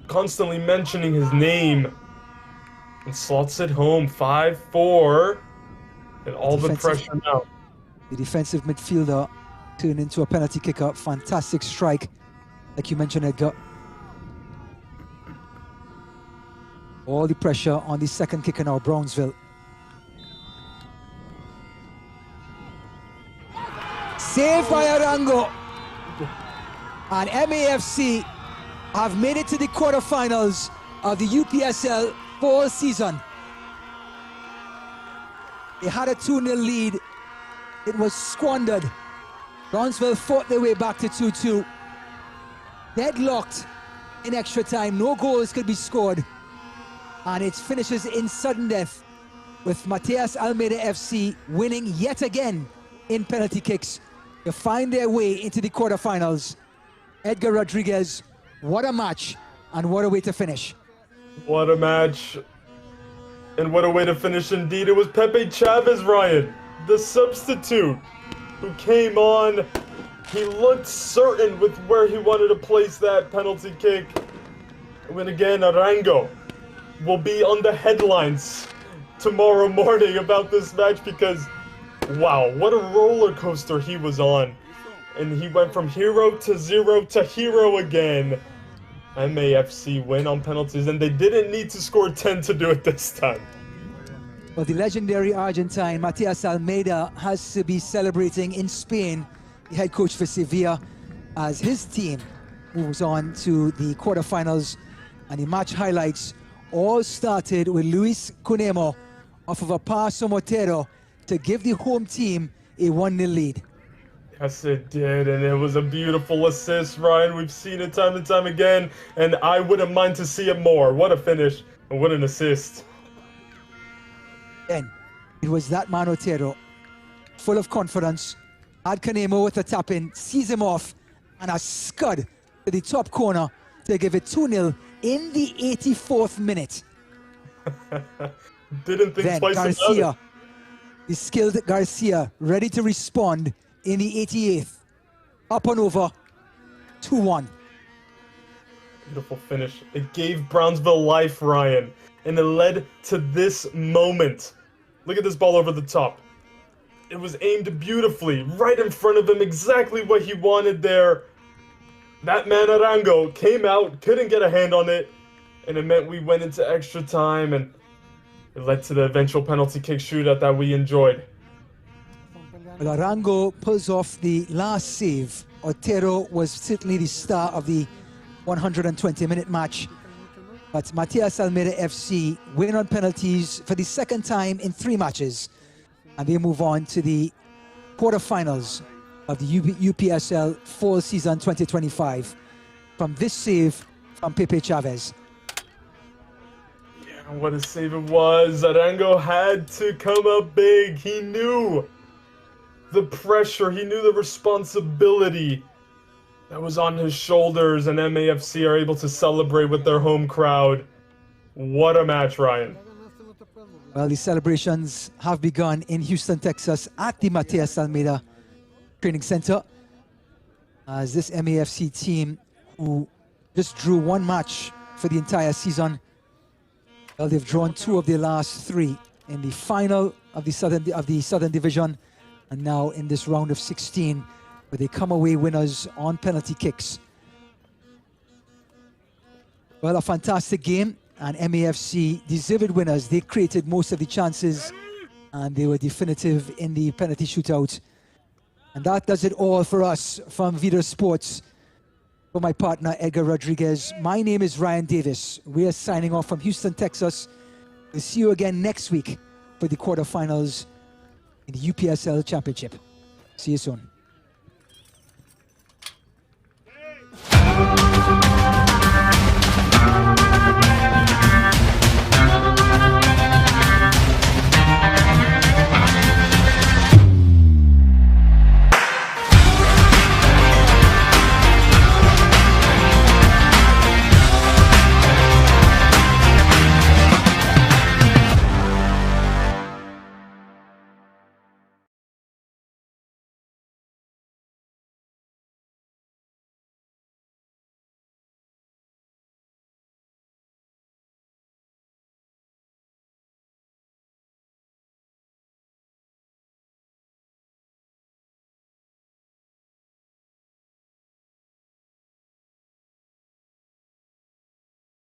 Constantly mentioning his name. And slots it home, 5-4. And all the pressure now. The defensive midfielder turned into a penalty kicker. Fantastic strike, like you mentioned, Edgar. All the pressure on the second kicker now, Brownsville. Saved by Arango. And MAFC have made it to the quarterfinals of the UPSL fall season. They had a 2-0 lead. It was squandered. Brownsville fought their way back to 2-2. Deadlocked in extra time. No goals could be scored. And it finishes in sudden death with Matias Almeyda FC winning yet again in penalty kicks to find their way into the quarterfinals. Edgar Rodriguez, what a match and what a way to finish. What a match and what a way to finish indeed. It was Pepe Chavez, Ryan, the substitute, who came on. He looked certain with where he wanted to place that penalty kick. When again, Arango will be on the headlines tomorrow morning about this match because, wow, what a roller coaster he was on. And he went from hero to zero to hero again. MAFC win on penalties, and they didn't need to score 10 to do it this time. Well, the legendary Argentine Matias Almeyda has to be celebrating in Spain, the head coach for Sevilla, as his team moves on to the quarterfinals. And the match highlights all started with Luis Cunemo off of a pass from Otero to give the home team a 1-0 lead. Yes, it did, and it was a beautiful assist, Ryan. We've seen it time and time again, and I wouldn't mind to see it more. What a finish, and what an assist. Then, it was that man Otero, full of confidence, had Cunemo with a tap-in, sees him off, and a scud to the top corner to give it 2-0 in the 84th minute. Didn't think then twice Garcia, about it. the skilled Garcia, ready to respond in the 88th. Up and over, 2-1. Beautiful finish. It gave Brownsville life, Ryan, and it led to this moment. Look at this ball over the top. It was aimed beautifully, right in front of him, exactly what he wanted there. That man Arango came out, couldn't get a hand on it, and it meant we went into extra time, and it led to the eventual penalty kick shootout that we enjoyed. Well, Arango pulls off the last save. Otero was certainly the star of the 120-minute match. But Matias Almeyda FC win on penalties for the second time in 3 matches. And they move on to the quarterfinals of the UPSL fall season 2025 from this save from Pepe Chavez. Yeah, what a save it was. Arango had to come up big. He knew the pressure, he knew the responsibility that was on his shoulders, and MAFC are able to celebrate with their home crowd. What a match, Ryan. Well, the celebrations have begun in Houston, Texas at the Matias Almeyda Training Center, as this MAFC team, who just drew 1 match for the entire season, well, they've drawn 2 of their last 3 in the final of the Southern Division, and now in this round of 16, where they come away winners on penalty kicks. Well, a fantastic game, and MAFC deserved winners. They created most of the chances, and they were definitive in the penalty shootout. And that does it all for us from Vida Sports. For my partner, Edgar Rodriguez, my name is Ryan Davis. We are signing off from Houston, Texas. We'll see you again next week for the quarterfinals in the UPSL Championship. See you soon.